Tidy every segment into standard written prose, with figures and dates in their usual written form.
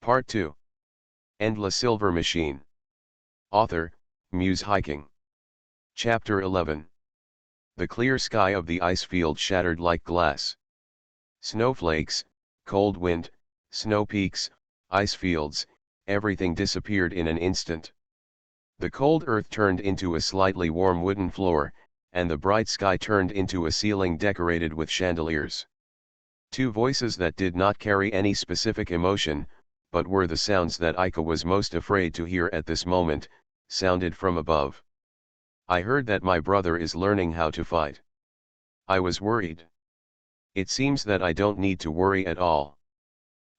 Part 2. Endless Silver Machine. Author, Muse Hiking. Chapter 11. The clear sky of the ice field shattered like glass. Snowflakes, cold wind, snow peaks, ice fields, everything disappeared in an instant. The cold earth turned into a slightly warm wooden floor, and the bright sky turned into a ceiling decorated with chandeliers. Two voices that did not carry any specific emotion, but were the sounds that Ika was most afraid to hear at this moment, sounded from above. I heard that my brother is learning how to fight. I was worried. It seems that I don't need to worry at all.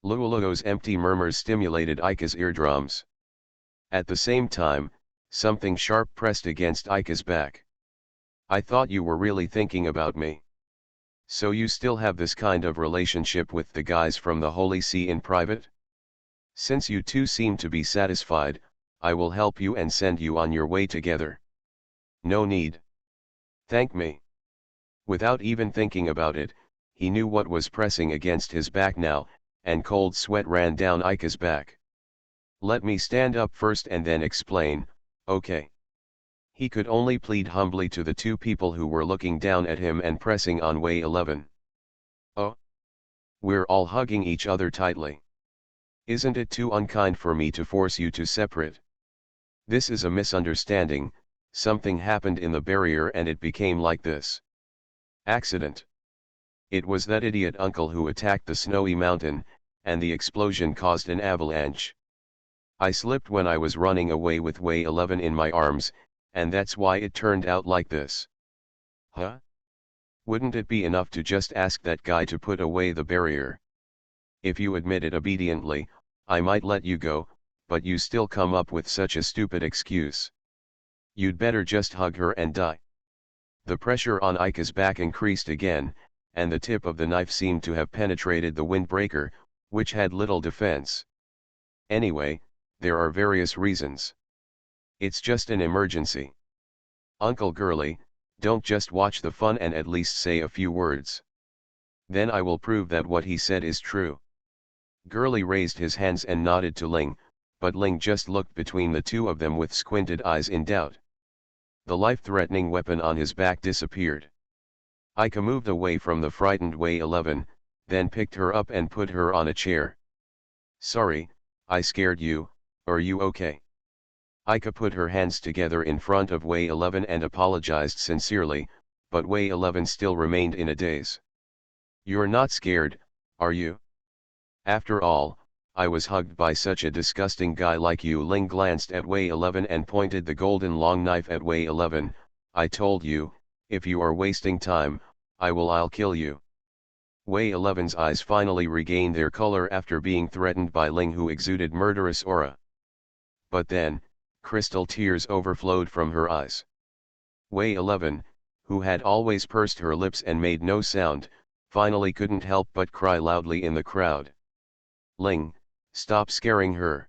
Luoluo's empty murmurs stimulated Ika's eardrums. At the same time, something sharp pressed against Ika's back. I thought you were really thinking about me. So you still have this kind of relationship with the guys from the Holy See in private? Since you two seem to be satisfied, I will help you and send you on your way together. No need. Thank me. Without even thinking about it, he knew what was pressing against his back now, and cold sweat ran down Ika's back. Let me stand up first and then explain, okay? He could only plead humbly to the two people who were looking down at him and pressing on way 11. Oh? We're all hugging each other tightly. Isn't it too unkind for me to force you to separate? This is a misunderstanding, something happened in the barrier and it became like this. Accident. It was that idiot uncle who attacked the snowy mountain, and the explosion caused an avalanche. I slipped when I was running away with way 11 in my arms, and that's why it turned out like this. Huh? Wouldn't it be enough to just ask that guy to put away the barrier? If you admit it obediently, I might let you go, but you still come up with such a stupid excuse. You'd better just hug her and die. The pressure on Ika's back increased again, and the tip of the knife seemed to have penetrated the windbreaker, which had little defense. Anyway, there are various reasons. It's just an emergency. Uncle Girly, don't just watch the fun and at least say a few words. Then I will prove that what he said is true. Girly raised his hands and nodded to Ling, but Ling just looked between the two of them with squinted eyes in doubt. The life-threatening weapon on his back disappeared. Ika moved away from the frightened way 11, then picked her up and put her on a chair. Sorry, I scared you, are you okay? Ika put her hands together in front of way 11 and apologized sincerely, but way 11 still remained in a daze. You're not scared, are you? After all, I was hugged by such a disgusting guy like you. Ling glanced at way 11 and pointed the golden long knife at way 11, I told you, if you are wasting time, I'll kill you. Way 11's eyes finally regained their color after being threatened by Ling, who exuded murderous aura. But then, crystal tears overflowed from her eyes. Way 11, who had always pursed her lips and made no sound, finally couldn't help but cry loudly in the crowd. Ling, stop scaring her.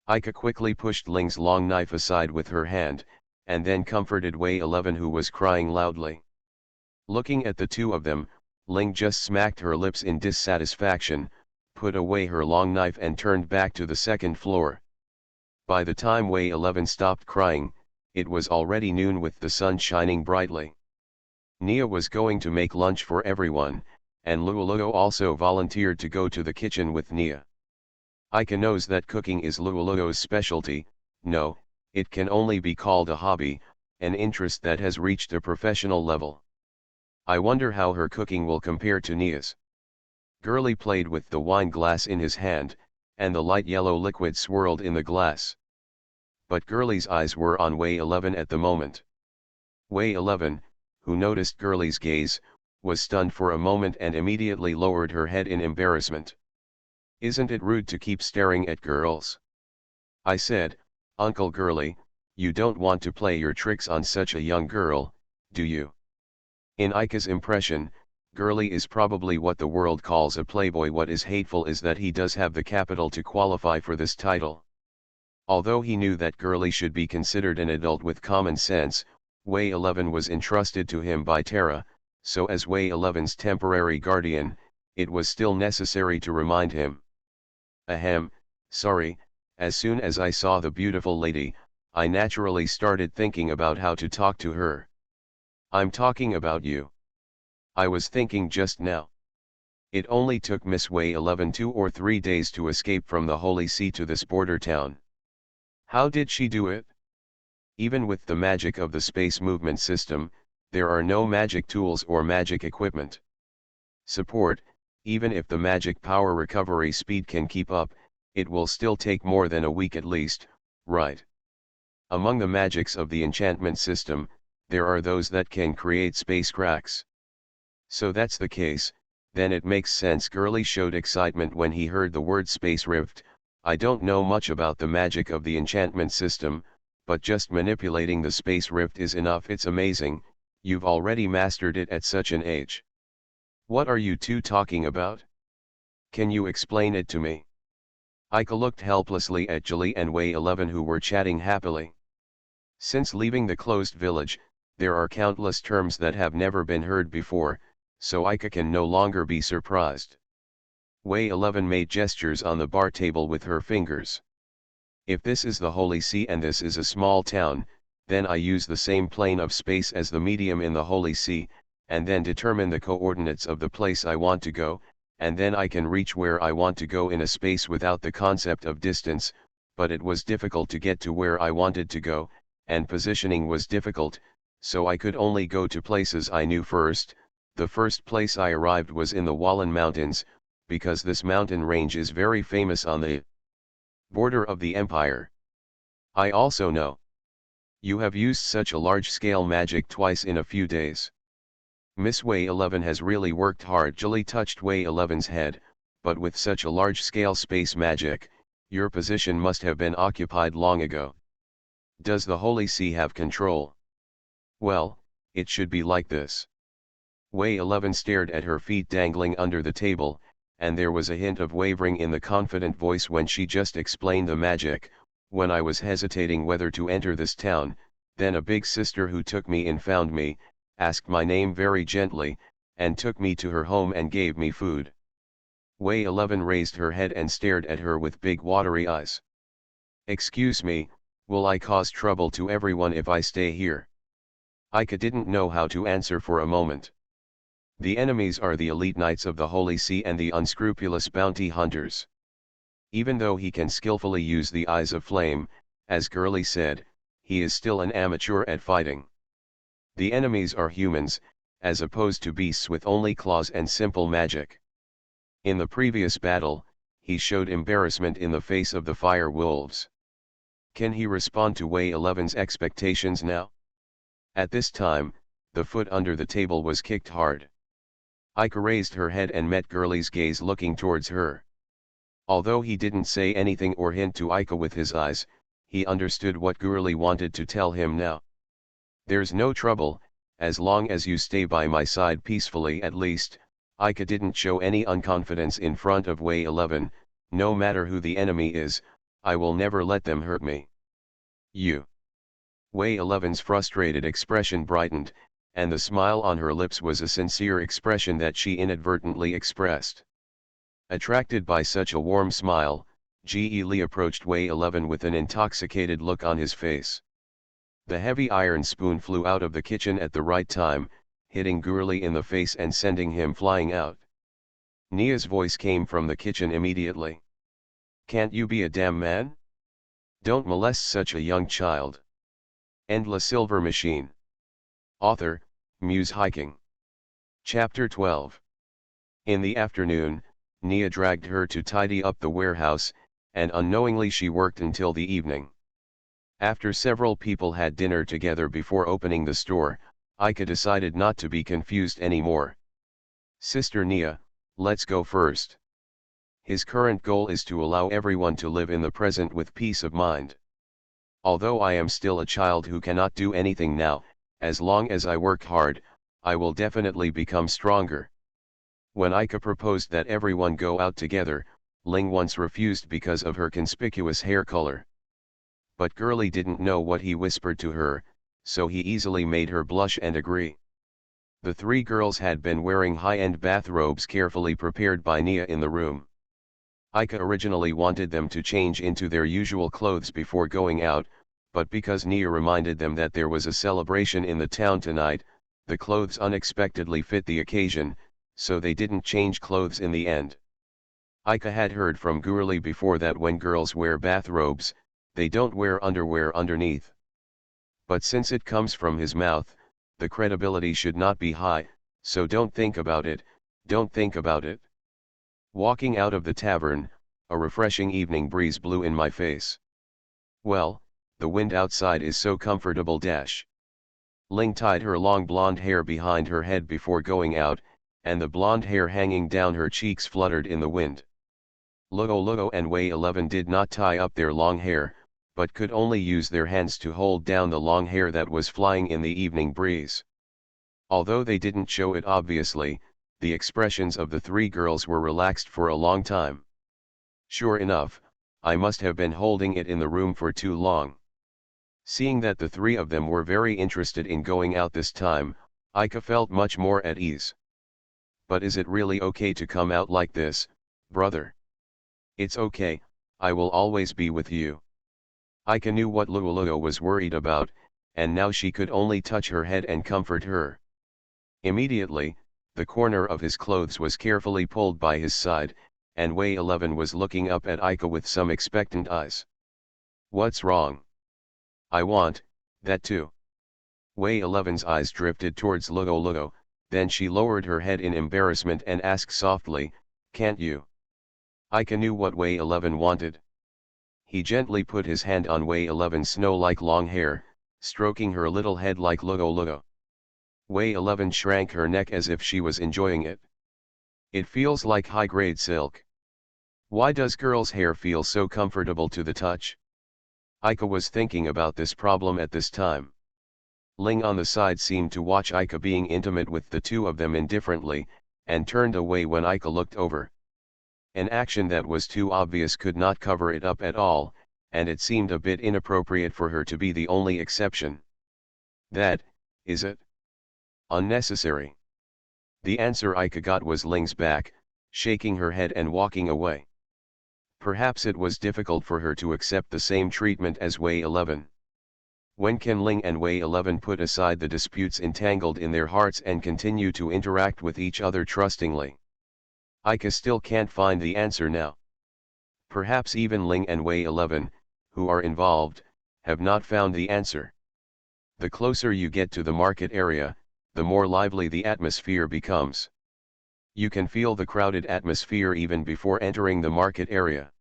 Ika quickly pushed Ling's long knife aside with her hand, and then comforted way 11, who was crying loudly. Looking at the two of them, Ling just smacked her lips in dissatisfaction, put away her long knife and turned back to the second floor. By the time way 11 stopped crying, it was already noon with the sun shining brightly. Nia was going to make lunch for everyone, and Luoluo also volunteered to go to the kitchen with Nia. Ika knows that cooking is Luoluo's specialty. No, it can only be called a hobby, an interest that has reached a professional level. I wonder how her cooking will compare to Nia's. Girly played with the wine glass in his hand, and the light yellow liquid swirled in the glass. But Girly's eyes were on way 11 at the moment. Way 11, who noticed Girly's gaze, was stunned for a moment and immediately lowered her head in embarrassment. Isn't it rude to keep staring at girls? I said, Uncle Girly, you don't want to play your tricks on such a young girl, do you? In Ika's impression, Girly is probably what the world calls a playboy. What is hateful is that he does have the capital to qualify for this title. Although he knew that Girly should be considered an adult with common sense, way 11 was entrusted to him by Terra, so as way 11's temporary guardian, it was still necessary to remind him. Ahem, Sorry, as soon as I saw the beautiful lady, I naturally started thinking about how to talk to her. I'm talking about you. I was thinking just now. It only took Miss Way 11 2 or 3 days to escape from the Holy See to this border town. How did she do it? Even with the magic of the space movement system, there are no magic tools or magic equipment. Support, even if the magic power recovery speed can keep up, it will still take more than a week at least, right? Among the magics of the enchantment system, there are those that can create space cracks. So that's the case, then it makes sense. Gurley showed excitement when he heard the word space rift. I don't know much about the magic of the enchantment system, but just manipulating the space rift is enough. It's amazing, you've already mastered it at such an age. What are you two talking about? Can you explain it to me? Ika looked helplessly at Jali and Way 11 who were chatting happily. Since leaving the closed village, there are countless terms that have never been heard before, so Ika can no longer be surprised. Way 11 made gestures on the bar table with her fingers. If this is the Holy See and this is a small town, then I use the same plane of space as the medium in the Holy See, and then determine the coordinates of the place I want to go, and then I can reach where I want to go in a space without the concept of distance, but it was difficult to get to where I wanted to go, and positioning was difficult, so I could only go to places I knew first. The first place I arrived was in the Wallen Mountains, because this mountain range is very famous on the border of the empire. I also know. You have used such a large-scale magic twice in a few days. Miss Way 11 has really worked hard. Jali touched Way 11's head, but with such a large-scale space magic, your position must have been occupied long ago. Does the Holy See have control? Well, it should be like this. Way 11 stared at her feet dangling under the table, and there was a hint of wavering in the confident voice when she just explained the magic. When I was hesitating whether to enter this town, then a big sister who took me in found me, asked my name very gently, and took me to her home and gave me food. Way 11 raised her head and stared at her with big watery eyes. Excuse me, will I cause trouble to everyone if I stay here? Ika didn't know how to answer for a moment. The enemies are the elite knights of the Holy See and the unscrupulous bounty hunters. Even though he can skillfully use the eyes of flame, as Gurley said, he is still an amateur at fighting. The enemies are humans, as opposed to beasts with only claws and simple magic. In the previous battle, he showed embarrassment in the face of the fire wolves. Can he respond to Way 11's expectations now? At this time, the foot under the table was kicked hard. Ika raised her head and met Gurley's gaze looking towards her. Although he didn't say anything or hint to Ika with his eyes, he understood what Gurley wanted to tell him now. There's no trouble, as long as you stay by my side peacefully at least. Ika didn't show any unconfidence in front of Way 11, no matter who the enemy is, I will never let them hurt me. You. Way 11's frustrated expression brightened, and the smile on her lips was a sincere expression that she inadvertently expressed. Attracted by such a warm smile, Ge Li approached Way 11 with an intoxicated look on his face. The heavy iron spoon flew out of the kitchen at the right time, hitting Gurley in the face and sending him flying out. Nia's voice came from the kitchen immediately. Can't you be a damn man? Don't molest such a young child. End La Silver Machine. Author, Muse Hiking. Chapter 12. In the afternoon, Nia dragged her to tidy up the warehouse, and unknowingly she worked until the evening. After several people had dinner together before opening the store, Ika decided not to be confused anymore. Sister Nia, let's go first. His current goal is to allow everyone to live in the present with peace of mind. Although I am still a child who cannot do anything now, as long as I work hard, I will definitely become stronger. When Ika proposed that everyone go out together, Ling once refused because of her conspicuous hair color. But Gurley didn't know what he whispered to her, so he easily made her blush and agree. The three girls had been wearing high-end bathrobes carefully prepared by Nia in the room. Ika originally wanted them to change into their usual clothes before going out, but because Nia reminded them that there was a celebration in the town tonight, the clothes unexpectedly fit the occasion, so they didn't change clothes in the end. Ika had heard from Gurley before that when girls wear bathrobes, they don't wear underwear underneath. But since it comes from his mouth, the credibility should not be high, so don't think about it, don't think about it. Walking out of the tavern, a refreshing evening breeze blew in my face. Well, the wind outside is so comfortable. Ling tied her long blonde hair behind her head before going out, and the blonde hair hanging down her cheeks fluttered in the wind. Luo and Wei 11 did not tie up their long hair, but could only use their hands to hold down the long hair that was flying in the evening breeze. Although they didn't show it obviously, the expressions of the three girls were relaxed for a long time. Sure enough, I must have been holding it in the room for too long. Seeing that the three of them were very interested in going out this time, Ika felt much more at ease. But is it really okay to come out like this, brother? It's okay, I will always be with you. Ika knew what Luo was worried about, and now she could only touch her head and comfort her. Immediately, the corner of his clothes was carefully pulled by his side, and Wei 11 was looking up at Ika with some expectant eyes. What's wrong? I want that too. Wei 11's eyes drifted towards Luo, then she lowered her head in embarrassment and asked softly, can't you? Ika knew what Wei 11 wanted. He gently put his hand on Wei 11's snow-like long hair, stroking her little head like Luo. Wei 11 shrank her neck as if she was enjoying it. It feels like high-grade silk. Why does girls' hair feel so comfortable to the touch? Ika was thinking about this problem at this time. Ling on the side seemed to watch Ika being intimate with the two of them indifferently, and turned away when Ika looked over. An action that was too obvious could not cover it up at all, and it seemed a bit inappropriate for her to be the only exception. That, is it? Unnecessary. The answer Ika got was Ling's back, shaking her head and walking away. Perhaps it was difficult for her to accept the same treatment as Wei 11. When can Ling and Wei 11 put aside the disputes entangled in their hearts and continue to interact with each other trustingly? Ika still can't find the answer now. Perhaps even Ling and Wei 11, who are involved, have not found the answer. The closer you get to the market area, the more lively the atmosphere becomes. You can feel the crowded atmosphere even before entering the market area.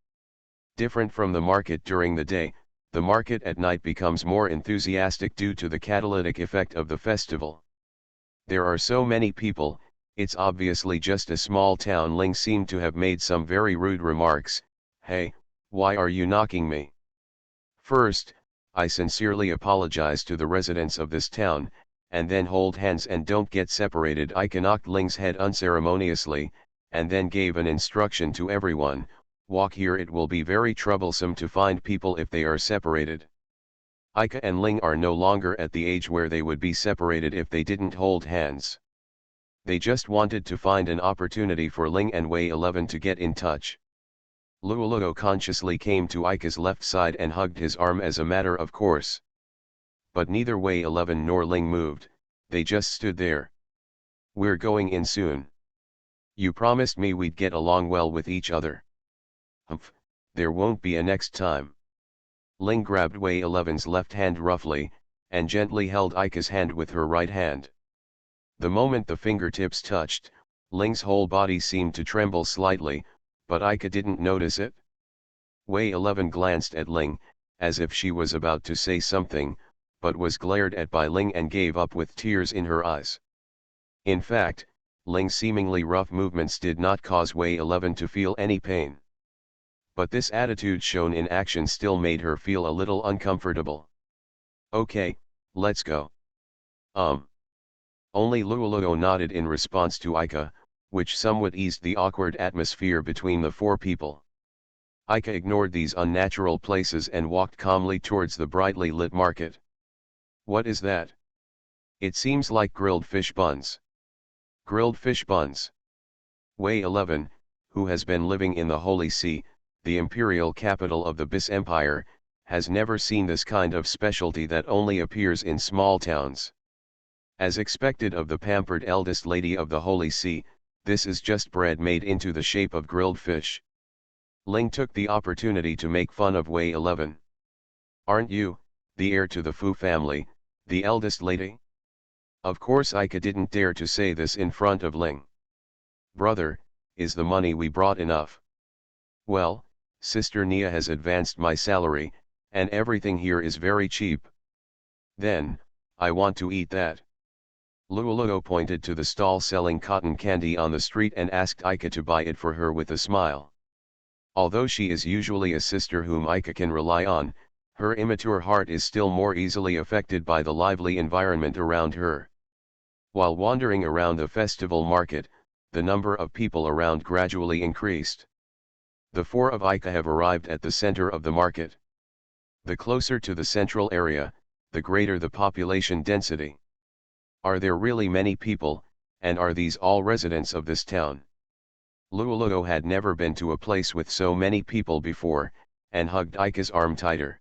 Different from the market during the day, the market at night becomes more enthusiastic due to the catalytic effect of the festival. There are so many people, it's obviously just a small town. Ling seemed to have made some very rude remarks. Hey, why are you knocking me? First, I sincerely apologize to the residents of this town, and then hold hands and don't get separated. Ika knocked Ling's head unceremoniously, and then gave an instruction to everyone, walk here. It will be very troublesome to find people if they are separated. Ika and Ling are no longer at the age where they would be separated if they didn't hold hands. They just wanted to find an opportunity for Ling and Wei 11 to get in touch. Luo consciously came to Ika's left side and hugged his arm as a matter of course. But neither Wei 11 nor Ling moved, they just stood there. We're going in soon. You promised me we'd get along well with each other. Humph, there won't be a next time. Ling grabbed Wei 11's left hand roughly, and gently held Ika's hand with her right hand. The moment the fingertips touched, Ling's whole body seemed to tremble slightly, but Ika didn't notice it. Wei 11 glanced at Ling, as if she was about to say something, but was glared at by Ling and gave up with tears in her eyes. In fact, Ling's seemingly rough movements did not cause Wei 11 to feel any pain. But this attitude shown in action still made her feel a little uncomfortable. Okay, let's go. Only Luo nodded in response to Ika, which somewhat eased the awkward atmosphere between the four people. Ika ignored these unnatural places and walked calmly towards the brightly lit market. What is that? It seems like grilled fish buns. Grilled fish buns. Wei 11, who has been living in the Holy See, the imperial capital of the Bis Empire, has never seen this kind of specialty that only appears in small towns. As expected of the pampered eldest lady of the Holy See, this is just bread made into the shape of grilled fish. Ling took the opportunity to make fun of Wei 11. Aren't you, the heir to the Fu family, the eldest lady? Of course Ika didn't dare to say this in front of Ling. Brother, is the money we brought enough? Well, Sister Nia has advanced my salary, and everything here is very cheap. Then, I want to eat that. Luoluo pointed to the stall selling cotton candy on the street and asked Ika to buy it for her with a smile. Although she is usually a sister whom Ika can rely on, her immature heart is still more easily affected by the lively environment around her. While wandering around the festival market, the number of people around gradually increased. The four of Ika have arrived at the center of the market. The closer to the central area, the greater the population density. Are there really many people, and are these all residents of this town? Luoluo had never been to a place with so many people before, and hugged Ika's arm tighter.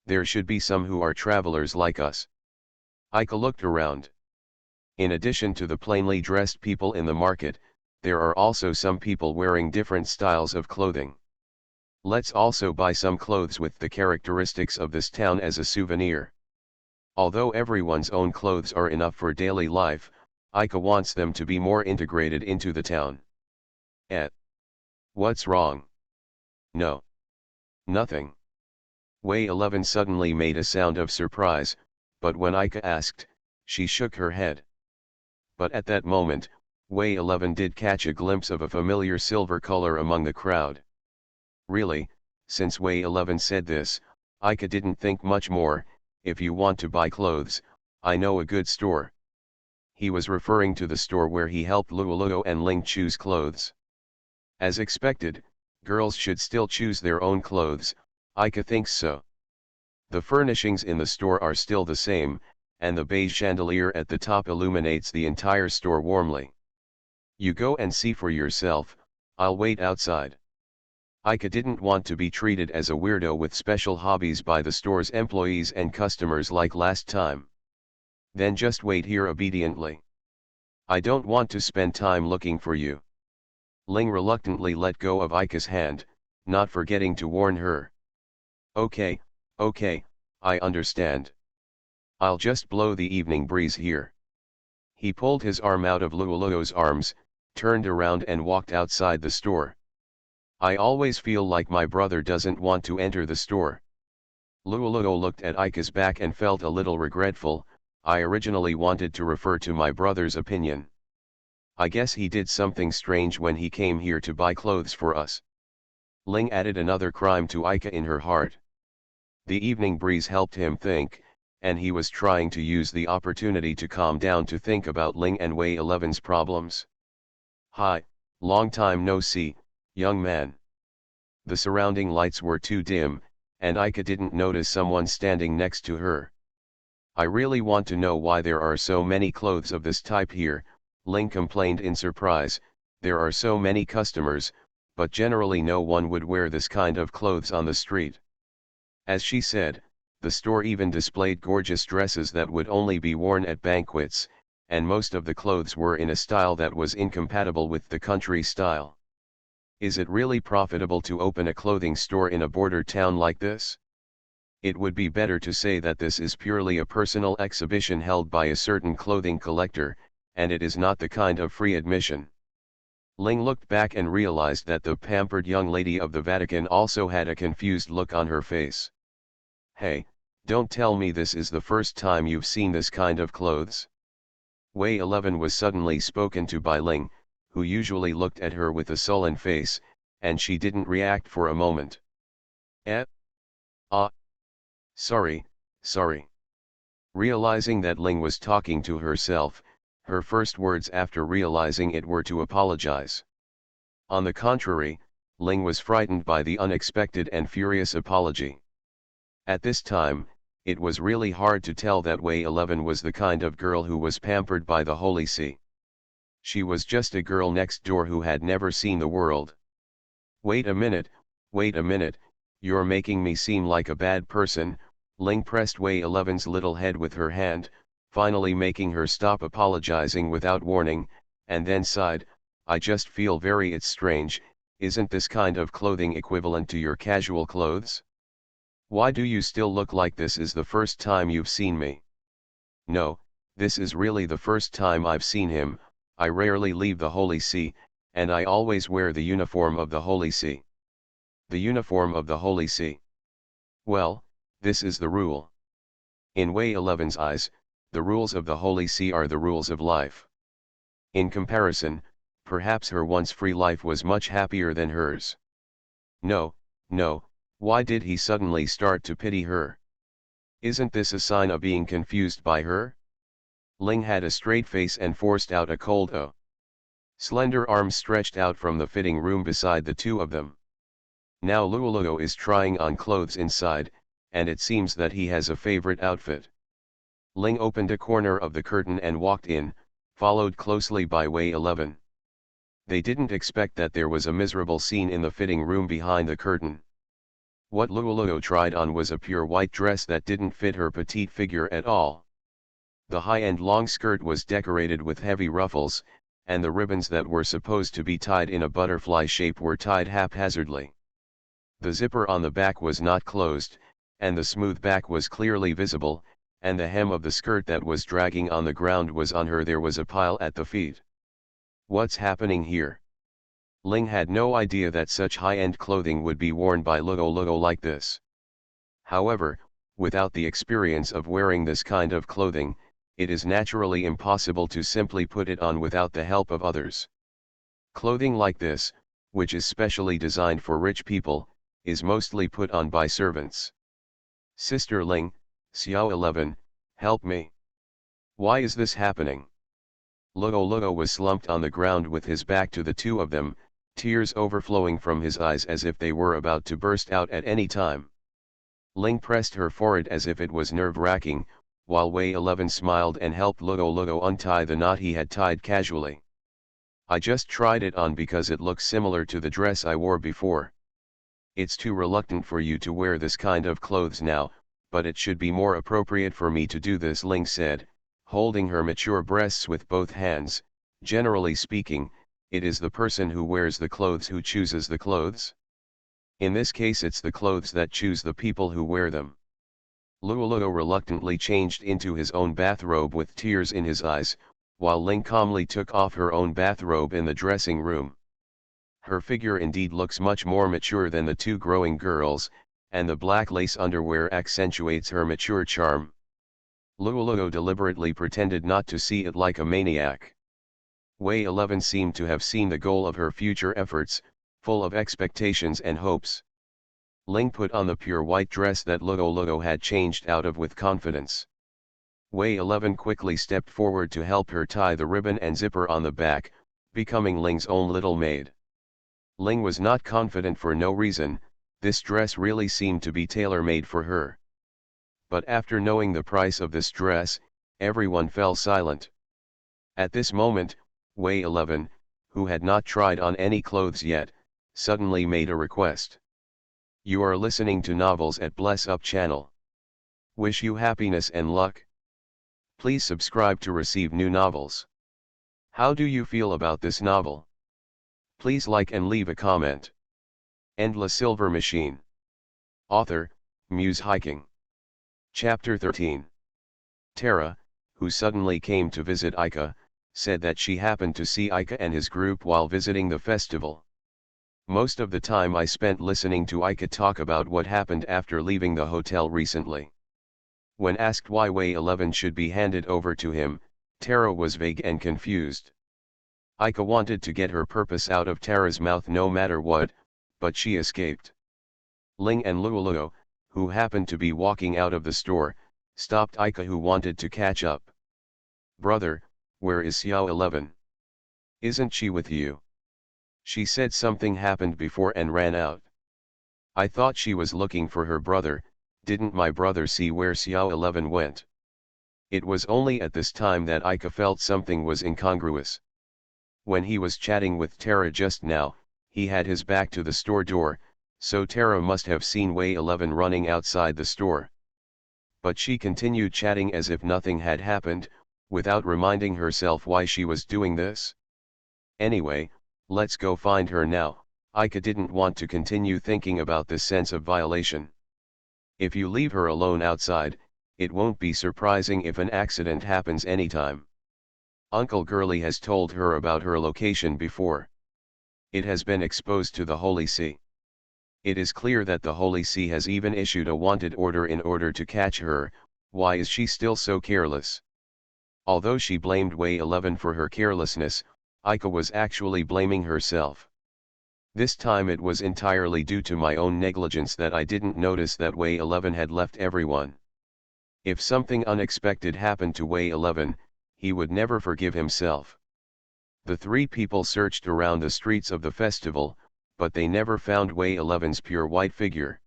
There should be some who are travelers like us. Ika looked around. In addition to the plainly dressed people in the market, there are also some people wearing different styles of clothing. Let's also buy some clothes with the characteristics of this town as a souvenir. Although everyone's own clothes are enough for daily life, Ika wants them to be more integrated into the town. What's wrong? No. Nothing. Wei 11 suddenly made a sound of surprise, but when Ika asked, she shook her head. But at that moment, Wei 11 did catch a glimpse of a familiar silver color among the crowd. Really, since Wei 11 said this, Ika didn't think much more. If you want to buy clothes, I know a good store. He was referring to the store where he helped Luoluo and Ling choose clothes. As expected, girls should still choose their own clothes, Ika thinks so. The furnishings in the store are still the same, and the beige chandelier at the top illuminates the entire store warmly. You go and see for yourself, I'll wait outside. Ika didn't want to be treated as a weirdo with special hobbies by the store's employees and customers like last time. Then just wait here obediently. I don't want to spend time looking for you. Ling reluctantly let go of Ika's hand, not forgetting to warn her. Okay, I understand. I'll just blow the evening breeze here. He pulled his arm out of Luoluo's arms, turned around and walked outside the store. I always feel like my brother doesn't want to enter the store. Luoluo looked at Ika's back and felt a little regretful. I originally wanted to refer to my brother's opinion. I guess he did something strange when he came here to buy clothes for us. Ling added another crime to Ika in her heart. The evening breeze helped him think, and he was trying to use the opportunity to calm down to think about Ling and Wei 11's problems. Hi, long time no see, young man. The surrounding lights were too dim, and Ika didn't notice someone standing next to her. I really want to know why there are so many clothes of this type here, Ling complained in surprise. There are so many customers, but generally no one would wear this kind of clothes on the street. As she said, the store even displayed gorgeous dresses that would only be worn at banquets, and most of the clothes were in a style that was incompatible with the country style. Is it really profitable to open a clothing store in a border town like this? It would be better to say that this is purely a personal exhibition held by a certain clothing collector, and it is not the kind of free admission. Ling looked back and realized that the pampered young lady of the Vatican also had a confused look on her face. Hey, don't tell me this is the first time you've seen this kind of clothes. Wei 11 was suddenly spoken to by Ling, who usually looked at her with a sullen face, and she didn't react for a moment. Sorry. Realizing that Ling was talking to herself, her first words after realizing it were to apologize. On the contrary, Ling was frightened by the unexpected and furious apology. At this time, it was really hard to tell that Wei 11 was the kind of girl who was pampered by the Holy See. She was just a girl next door who had never seen the world. Wait a minute, you're making me seem like a bad person. Ling pressed Wei 11's little head with her hand, finally making her stop apologizing without warning, and then sighed, I just feel it's strange, isn't this kind of clothing equivalent to your casual clothes? Why do you still look like this is the first time you've seen me? No, this is really the first time I've seen him. I rarely leave the Holy See, and I always wear the uniform of the Holy See. The uniform of the Holy See. Well, this is the rule. In Wei 11's eyes, the rules of the Holy See are the rules of life. In comparison, perhaps her once free life was much happier than hers. No, why did he suddenly start to pity her? Isn't this a sign of being confused by her? Ling had a straight face and forced out a cold "oh." Slender arms stretched out from the fitting room beside the two of them. Now Luoluo is trying on clothes inside, and it seems that he has a favorite outfit. Ling opened a corner of the curtain and walked in, followed closely by Wei 11. They didn't expect that there was a miserable scene in the fitting room behind the curtain. What Luoluo tried on was a pure white dress that didn't fit her petite figure at all. The high-end long skirt was decorated with heavy ruffles, and the ribbons that were supposed to be tied in a butterfly shape were tied haphazardly. The zipper on the back was not closed, and the smooth back was clearly visible, and the hem of the skirt that was dragging on the ground was on her. There was a pile at the feet. What's happening here? Ling had no idea that such high-end clothing would be worn by Luoluo like this. However, without the experience of wearing this kind of clothing, it is naturally impossible to simply put it on without the help of others. Clothing like this, which is specially designed for rich people, is mostly put on by servants. Sister Ling, Xiao 11, help me. Why is this happening? Luoluo was slumped on the ground with his back to the two of them, tears overflowing from his eyes as if they were about to burst out at any time. Ling pressed her forehead as if it was nerve-wracking, while Wei 11 smiled and helped Luoluo untie the knot he had tied casually. I just tried it on because it looks similar to the dress I wore before. It's too reluctant for you to wear this kind of clothes now, but it should be more appropriate for me to do this, Ling said, holding her mature breasts with both hands. Generally speaking, it is the person who wears the clothes who chooses the clothes. In this case it's the clothes that choose the people who wear them. Luoluo reluctantly changed into his own bathrobe with tears in his eyes, while Ling calmly took off her own bathrobe in the dressing room. Her figure indeed looks much more mature than the two growing girls, and the black lace underwear accentuates her mature charm. Luoluo deliberately pretended not to see it like a maniac. Wei 11 seemed to have seen the goal of her future efforts, full of expectations and hopes. Ling put on the pure white dress that Luoluo had changed out of with confidence. Wei 11 quickly stepped forward to help her tie the ribbon and zipper on the back, becoming Ling's own little maid. Ling was not confident for no reason. This dress really seemed to be tailor-made for her. But after knowing the price of this dress, everyone fell silent. At this moment, Wei 11, who had not tried on any clothes yet, suddenly made a request. You are listening to Novels at Bless Up channel. Wish you happiness and luck. Please subscribe to receive new novels. How do you feel about this novel? Please like and leave a comment. Endless Silver Machine. Author, Muse Hiking. Chapter 13. Tara, who suddenly came to visit Ika, said that she happened to see Ika and his group while visiting the festival. Most of the time I spent listening to Ika talk about what happened after leaving the hotel recently. When asked why Wei 11 should be handed over to him, Tara was vague and confused. Ika wanted to get her purpose out of Tara's mouth no matter what, but she escaped. Ling and Luoluo, who happened to be walking out of the store, stopped Ika, who wanted to catch up. Brother, where is Xiao 11? Isn't she with you? She said something happened before and ran out. I thought she was looking for her brother. Didn't my brother see where Xiao 11 went? It was only at this time that Ika felt something was incongruous. When he was chatting with Tara just now, he had his back to the store door, so Tara must have seen Way 11 running outside the store. But she continued chatting as if nothing had happened, without reminding herself why she was doing this. Anyway, let's go find her now. Ika didn't want to continue thinking about this sense of violation. If you leave her alone outside, it won't be surprising if an accident happens anytime. Uncle Gurley has told her about her location before. It has been exposed to the Holy See. It is clear that the Holy See has even issued a wanted order in order to catch her. Why is she still so careless? Although she blamed Way 11 for her carelessness, Ika was actually blaming herself. This time it was entirely due to my own negligence that I didn't notice that Way 11 had left everyone. If something unexpected happened to Way 11, he would never forgive himself. The three people searched around the streets of the festival, but they never found Way 11's pure white figure.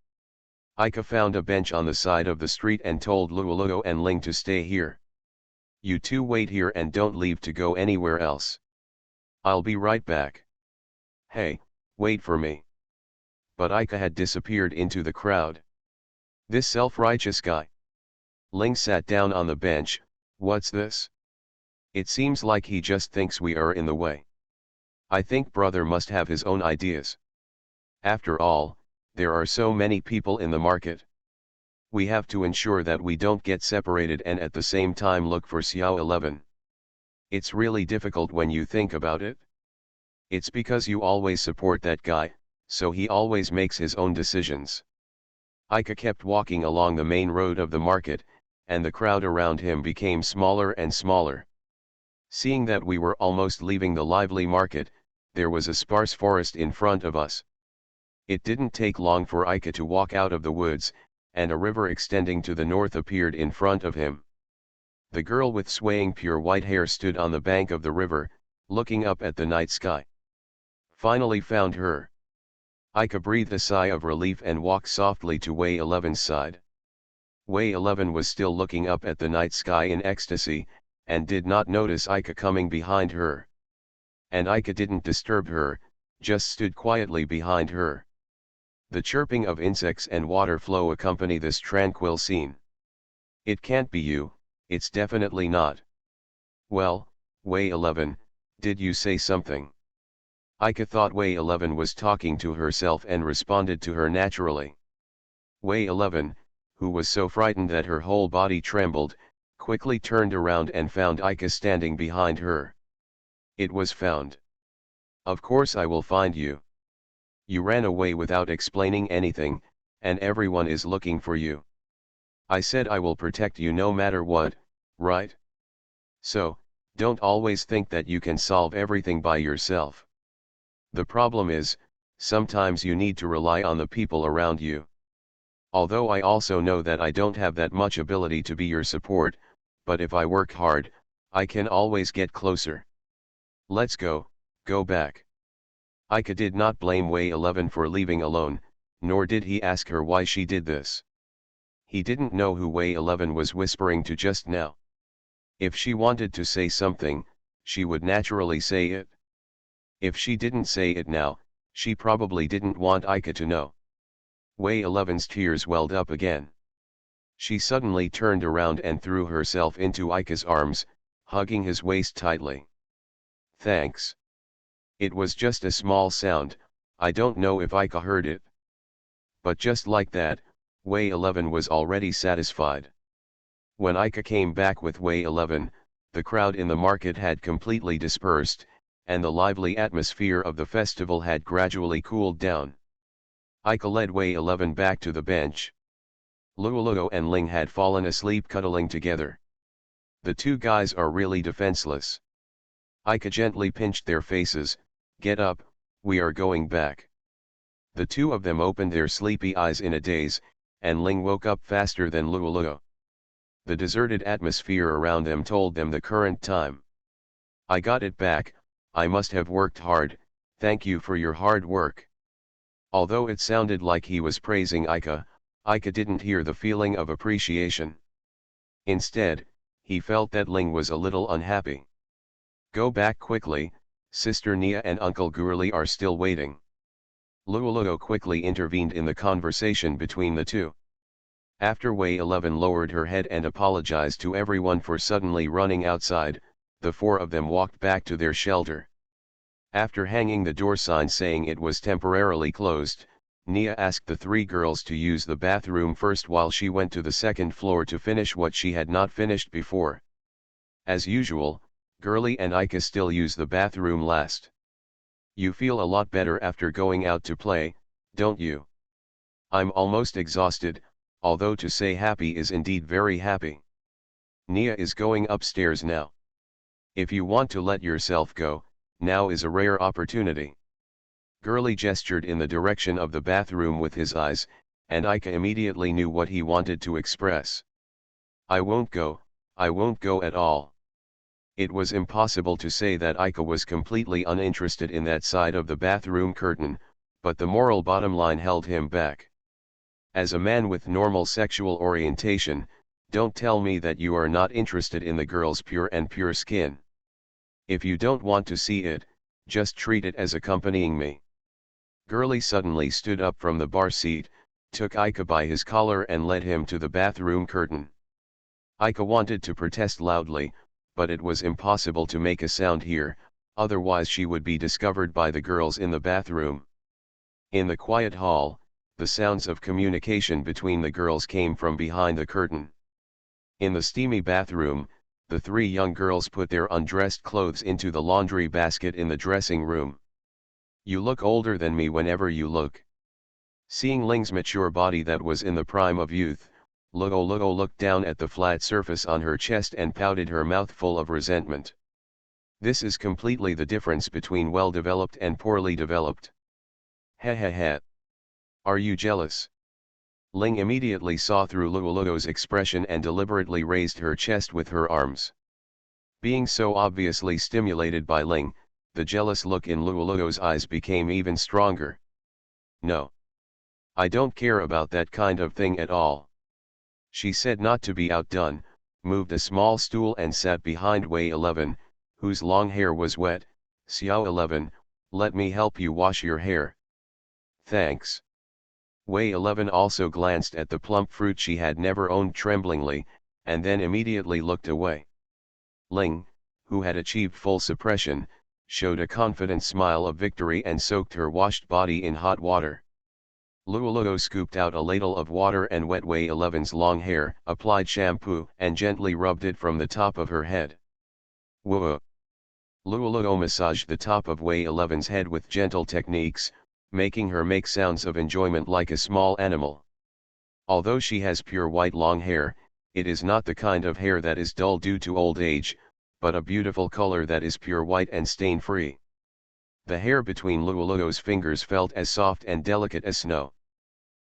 Ika found a bench on the side of the street and told Luoluo and Ling to stay here. You two wait here and don't leave to go anywhere else. I'll be right back. Hey, wait for me. But Ika had disappeared into the crowd. This self-righteous guy. Ling sat down on the bench. What's this? It seems like he just thinks we are in the way. I think brother must have his own ideas. After all, there are so many people in the market. We have to ensure that we don't get separated and at the same time look for Xiao 11. It's really difficult when you think about it. It's because you always support that guy, so he always makes his own decisions. Ika kept walking along the main road of the market, and the crowd around him became smaller and smaller. Seeing that we were almost leaving the lively market, there was a sparse forest in front of us. It didn't take long for Ika to walk out of the woods, and a river extending to the north appeared in front of him. The girl with swaying pure white hair stood on the bank of the river, looking up at the night sky. Finally found her. Ika breathed a sigh of relief and walked softly to Way 11's side. Way 11 was still looking up at the night sky in ecstasy, and did not notice Ika coming behind her. And Ika didn't disturb her, just stood quietly behind her. The chirping of insects and water flow accompany this tranquil scene. It can't be you, it's definitely not. Well, Way 11, did you say something? Ika thought Way 11 was talking to herself and responded to her naturally. Way 11, who was so frightened that her whole body trembled, quickly turned around and found Ika standing behind her. It was found. Of course I will find you. You ran away without explaining anything, and everyone is looking for you. I said I will protect you no matter what, right? So, don't always think that you can solve everything by yourself. The problem is, sometimes you need to rely on the people around you. Although I also know that I don't have that much ability to be your support, but if I work hard, I can always get closer. Let's go back. Ika did not blame Way 11 for leaving alone, nor did he ask her why she did this. He didn't know who Way 11 was whispering to just now. If she wanted to say something, she would naturally say it. If she didn't say it now, she probably didn't want Ika to know. Way 11's tears welled up again. She suddenly turned around and threw herself into Ika's arms, hugging his waist tightly. Thanks. It was just a small sound, I don't know if Ika heard it. But just like that, Way 11 was already satisfied. When Ika came back with Way 11, the crowd in the market had completely dispersed, and the lively atmosphere of the festival had gradually cooled down. Ika led Way 11 back to the bench. Luoluo and Ling had fallen asleep cuddling together. The two guys are really defenseless. Ika gently pinched their faces. Get up, we are going back. The two of them opened their sleepy eyes in a daze, and Ling woke up faster than Luoluo. The deserted atmosphere around them told them the current time. I got it back, I must have worked hard, thank you for your hard work. Although it sounded like he was praising Ika didn't hear the feeling of appreciation. Instead, he felt that Ling was a little unhappy. Go back quickly, Sister Nia and Uncle Gurley are still waiting. Luoluo quickly intervened in the conversation between the two. After Wei 11 lowered her head and apologized to everyone for suddenly running outside, the four of them walked back to their shelter. After hanging the door sign saying it was temporarily closed, Nia asked the three girls to use the bathroom first while she went to the second floor to finish what she had not finished before. As usual, Gurley and Ika still use the bathroom last. You feel a lot better after going out to play, don't you? I'm almost exhausted, although to say happy is indeed very happy. Nia is going upstairs now. If you want to let yourself go, now is a rare opportunity. Gurley gestured in the direction of the bathroom with his eyes, and Ika immediately knew what he wanted to express. I won't go at all. It was impossible to say that Ika was completely uninterested in that side of the bathroom curtain, but the moral bottom line held him back. As a man with normal sexual orientation, don't tell me that you are not interested in the girl's pure skin. If you don't want to see it, just treat it as accompanying me. Gurley suddenly stood up from the bar seat, took Ika by his collar and led him to the bathroom curtain. Ika wanted to protest loudly, but it was impossible to make a sound here, otherwise she would be discovered by the girls in the bathroom. In the quiet hall, the sounds of communication between the girls came from behind the curtain. In the steamy bathroom, the three young girls put their undressed clothes into the laundry basket in the dressing room. You look older than me whenever you look. Seeing Ling's mature body that was in the prime of youth, Luoluo looked down at the flat surface on her chest and pouted her mouth full of resentment. This is completely the difference between well-developed and poorly developed. Heh. Are you jealous? Ling immediately saw through Luoluo's expression and deliberately raised her chest with her arms. Being so obviously stimulated by Ling, the jealous look in Luoluo's eyes became even stronger. No. I don't care about that kind of thing at all. She said not to be outdone, moved a small stool and sat behind Wei 11, whose long hair was wet. Xiao 11, let me help you wash your hair. Thanks. Wei 11 also glanced at the plump fruit she had never owned tremblingly, and then immediately looked away. Ling, who had achieved full suppression, showed a confident smile of victory and soaked her washed body in hot water. Luoluo scooped out a ladle of water and wet Wei 11's long hair, applied shampoo and gently rubbed it from the top of her head. Whoa! Luoluo massaged the top of Wei 11's head with gentle techniques, making her make sounds of enjoyment like a small animal. Although she has pure white long hair, it is not the kind of hair that is dull due to old age, but a beautiful color that is pure white and stain-free. The hair between Luoluo's fingers felt as soft and delicate as snow.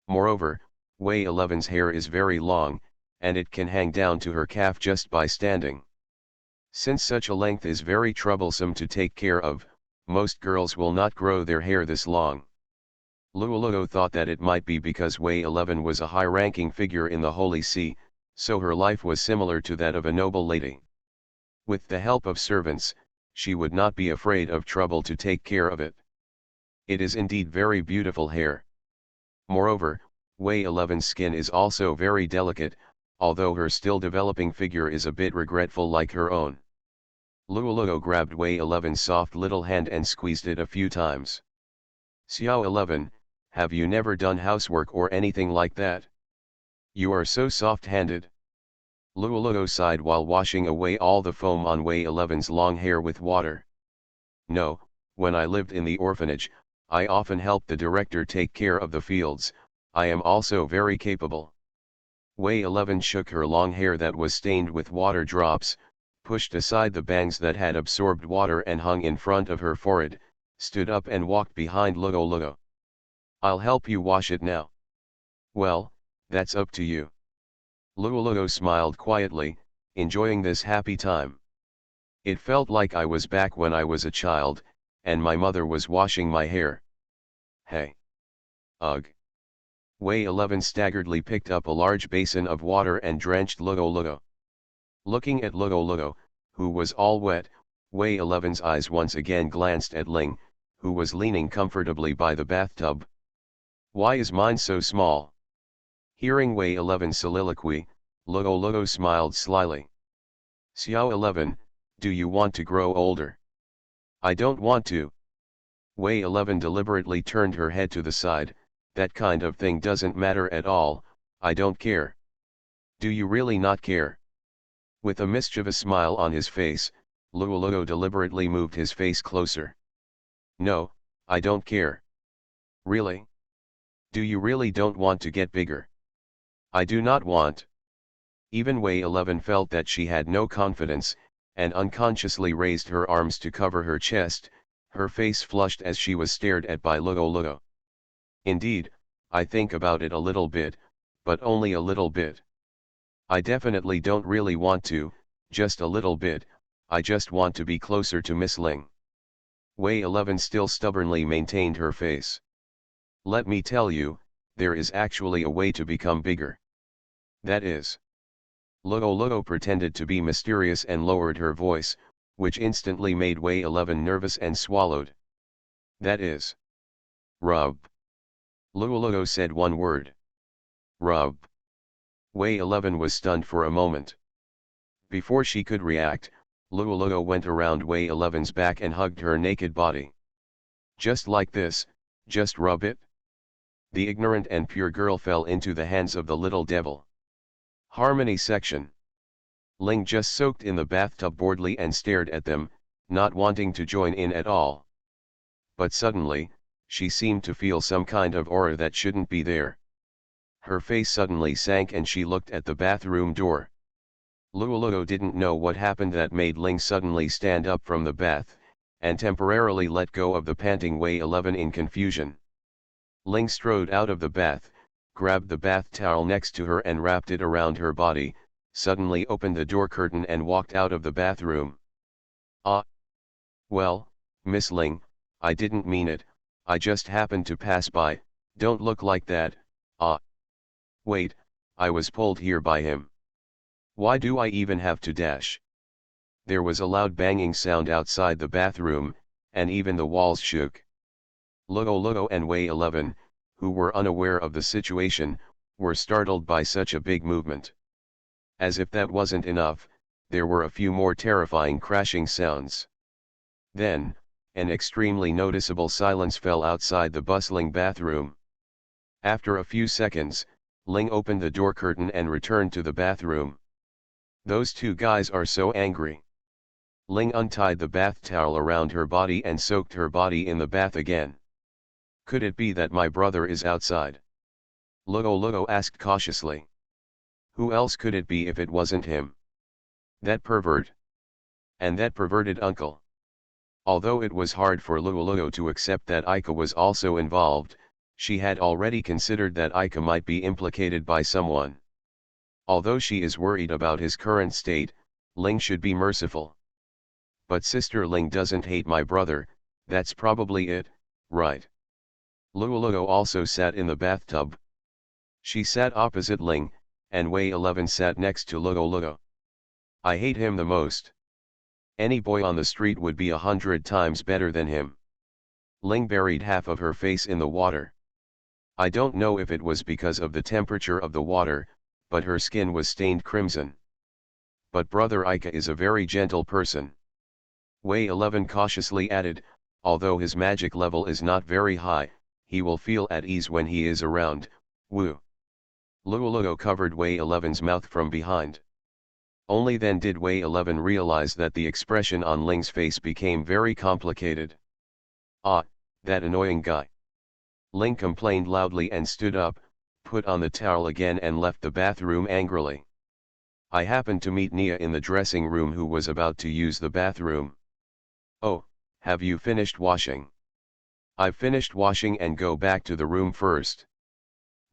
Moreover, Wei 11's hair is very long, and it can hang down to her calf just by standing. Since such a length is very troublesome to take care of, most girls will not grow their hair this long. Luoluo thought that it might be because Wei 11 was a high-ranking figure in the Holy See, so her life was similar to that of a noble lady. With the help of servants, she would not be afraid of trouble to take care of it. It is indeed very beautiful hair. Moreover, Wei 11's skin is also very delicate, although her still developing figure is a bit regretful like her own. Luoluo grabbed Wei 11's soft little hand and squeezed it a few times. Xiao 11, have you never done housework or anything like that? You are so soft-handed. Luoluo sighed while washing away all the foam on Wei 11's long hair with water. No, when I lived in the orphanage, I often helped the director take care of the fields. I am also very capable. Wei 11 shook her long hair that was stained with water drops, pushed aside the bangs that had absorbed water and hung in front of her forehead, stood up and walked behind Luoluo. I'll help you wash it now. Well, that's up to you. Luoluo smiled quietly, enjoying this happy time. It felt like I was back when I was a child, and my mother was washing my hair. Hey. Ugh. Wei 11 staggeredly picked up a large basin of water and drenched Luoluo. Looking at Luoluo, who was all wet, Wei 11's eyes once again glanced at Ling, who was leaning comfortably by the bathtub. Why is mine so small? Hearing Wei 11's soliloquy, Luo Luo smiled slyly. Xiao 11, do you want to grow older? I don't want to. Wei 11 deliberately turned her head to the side. That kind of thing doesn't matter at all, I don't care. Do you really not care? With a mischievous smile on his face, Luo Luo deliberately moved his face closer. No, I don't care. Really? Do you really don't want to get bigger? I do not want. Even Wei 11 felt that she had no confidence, and unconsciously raised her arms to cover her chest. Her face flushed as she was stared at by Luo Luo. Indeed, I think about it a little bit, but only a little bit. I definitely don't really want to, just a little bit, I just want to be closer to Miss Ling. Wei 11 still stubbornly maintained her face. Let me tell you, there is actually a way to become bigger. That is. Luo Luo pretended to be mysterious and lowered her voice, which instantly made Wei 11 nervous and swallowed. That is. Rub. Luo Luo said one word. Rub. Wei 11 was stunned for a moment. Before she could react, Luo Luo went around Wei 11's back and hugged her naked body. Just like this, just rub it? The ignorant and pure girl fell into the hands of the little devil. Harmony section. Ling just soaked in the bathtub boredly and stared at them, not wanting to join in at all. But suddenly, she seemed to feel some kind of aura that shouldn't be there. Her face suddenly sank and she looked at the bathroom door. Luo Luo didn't know what happened that made Ling suddenly stand up from the bath, and temporarily let go of the panting Wei 11 in confusion. Ling strode out of the bath, grabbed the bath towel next to her and wrapped it around her body, suddenly opened the door curtain and walked out of the bathroom. Ah! Well, Miss Ling, I didn't mean it, I just happened to pass by, don't look like that, ah! Wait, I was pulled here by him. Why do I even have to dash? There was a loud banging sound outside the bathroom, and even the walls shook. Luo Luo and Wei 11, who were unaware of the situation, were startled by such a big movement. As if that wasn't enough, there were a few more terrifying crashing sounds. Then, an extremely noticeable silence fell outside the bustling bathroom. After a few seconds, Ling opened the door curtain and returned to the bathroom. Those two guys are so angry. Ling untied the bath towel around her body and soaked her body in the bath again. Could it be that my brother is outside? Luo Luo asked cautiously. Who else could it be if it wasn't him? That pervert. And that perverted uncle. Although it was hard for Luo Luo to accept that Aika was also involved, she had already considered that Aika might be implicated by someone. Although she is worried about his current state, Ling should be merciful. But Sister Ling doesn't hate my brother, that's probably it, right? Luo Luo also sat in the bathtub. She sat opposite Ling, and Wei 11 sat next to Luo Luo. I hate him the most. Any boy on the street would be 100 times better than him. Ling buried half of her face in the water. I don't know if it was because of the temperature of the water, but her skin was stained crimson. But Brother Aika is a very gentle person. Wei 11 cautiously added, although his magic level is not very high, he will feel at ease when he is around, woo. Luo Luo covered Wei 11's mouth from behind. Only then did Wei 11 realize that the expression on Ling's face became very complicated. Ah, that annoying guy. Ling complained loudly and stood up, put on the towel again and left the bathroom angrily. I happened to meet Nia in the dressing room who was about to use the bathroom. Oh, have you finished washing? I've finished washing and go back to the room first.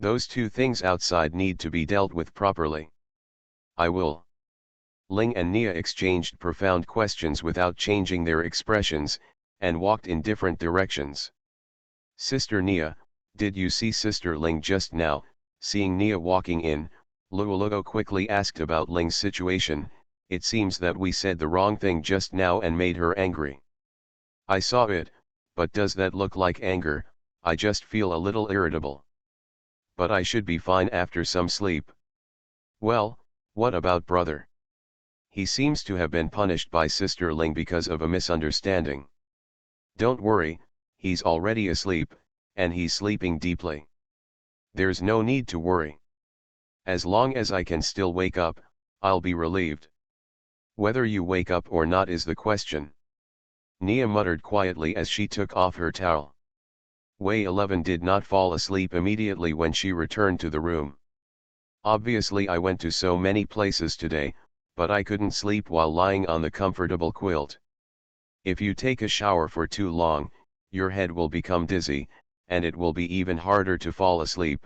Those two things outside need to be dealt with properly. I will. Ling and Nia exchanged profound questions without changing their expressions, and walked in different directions. Sister Nia, did you see Sister Ling just now? Seeing Nia walking in, Luo Luo quickly asked about Ling's situation, It seems that we said the wrong thing just now and made her angry. I saw it, but does that look like anger? I just feel a little irritable. But I should be fine after some sleep. Well, what about brother? He seems to have been punished by Sister Ling because of a misunderstanding. Don't worry, he's already asleep, and he's sleeping deeply. There's no need to worry. As long as I can still wake up, I'll be relieved. Whether you wake up or not is the question. Nia muttered quietly as she took off her towel. Wei 11 did not fall asleep immediately when she returned to the room. Obviously I went to so many places today, but I couldn't sleep while lying on the comfortable quilt. If you take a shower for too long, your head will become dizzy, and it will be even harder to fall asleep.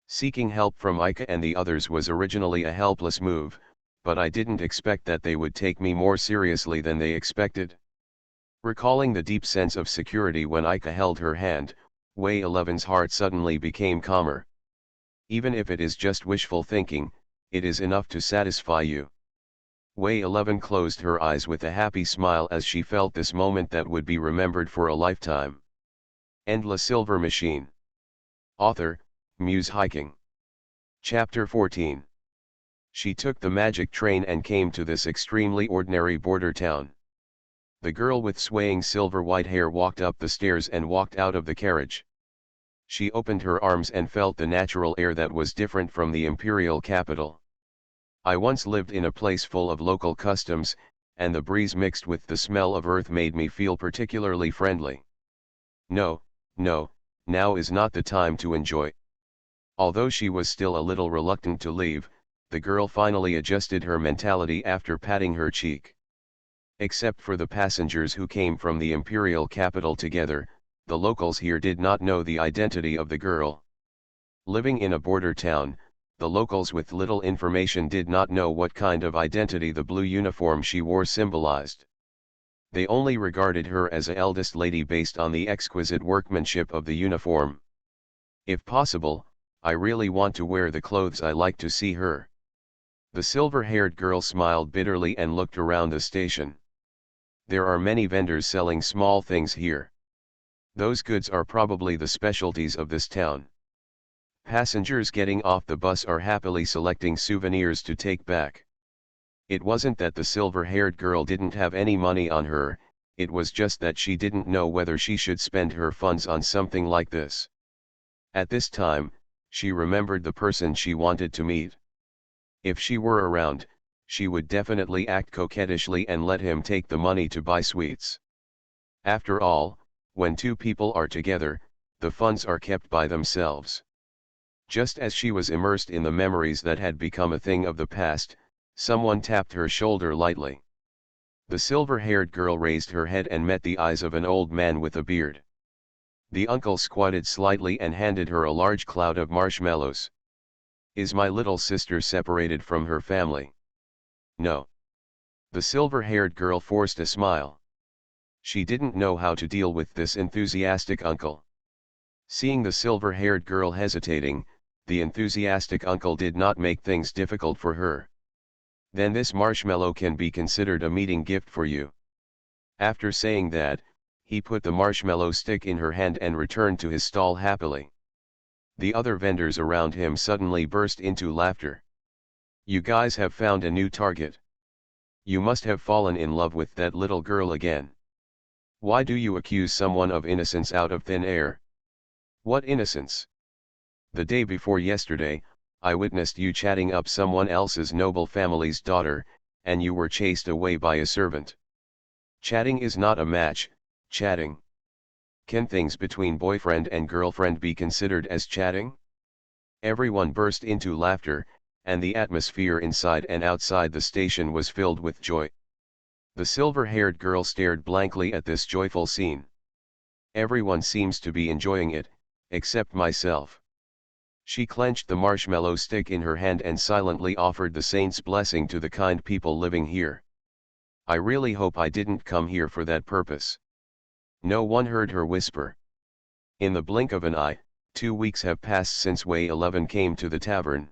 Seeking help from Ika and the others was originally a helpless move, but I didn't expect that they would take me more seriously than they expected. Recalling the deep sense of security when Ika held her hand, Wei 11's heart suddenly became calmer. Even if it is just wishful thinking, it is enough to satisfy you. Wei 11 closed her eyes with a happy smile as she felt this moment that would be remembered for a lifetime. And La Silver Machine. Author, Muse Hiking. Chapter 14. She took the magic train and came to this extremely ordinary border town. The girl with swaying silver-white hair walked up the stairs and walked out of the carriage. She opened her arms and felt the natural air that was different from the imperial capital. I once lived in a place full of local customs, and the breeze mixed with the smell of earth made me feel particularly friendly. No, now is not the time to enjoy. Although she was still a little reluctant to leave, the girl finally adjusted her mentality after patting her cheek. Except for the passengers who came from the imperial capital together, the locals here did not know the identity of the girl. Living in a border town, the locals with little information did not know what kind of identity the blue uniform she wore symbolized. They only regarded her as a eldest lady based on the exquisite workmanship of the uniform. If possible, I really want to wear the clothes I like to see her. The silver-haired girl smiled bitterly and looked around the station. There are many vendors selling small things here. Those goods are probably the specialties of this town. Passengers getting off the bus are happily selecting souvenirs to take back. It wasn't that the silver-haired girl didn't have any money on her, it was just that she didn't know whether she should spend her funds on something like this. At this time, she remembered the person she wanted to meet. If she were around, she would definitely act coquettishly and let him take the money to buy sweets. After all, when two people are together, the funds are kept by themselves. Just as she was immersed in the memories that had become a thing of the past, someone tapped her shoulder lightly. The silver-haired girl raised her head and met the eyes of an old man with a beard. The uncle squatted slightly and handed her a large cloud of marshmallows. Is my little sister separated from her family? No. The silver-haired girl forced a smile. She didn't know how to deal with this enthusiastic uncle. Seeing the silver-haired girl hesitating, the enthusiastic uncle did not make things difficult for her. Then this marshmallow can be considered a meeting gift for you. After saying that, he put the marshmallow stick in her hand and returned to his stall happily. The other vendors around him suddenly burst into laughter. You guys have found a new target. You must have fallen in love with that little girl again. Why do you accuse someone of innocence out of thin air? What innocence? The day before yesterday, I witnessed you chatting up someone else's noble family's daughter, and you were chased away by a servant. Chatting is not a match, chatting. Can things between boyfriend and girlfriend be considered as chatting? Everyone burst into laughter, and the atmosphere inside and outside the station was filled with joy. The silver-haired girl stared blankly at this joyful scene. Everyone seems to be enjoying it, except myself. She clenched the marshmallow stick in her hand and silently offered the saint's blessing to the kind people living here. I really hope I didn't come here for that purpose. No one heard her whisper. In the blink of an eye, 2 weeks have passed since Wei 11 came to the tavern.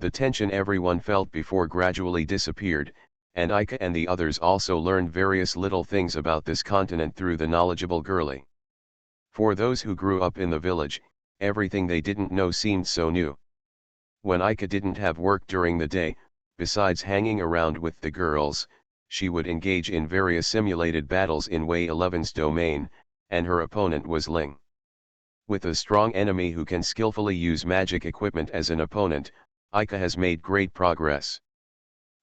The tension everyone felt before gradually disappeared, and Ika and the others also learned various little things about this continent through the knowledgeable girlie. For those who grew up in the village, everything they didn't know seemed so new. When Ika didn't have work during the day, besides hanging around with the girls, she would engage in various simulated battles in Way 11's domain, and her opponent was Ling. With a strong enemy who can skillfully use magic equipment as an opponent, Ika has made great progress.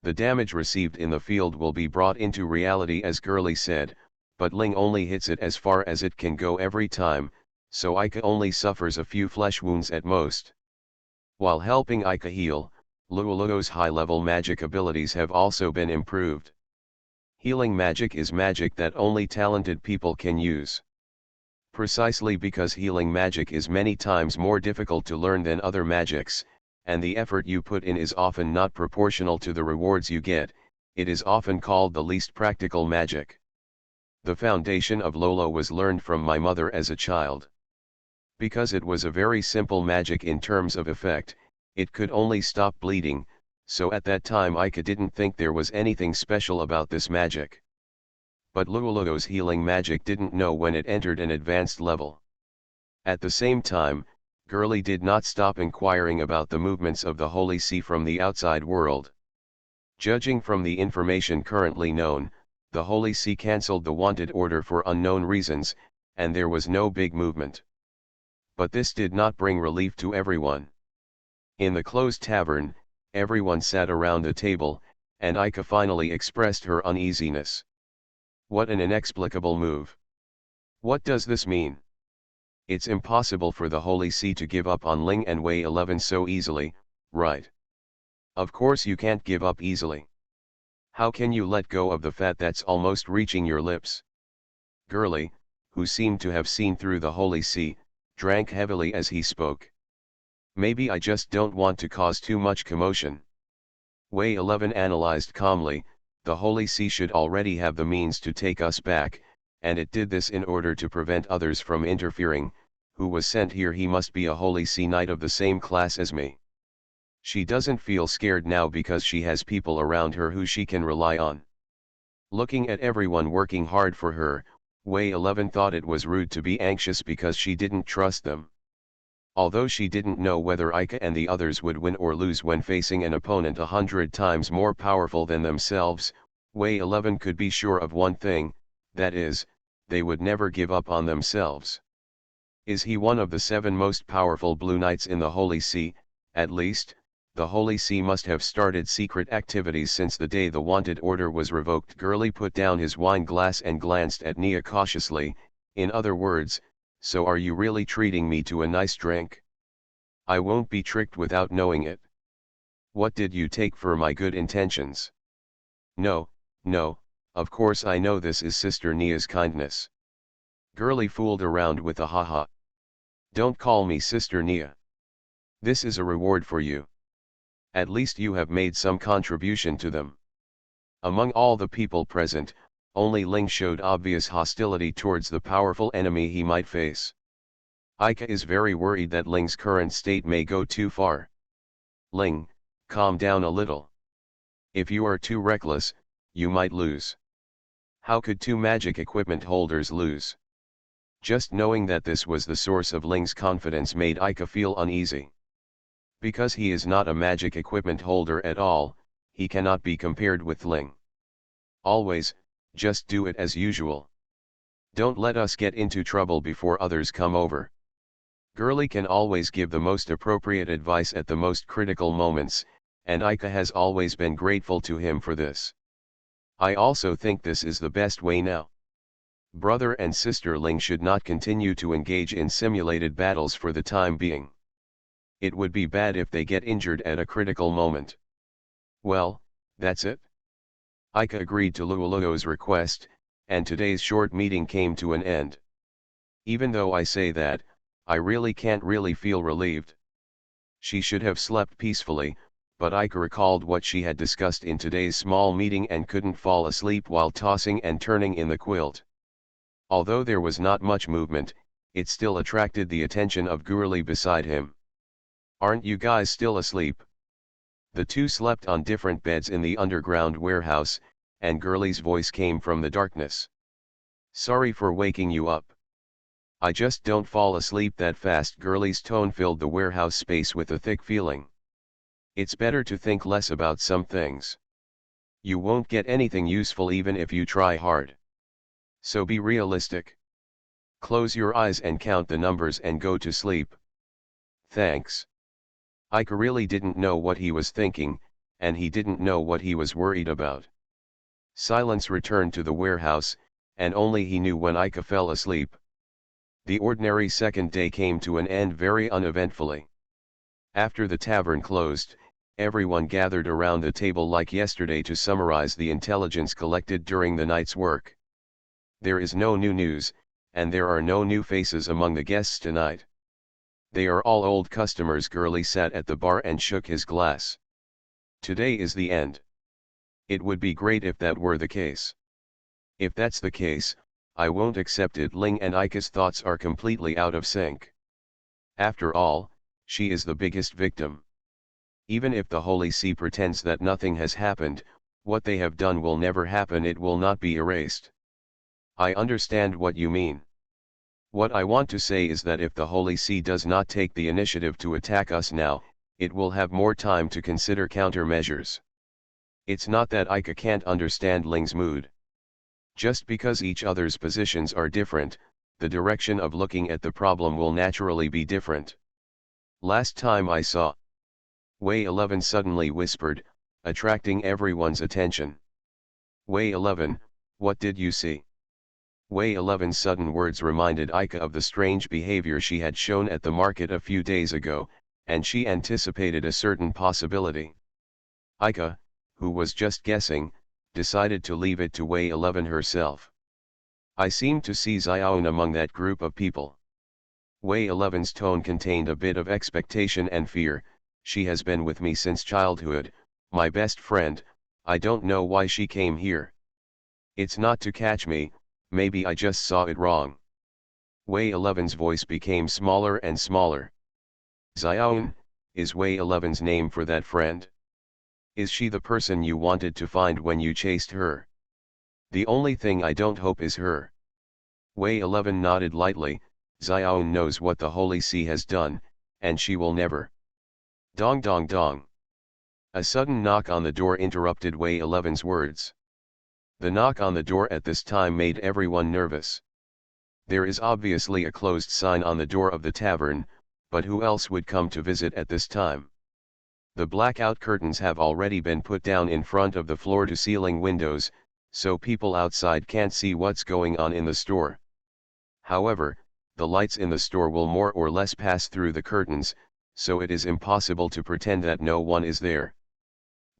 The damage received in the field will be brought into reality as Girly said, but Ling only hits it as far as it can go every time, so Ika only suffers a few flesh wounds at most. While helping Ika heal, Luoluo's high-level magic abilities have also been improved. Healing magic is magic that only talented people can use. Precisely because healing magic is many times more difficult to learn than other magics, and the effort you put in is often not proportional to the rewards you get, it is often called the least practical magic. The foundation of Lolo was learned from my mother as a child. Because it was a very simple magic in terms of effect, it could only stop bleeding, so at that time Ika didn't think there was anything special about this magic. But Luoluo's healing magic didn't know when it entered an advanced level. At the same time, Girly did not stop inquiring about the movements of the Holy See from the outside world. Judging from the information currently known, the Holy See cancelled the wanted order for unknown reasons, and there was no big movement. But this did not bring relief to everyone. In the closed tavern, everyone sat around a table, and Ika finally expressed her uneasiness. What an inexplicable move. What does this mean? It's impossible for the Holy See to give up on Ling and Way 11 so easily, right? Of course you can't give up easily. How can you let go of the fat that's almost reaching your lips? Girly, who seemed to have seen through the Holy See, drank heavily as he spoke. Maybe I just don't want to cause too much commotion. Way 11 analyzed calmly, the Holy See should already have the means to take us back, and it did this in order to prevent others from interfering. Who was sent here? He must be a Holy See Knight of the same class as me. She doesn't feel scared now because she has people around her who she can rely on. Looking at everyone working hard for her, Way 11 thought it was rude to be anxious because she didn't trust them. Although she didn't know whether Ika and the others would win or lose when facing an opponent 100 times more powerful than themselves, Way 11 could be sure of one thing, that is, they would never give up on themselves. Is he one of the 7 most powerful Blue Knights in the Holy See? At least, the Holy See must have started secret activities since the day the wanted order was revoked. Girly put down his wine glass and glanced at Nia cautiously. In other words, so are you really treating me to a nice drink? I won't be tricked without knowing it. What did you take for my good intentions? No, no, of course I know this is Sister Nia's kindness. Girly fooled around with a haha. Don't call me Sister Nia. This is a reward for you. At least you have made some contribution to them. Among all the people present, only Ling showed obvious hostility towards the powerful enemy he might face. Ika is very worried that Ling's current state may go too far. Ling, calm down a little. If you are too reckless, you might lose. How could 2 magic equipment holders lose? Just knowing that this was the source of Ling's confidence made Ika feel uneasy. Because he is not a magic equipment holder at all, he cannot be compared with Ling. Always, just do it as usual. Don't let us get into trouble before others come over. Girly can always give the most appropriate advice at the most critical moments, and Ika has always been grateful to him for this. I also think this is the best way now. Brother and sister Ling should not continue to engage in simulated battles for the time being. It would be bad if they get injured at a critical moment. Well, that's it. Ika agreed to Luoluo's request, and today's short meeting came to an end. Even though I say that, I really can't really feel relieved. She should have slept peacefully, but Ika recalled what she had discussed in today's small meeting and couldn't fall asleep while tossing and turning in the quilt. Although there was not much movement, it still attracted the attention of Gurley beside him. Aren't you guys still asleep? The two slept on different beds in the underground warehouse, and Girlie's voice came from the darkness. "Sorry for waking you up. I just don't fall asleep that fast." Girlie's tone filled the warehouse space with a thick feeling. "It's better to think less about some things. You won't get anything useful even if you try hard. So be realistic. Close your eyes and count the numbers and go to sleep." "Thanks." Ike really didn't know what he was thinking, and he didn't know what he was worried about. Silence returned to the warehouse, and only he knew when Ike fell asleep. The ordinary second day came to an end very uneventfully. After the tavern closed, everyone gathered around the table like yesterday to summarize the intelligence collected during the night's work. There is no new news, and there are no new faces among the guests tonight. They are all old customers. Girlie sat at the bar and shook his glass. Today is the end. It would be great if that were the case. If that's the case, I won't accept it. Ling and Ike's thoughts are completely out of sync. After all, she is the biggest victim. Even if the Holy See pretends that nothing has happened, what they have done will never happen. It will not be erased. I understand what you mean. What I want to say is that if the Holy See does not take the initiative to attack us now, it will have more time to consider countermeasures. It's not that Ike can't understand Ling's mood. Just because each other's positions are different, the direction of looking at the problem will naturally be different. Last time I saw... Wei 11 suddenly whispered, attracting everyone's attention. Wei 11, what did you see? Wei 11's sudden words reminded Ike of the strange behavior she had shown at the market a few days ago, and she anticipated a certain possibility. Ike, who was just guessing, decided to leave it to Wei 11 herself. I seem to see Xiaoan among that group of people. Wei 11's tone contained a bit of expectation and fear. She has been with me since childhood, my best friend. I don't know why she came here. It's not to catch me, maybe I just saw it wrong. Wei 11's voice became smaller and smaller. Xiaoan, is Wei 11's name for that friend? Is she the person you wanted to find when you chased her? The only thing I don't hope is her. Wei 11 nodded lightly. Xiaoan knows what the Holy See has done, and she will never. Dong dong dong. A sudden knock on the door interrupted Wei 11's words. The knock on the door at this time made everyone nervous. There is obviously a closed sign on the door of the tavern, but who else would come to visit at this time? The blackout curtains have already been put down in front of the floor-to-ceiling windows, so people outside can't see what's going on in the store. However, the lights in the store will more or less pass through the curtains, so it is impossible to pretend that no one is there.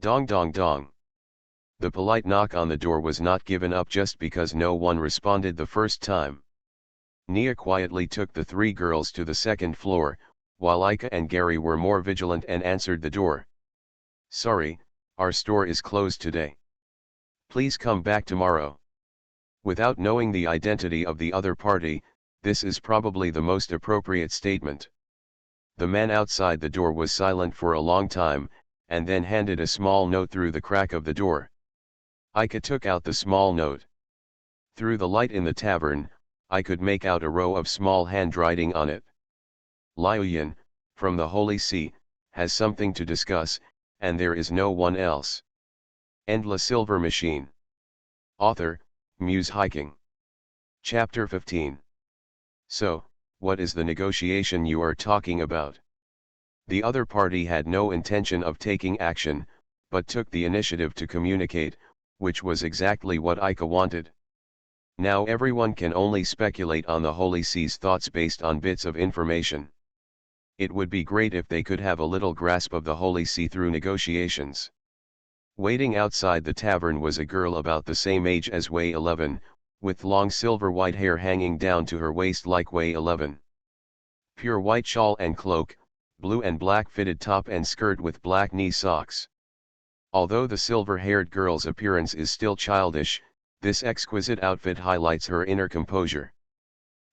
Dong dong dong. The polite knock on the door was not given up just because no one responded the first time. Nia quietly took the three girls to the second floor, while Ika and Gary were more vigilant and answered the door. Sorry, our store is closed today. Please come back tomorrow. Without knowing the identity of the other party, this is probably the most appropriate statement. The man outside the door was silent for a long time, and then handed a small note through the crack of the door. Ika took out the small note. Through the light in the tavern, I could make out a row of small handwriting on it. Liuyan, from the Holy See, has something to discuss, and there is no one else. Endless Silver Machine. Author, Muse Hiking. Chapter 15. So, what is the negotiation you are talking about? The other party had no intention of taking action, but took the initiative to communicate, which was exactly what Ika wanted. Now everyone can only speculate on the Holy See's thoughts based on bits of information. It would be great if they could have a little grasp of the Holy See through negotiations. Waiting outside the tavern was a girl about the same age as Wei 11, with long silver white hair hanging down to her waist like Wei 11. Pure white shawl and cloak, blue and black fitted top and skirt with black knee socks. Although the silver-haired girl's appearance is still childish, this exquisite outfit highlights her inner composure.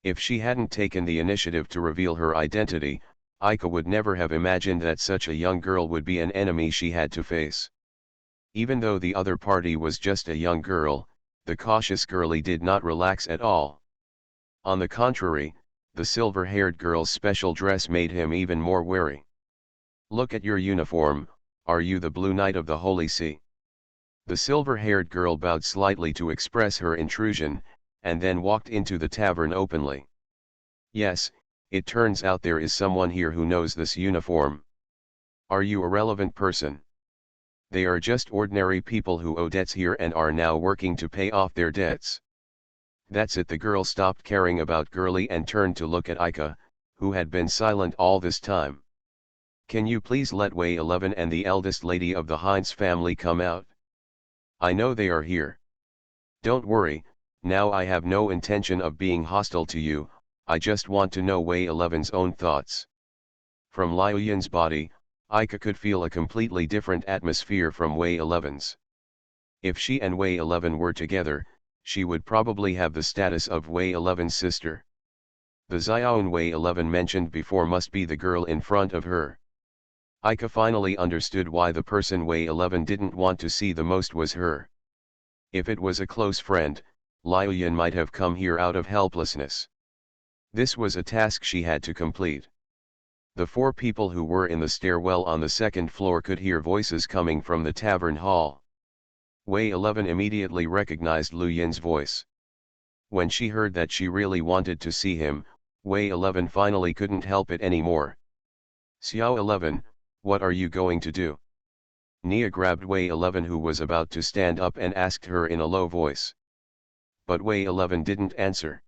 If she hadn't taken the initiative to reveal her identity, Aika would never have imagined that such a young girl would be an enemy she had to face. Even though the other party was just a young girl, the cautious girlie did not relax at all. On the contrary, the silver-haired girl's special dress made him even more wary. "Look at your uniform, are you the Blue Knight of the Holy See?" The silver-haired girl bowed slightly to express her intrusion, and then walked into the tavern openly. "Yes, it turns out there is someone here who knows this uniform. Are you a relevant person?" "They are just ordinary people who owe debts here and are now working to pay off their debts." That's it. The girl stopped caring about girlie and turned to look at Aika, who had been silent all this time. "Can you please let Wei 11 and the eldest lady of the Heinz family come out? I know they are here." "Don't worry, now I have no intention of being hostile to you, I just want to know Wei 11's own thoughts." From Liu Yin's body, Aika could feel a completely different atmosphere from Wei 11's. If she and Wei 11 were together, she would probably have the status of Wei 11's sister. The Xiaoan Wei 11 mentioned before must be the girl in front of her. Aika finally understood why the person Wei 11 didn't want to see the most was her. If it was a close friend, Liu Yin might have come here out of helplessness. This was a task she had to complete. The four people who were in the stairwell on the second floor could hear voices coming from the tavern hall. Wei 11 immediately recognized Liu Yin's voice. When she heard that she really wanted to see him, Wei 11 finally couldn't help it anymore. "Xiao 11, what are you going to do?" Nia grabbed Wei 11, who was about to stand up, and asked her in a low voice. But Wei 11 didn't answer.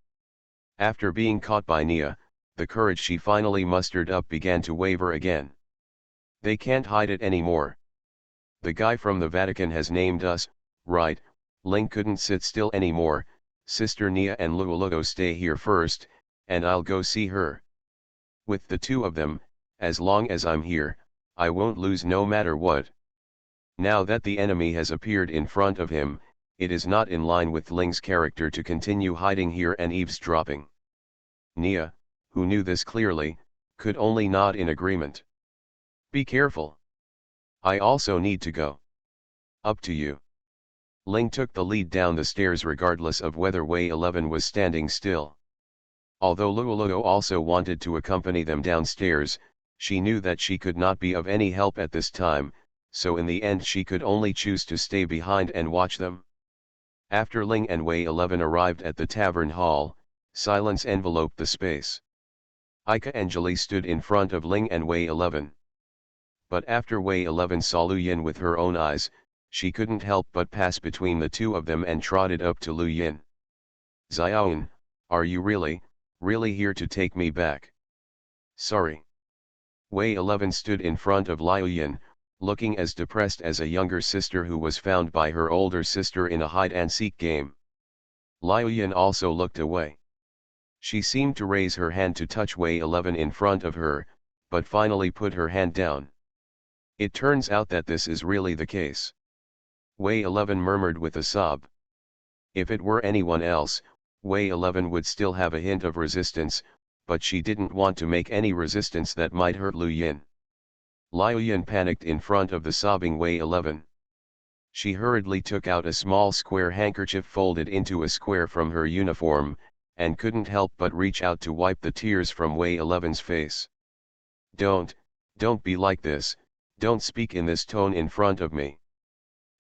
After being caught by Nia, the courage she finally mustered up began to waver again. "They can't hide it anymore. The guy from the Vatican has named us, right?" Ling couldn't sit still anymore. "Sister Nia and Luoluo stay here first, and I'll go see her. With the two of them, as long as I'm here, I won't lose no matter what." Now that the enemy has appeared in front of him, it is not in line with Ling's character to continue hiding here and eavesdropping. Nia, who knew this clearly, could only nod in agreement. "Be careful. I also need to go." "Up to you." Ling took the lead down the stairs regardless of whether Wei 11 was standing still. Although Luoluo also wanted to accompany them downstairs, she knew that she could not be of any help at this time, so in the end she could only choose to stay behind and watch them. After Ling and Wei 11 arrived at the tavern hall, silence enveloped the space. Aika Anjali stood in front of Ling and Wei 11. But after Wei 11 saw Liu Yin with her own eyes, she couldn't help but pass between the two of them and trotted up to Liu Yin. "Xiaoan, are you really here to take me back?" "Sorry." Wei 11 stood in front of Liu Yin, looking as depressed as a younger sister who was found by her older sister in a hide-and-seek game. Liu Yin also looked away. She seemed to raise her hand to touch Wei 11 in front of her, but finally put her hand down. "It turns out that this is really the case." Wei 11 murmured with a sob. If it were anyone else, Wei 11 would still have a hint of resistance, but she didn't want to make any resistance that might hurt Liu Yin. Liu Yin panicked in front of the sobbing Wei 11. She hurriedly took out a small square handkerchief folded into a square from her uniform, and couldn't help but reach out to wipe the tears from Wei 11's face. Don't be like this, don't speak in this tone in front of me."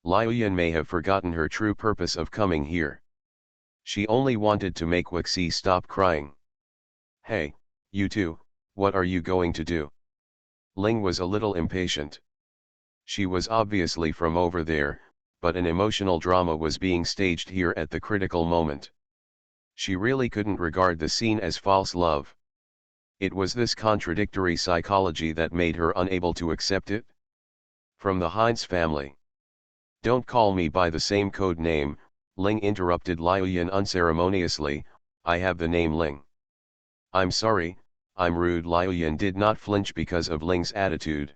Liu Yin may have forgotten her true purpose of coming here. She only wanted to make Wuxi stop crying. "Hey, you two, what are you going to do?" Ling was a little impatient. She was obviously from over there, but an emotional drama was being staged here at the critical moment. She really couldn't regard the scene as false love. It was this contradictory psychology that made her unable to accept it. "From the Heinz family." "Don't call me by the same code name," Ling interrupted Liu Yin unceremoniously. "I have the name Ling." "I'm sorry, I'm rude." Liu Yin did not flinch because of Ling's attitude.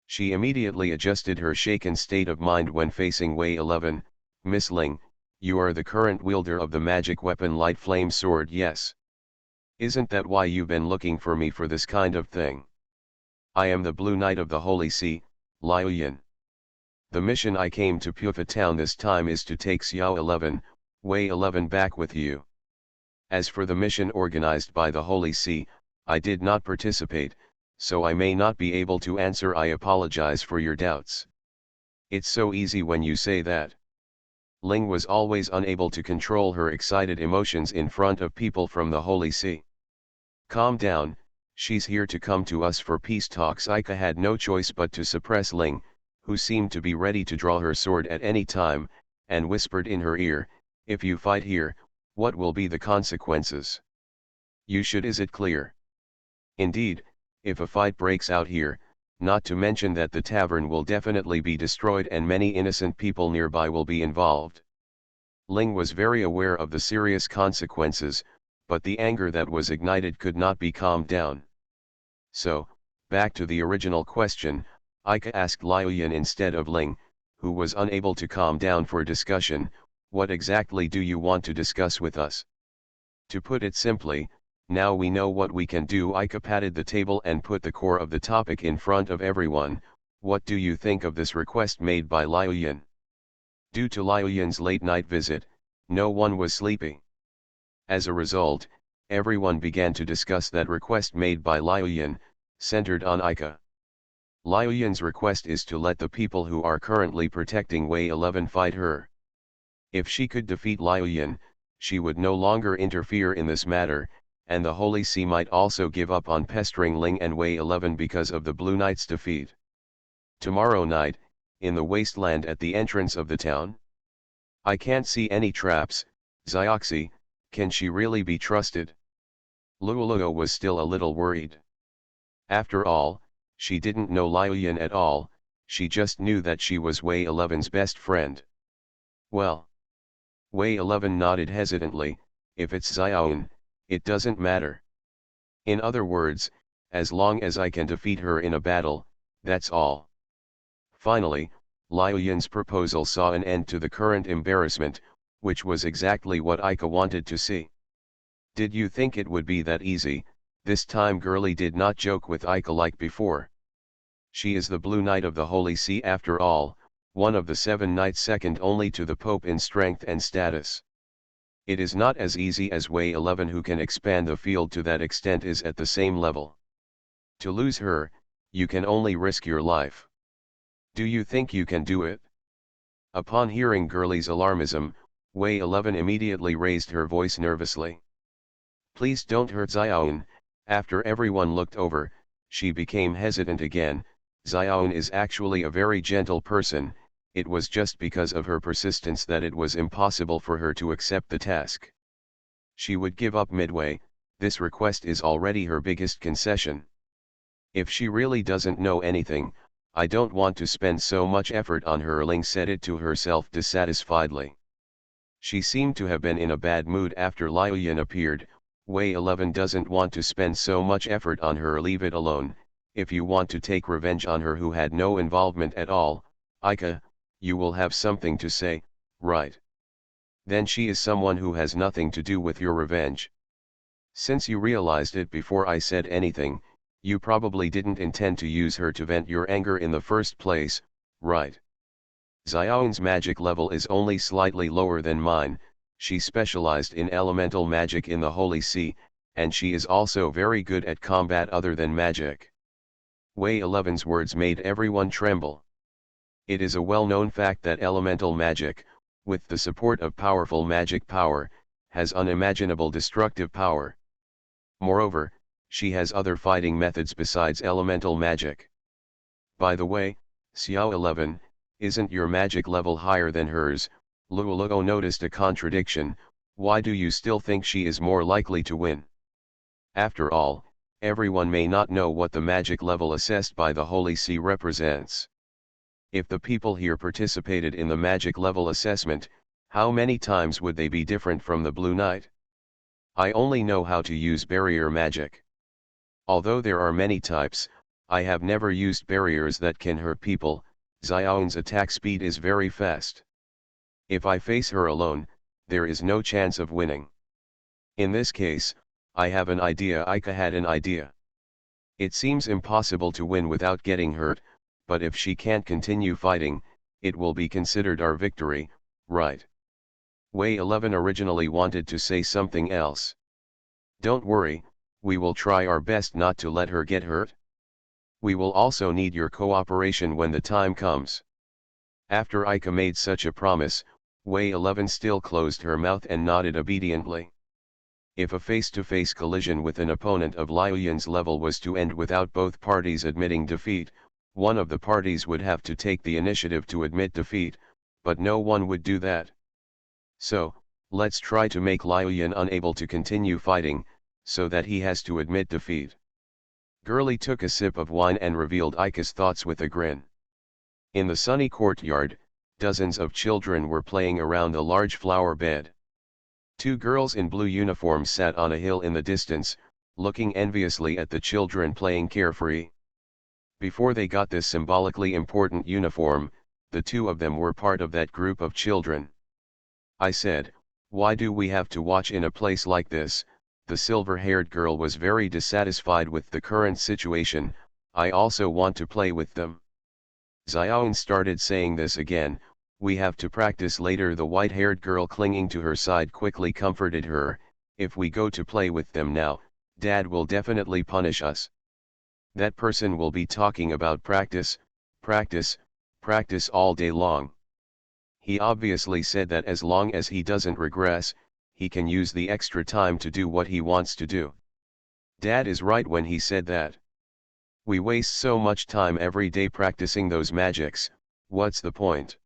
She immediately adjusted her shaken state of mind when facing Wei 11. "Miss Ling, you are the current wielder of the magic weapon Light Flame Sword, yes?" Isn't that why you've been looking for me for this kind of thing? I am the Blue Knight of the Holy See, Liu Yin. The mission I came to Pufa town this time is to take Xiao 11, Wei 11 back with you. As for the mission organized by the Holy See, I did not participate, so I may not be able to answer. I apologize for your doubts. It's so easy when you say that. Ling was always unable to control her excited emotions in front of people from the Holy See. Calm down, she's here to come to us for peace talks. Ika had no choice but to suppress Ling, who seemed to be ready to draw her sword at any time, and whispered in her ear, if you fight here, what will be the consequences? You should. Is it clear? Indeed, if a fight breaks out here, not to mention that the tavern will definitely be destroyed and many innocent people nearby will be involved. Ling was very aware of the serious consequences, but the anger that was ignited could not be calmed down. So, back to the original question, Ika asked Liu Yin instead of Ling, who was unable to calm down for discussion, what exactly do you want to discuss with us? To put it simply, now we know what we can do. Ika patted the table and put the core of the topic in front of everyone. What do you think of this request made by Liu Yin? Due to Liu Yin's late night visit, no one was sleepy. As a result, everyone began to discuss that request made by Liu Yin, centered on Ika. Liu Yin's request is to let the people who are currently protecting Wei 11 fight her. If she could defeat Liu Yin, she would no longer interfere in this matter, and the Holy See might also give up on pestering Ling and Wei 11 because of the Blue Knight's defeat. Tomorrow night, in the wasteland at the entrance of the town? I can't see any traps. Zioxi, can she really be trusted? Luoluo was still a little worried. After all, she didn't know Liu Yin at all, she just knew that she was Wei 11's best friend. Well. Wei 11 nodded hesitantly, if it's Xiaoyan, it doesn't matter. In other words, as long as I can defeat her in a battle, that's all. Finally, Liu Yin's proposal saw an end to the current embarrassment, which was exactly what Ika wanted to see. Did you think it would be that easy? This time Girly did not joke with Ika like before. She is the Blue Knight of the Holy See after all, one of the 7 knights second only to the Pope in strength and status. It is not as easy as Wei 11 who can expand the field to that extent is at the same level. To lose her, you can only risk your life. Do you think you can do it? Upon hearing Girly's alarmism, Wei 11 immediately raised her voice nervously. Please don't hurt Xiaoyan. After everyone looked over, she became hesitant again. Xiaoyan is actually a very gentle person, it was just because of her persistence that it was impossible for her to accept the task. She would give up midway. This request is already her biggest concession. If she really doesn't know anything, I don't want to spend so much effort on her. Ling said it to herself dissatisfiedly. She seemed to have been in a bad mood after Liu Yin appeared. Wei 11 doesn't want to spend so much effort on her. Leave it alone. If you want to take revenge on her who had no involvement at all, Ika, you will have something to say, right? Then she is someone who has nothing to do with your revenge. Since you realized it before I said anything, you probably didn't intend to use her to vent your anger in the first place, right? Xiaoyan's magic level is only slightly lower than mine, she specialized in elemental magic in the Holy See, and she is also very good at combat other than magic. Wei 11's words made everyone tremble. It is a well-known fact that elemental magic, with the support of powerful magic power, has unimaginable destructive power. Moreover, she has other fighting methods besides elemental magic. By the way, Xiao 11, isn't your magic level higher than hers? Luoluo noticed a contradiction. Why do you still think she is more likely to win? After all, everyone may not know what the magic level assessed by the Holy See represents. If the people here participated in the magic level assessment, how many times would they be different from the Blue Knight? I only know how to use barrier magic. Although there are many types, I have never used barriers that can hurt people. Xiaoyan's attack speed is very fast. If I face her alone, there is no chance of winning. In this case, I have an idea. Ika had an idea. It seems impossible to win without getting hurt, but if she can't continue fighting, it will be considered our victory, right? Wei 11 originally wanted to say something else. Don't worry, we will try our best not to let her get hurt. We will also need your cooperation when the time comes. After Ika made such a promise, Wei 11 still closed her mouth and nodded obediently. If a face-to-face collision with an opponent of Liu Yin's level was to end without both parties admitting defeat, one of the parties would have to take the initiative to admit defeat, but no one would do that. So, let's try to make Liu Yin unable to continue fighting, so that he has to admit defeat. Girlie took a sip of wine and revealed Ika's thoughts with a grin. In the sunny courtyard, dozens of children were playing around a large flower bed. Two girls in blue uniforms sat on a hill in the distance, looking enviously at the children playing carefree. Before they got this symbolically important uniform, the two of them were part of that group of children. I said, "Why do we have to watch in a place like this?" The silver-haired girl was very dissatisfied with the current situation. "I also want to play with them." Xiaoan started saying this again, "We have to practice later." The white-haired girl clinging to her side quickly comforted her, "If we go to play with them now, Dad will definitely punish us. That person will be talking about practice, practice, practice all day long. He obviously said that as long as he doesn't regress, he can use the extra time to do what he wants to do. Dad is right when he said that. We waste so much time every day practicing those magics, what's the point?"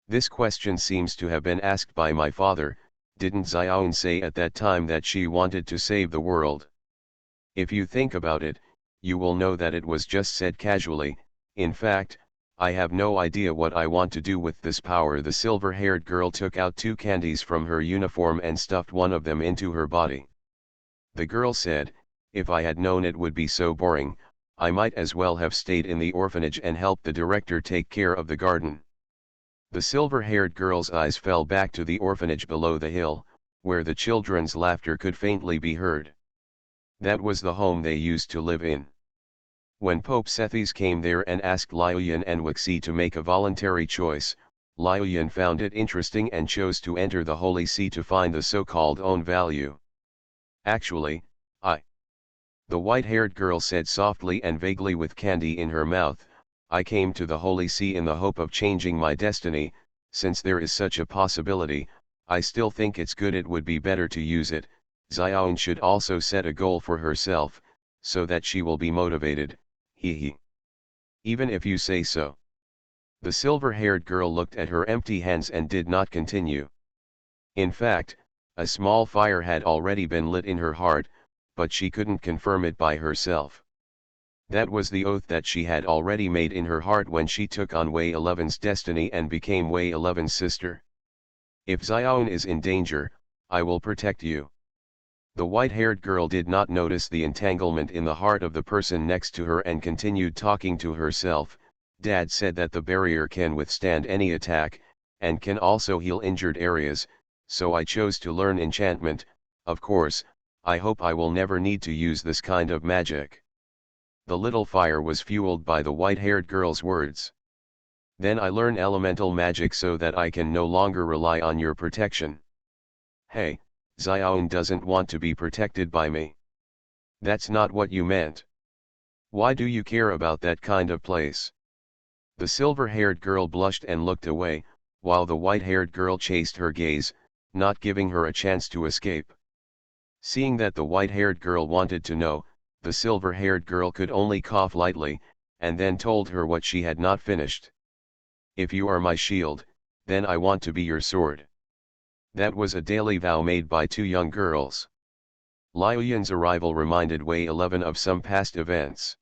This question seems to have been asked by my father. Didn't Xiaoan say at that time that she wanted to save the world? If you think about it, you will know that it was just said casually. In fact, I have no idea what I want to do with this power. The silver-haired girl took out two candies from her uniform and stuffed one of them into her body. The girl said, "If I had known it would be so boring, I might as well have stayed in the orphanage and helped the director take care of the garden." The silver-haired girl's eyes fell back to the orphanage below the hill, where the children's laughter could faintly be heard. That was the home they used to live in. When Pope Sethys came there and asked Liu Yin and Wuxi to make a voluntary choice, Liu Yin found it interesting and chose to enter the Holy See to find the so-called own value. "Actually, the white-haired girl said softly and vaguely with candy in her mouth, "I came to the Holy See in the hope of changing my destiny. Since there is such a possibility, I still think it's good. It would be better to use it. Xiaoan should also set a goal for herself, so that she will be motivated, he. Even if you say so." The silver-haired girl looked at her empty hands and did not continue. In fact, a small fire had already been lit in her heart, but she couldn't confirm it by herself. That was the oath that she had already made in her heart when she took on Wei 11's destiny and became Wei 11's sister. "If Xiaoan is in danger, I will protect you." The white-haired girl did not notice the entanglement in the heart of the person next to her and continued talking to herself. "Dad said that the barrier can withstand any attack, and can also heal injured areas, so I chose to learn enchantment. Of course, I hope I will never need to use this kind of magic." The little fire was fueled by the white-haired girl's words. "Then I learn elemental magic so that I can no longer rely on your protection." "Hey, Xiaoan doesn't want to be protected by me." "That's not what you meant. Why do you care about that kind of place?" The silver-haired girl blushed and looked away, while the white-haired girl chased her gaze, not giving her a chance to escape. Seeing that the white-haired girl wanted to know, the silver-haired girl could only cough lightly, and then told her what she had not finished. "If you are my shield, then I want to be your sword." That was a daily vow made by two young girls. Liu Yin's arrival reminded Wei 11 of some past events.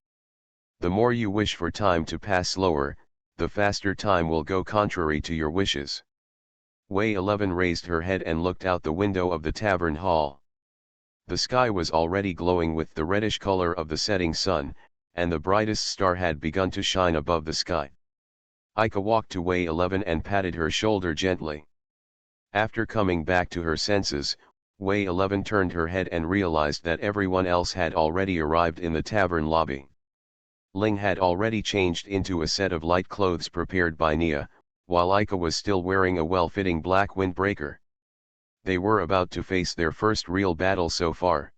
The more you wish for time to pass slower, the faster time will go contrary to your wishes. Wei 11 raised her head and looked out the window of the tavern hall. The sky was already glowing with the reddish color of the setting sun, and the brightest star had begun to shine above the sky. Ika walked to Wei 11 and patted her shoulder gently. After coming back to her senses, Wei 11 turned her head and realized that everyone else had already arrived in the tavern lobby. Ling had already changed into a set of light clothes prepared by Nia, while Aika was still wearing a well-fitting black windbreaker. They were about to face their first real battle so far.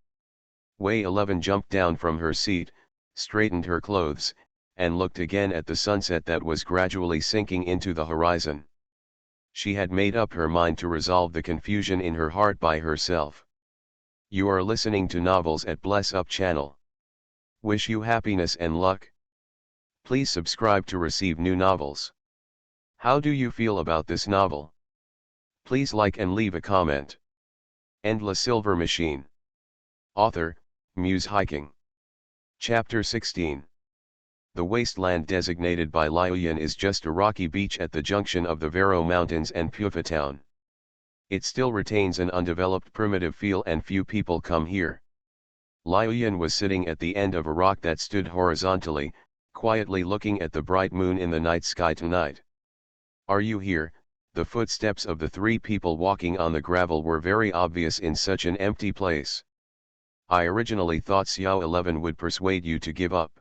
Wei 11 jumped down from her seat, straightened her clothes, and looked again at the sunset that was gradually sinking into the horizon. She had made up her mind to resolve the confusion in her heart by herself. You are listening to Novels at Bless Up channel. Wish you happiness and luck. Please subscribe to receive new novels. How do you feel about this novel? Please like and leave a comment. Endless Silver Machine. Author, Muse Hiking. Chapter 16. The wasteland designated by Liuyan is just a rocky beach at the junction of the Vero Mountains and Pufa town. It still retains an undeveloped primitive feel and few people come here. Liuyan was sitting at the end of a rock that stood horizontally, quietly looking at the bright moon in the night sky tonight. Are you here? The footsteps of the three people walking on the gravel were very obvious in such an empty place. I originally thought Xiao 11 would persuade you to give up.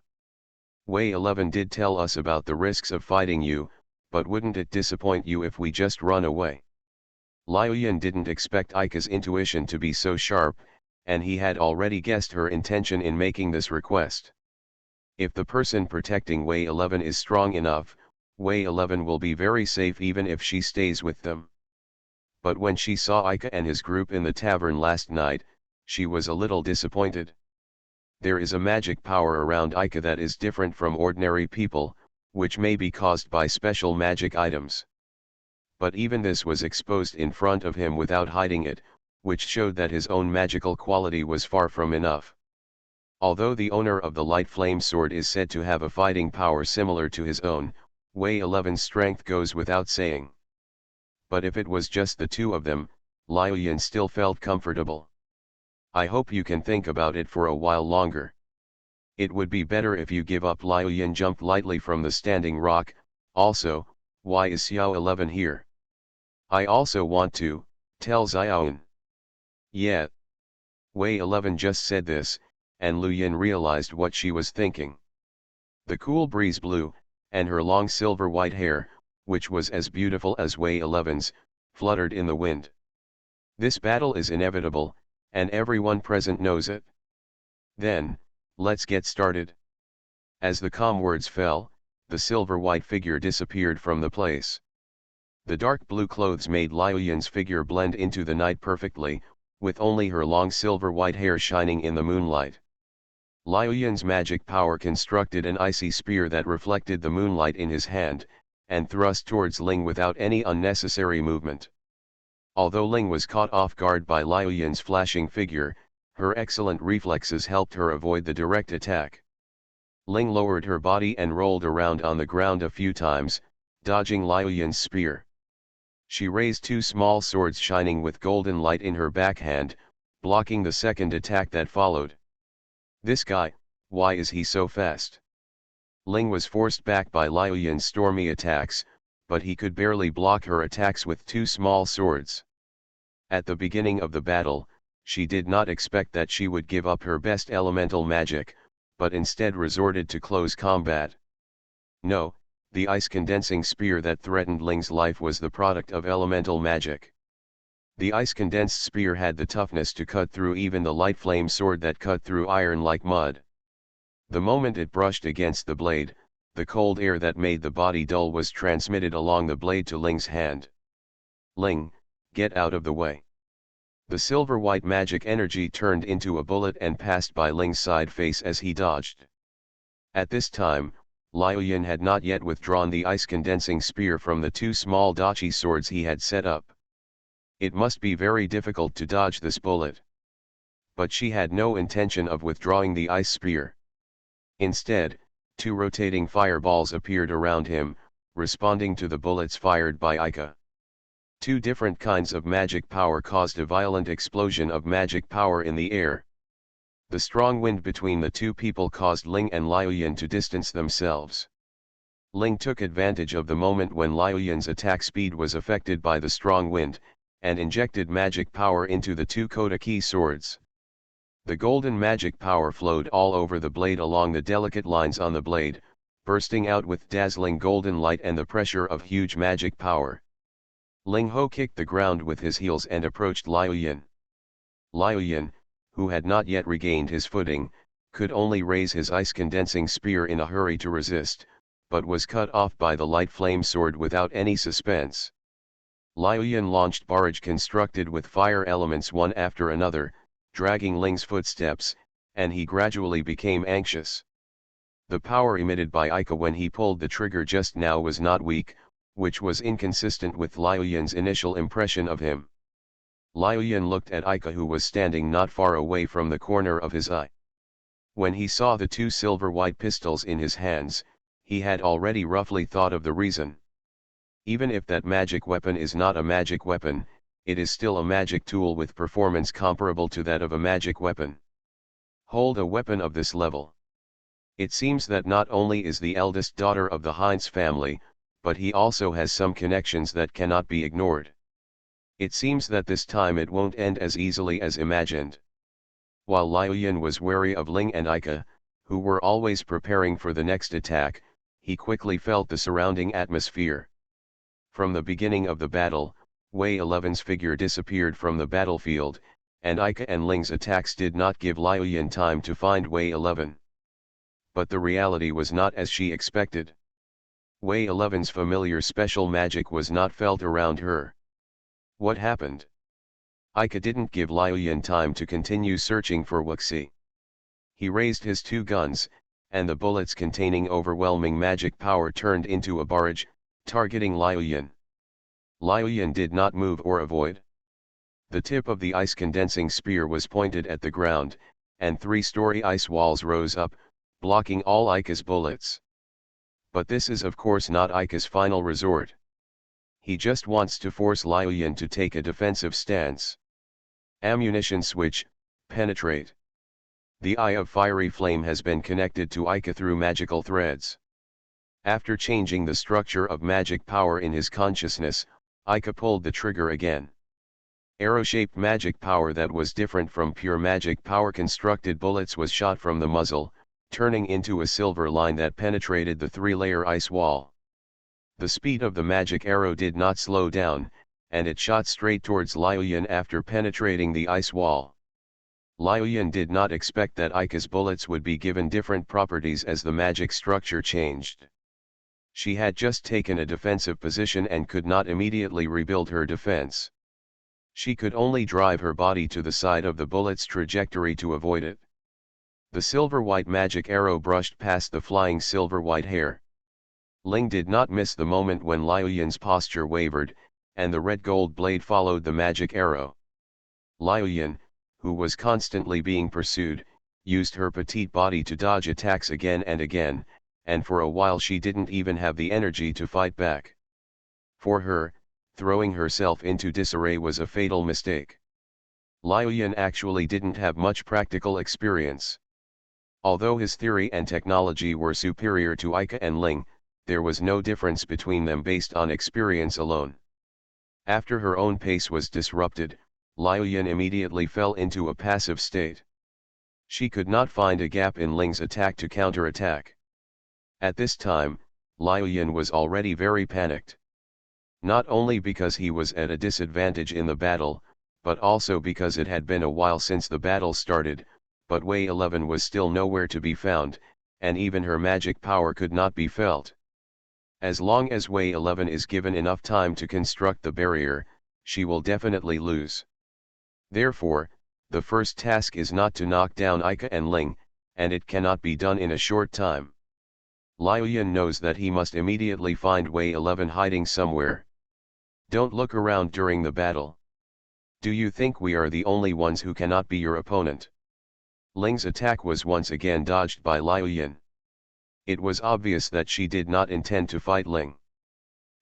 Wei 11 did tell us about the risks of fighting you, but wouldn't it disappoint you if we just run away? Liuyan didn't expect Aika's intuition to be so sharp, and he had already guessed her intention in making this request. If the person protecting Wei 11 is strong enough, Wei 11 will be very safe even if she stays with them. But when she saw Aika and his group in the tavern last night, she was a little disappointed. There is a magic power around Aika that is different from ordinary people, which may be caused by special magic items. But even this was exposed in front of him without hiding it, which showed that his own magical quality was far from enough. Although the owner of the light flame sword is said to have a fighting power similar to his own, Wei 11's strength goes without saying. But if it was just the two of them, Liuyan still felt comfortable. I hope you can think about it for a while longer. It would be better if you give up. Liuyan jumped lightly from the standing rock. Also, why is Xiao 11 here? I also want to, tell Xiaoyan. Yeah. Wei 11 just said this, and Liuyan realized what she was thinking. The cool breeze blew, and her long silver-white hair, which was as beautiful as Wei 11's, fluttered in the wind. This battle is inevitable, and everyone present knows it. Then, let's get started. As the calm words fell, the silver-white figure disappeared from the place. The dark blue clothes made Liuyan's figure blend into the night perfectly, with only her long silver-white hair shining in the moonlight. Liuyan's magic power constructed an icy spear that reflected the moonlight in his hand, and thrust towards Ling without any unnecessary movement. Although Ling was caught off guard by Liuyan's flashing figure, her excellent reflexes helped her avoid the direct attack. Ling lowered her body and rolled around on the ground a few times, dodging Liuyan's spear. She raised two small swords shining with golden light in her backhand, blocking the second attack that followed. This guy, why is he so fast? Ling was forced back by Liuyan's stormy attacks, but he could barely block her attacks with two small swords. At the beginning of the battle, she did not expect that she would give up her best elemental magic, but instead resorted to close combat. No, the ice-condensing spear that threatened Ling's life was the product of elemental magic. The ice-condensed spear had the toughness to cut through even the light flame sword that cut through iron like mud. The moment it brushed against the blade, the cold air that made the body dull was transmitted along the blade to Ling's hand. Ling, get out of the way. The silver-white magic energy turned into a bullet and passed by Ling's side face as he dodged. At this time, Liuyan had not yet withdrawn the ice-condensing spear from the two small dachi swords he had set up. It must be very difficult to dodge this bullet. But she had no intention of withdrawing the ice spear. Instead, two rotating fireballs appeared around him, responding to the bullets fired by Aika. Two different kinds of magic power caused a violent explosion of magic power in the air. The strong wind between the two people caused Ling and Liuyan to distance themselves. Ling took advantage of the moment when Liuyan's attack speed was affected by the strong wind, and injected magic power into the two Kodaki swords. The golden magic power flowed all over the blade along the delicate lines on the blade, bursting out with dazzling golden light and the pressure of huge magic power. Ling Ho kicked the ground with his heels and approached Liu Yin. Liu Yin, who had not yet regained his footing, could only raise his ice-condensing spear in a hurry to resist, but was cut off by the light flame sword without any suspense. Liu Yin launched barrage constructed with fire elements one after another, dragging Ling's footsteps, and he gradually became anxious. The power emitted by Ika when he pulled the trigger just now was not weak, which was inconsistent with Liu Yin's initial impression of him. Liu Yin looked at Ika, who was standing not far away from the corner of his eye. When he saw the two silver-white pistols in his hands, he had already roughly thought of the reason. Even if that magic weapon is not a magic weapon, it is still a magic tool with performance comparable to that of a magic weapon. Hold a weapon of this level. It seems that not only is the eldest daughter of the Heinz family, but he also has some connections that cannot be ignored. It seems that this time it won't end as easily as imagined. While Liu Yin was wary of Ling and Ika, who were always preparing for the next attack, he quickly felt the surrounding atmosphere. From the beginning of the battle, Wei 11's figure disappeared from the battlefield, and Ika and Ling's attacks did not give Liu Yin time to find Wei 11. But the reality was not as she expected. Wei 11's familiar special magic was not felt around her. What happened? Ika didn't give Liu Yin time to continue searching for Wuxi. He raised his two guns, and the bullets containing overwhelming magic power turned into a barrage, targeting Liu Yin. Liu Yin did not move or avoid. The tip of the ice-condensing spear was pointed at the ground, and three-story ice walls rose up, blocking all Ika's bullets. But this is of course not Ika's final resort. He just wants to force Liu Yin to take a defensive stance. Ammunition switch, penetrate. The eye of fiery flame has been connected to Ika through magical threads. After changing the structure of magic power in his consciousness, Ika pulled the trigger again. Arrow-shaped magic power that was different from pure magic power constructed bullets was shot from the muzzle, turning into a silver line that penetrated the three-layer ice wall. The speed of the magic arrow did not slow down, and it shot straight towards Liu Yin after penetrating the ice wall. Liu Yin did not expect that Ika's bullets would be given different properties as the magic structure changed. She had just taken a defensive position and could not immediately rebuild her defense. She could only drive her body to the side of the bullet's trajectory to avoid it. The silver-white magic arrow brushed past the flying silver-white hair. Ling did not miss the moment when Liu Yin's posture wavered, and the red-gold blade followed the magic arrow. Liu Yin, who was constantly being pursued, used her petite body to dodge attacks again and again, and for a while she didn't even have the energy to fight back. For her, throwing herself into disarray was a fatal mistake. Liu Yin actually didn't have much practical experience. Although his theory and technology were superior to Ika and Ling, there was no difference between them based on experience alone. After her own pace was disrupted, Liu Yin immediately fell into a passive state. She could not find a gap in Ling's attack to counterattack. At this time, Liu Yin was already very panicked. Not only because he was at a disadvantage in the battle, but also because it had been a while since the battle started, but Wei 11 was still nowhere to be found, and even her magic power could not be felt. As long as Wei 11 is given enough time to construct the barrier, she will definitely lose. Therefore, the first task is not to knock down Ika and Ling, and it cannot be done in a short time. Liu Yin knows that he must immediately find Wei 11 hiding somewhere. Don't look around during the battle. Do you think we are the only ones who cannot be your opponent? Ling's attack was once again dodged by Liu Yin. It was obvious that she did not intend to fight Ling.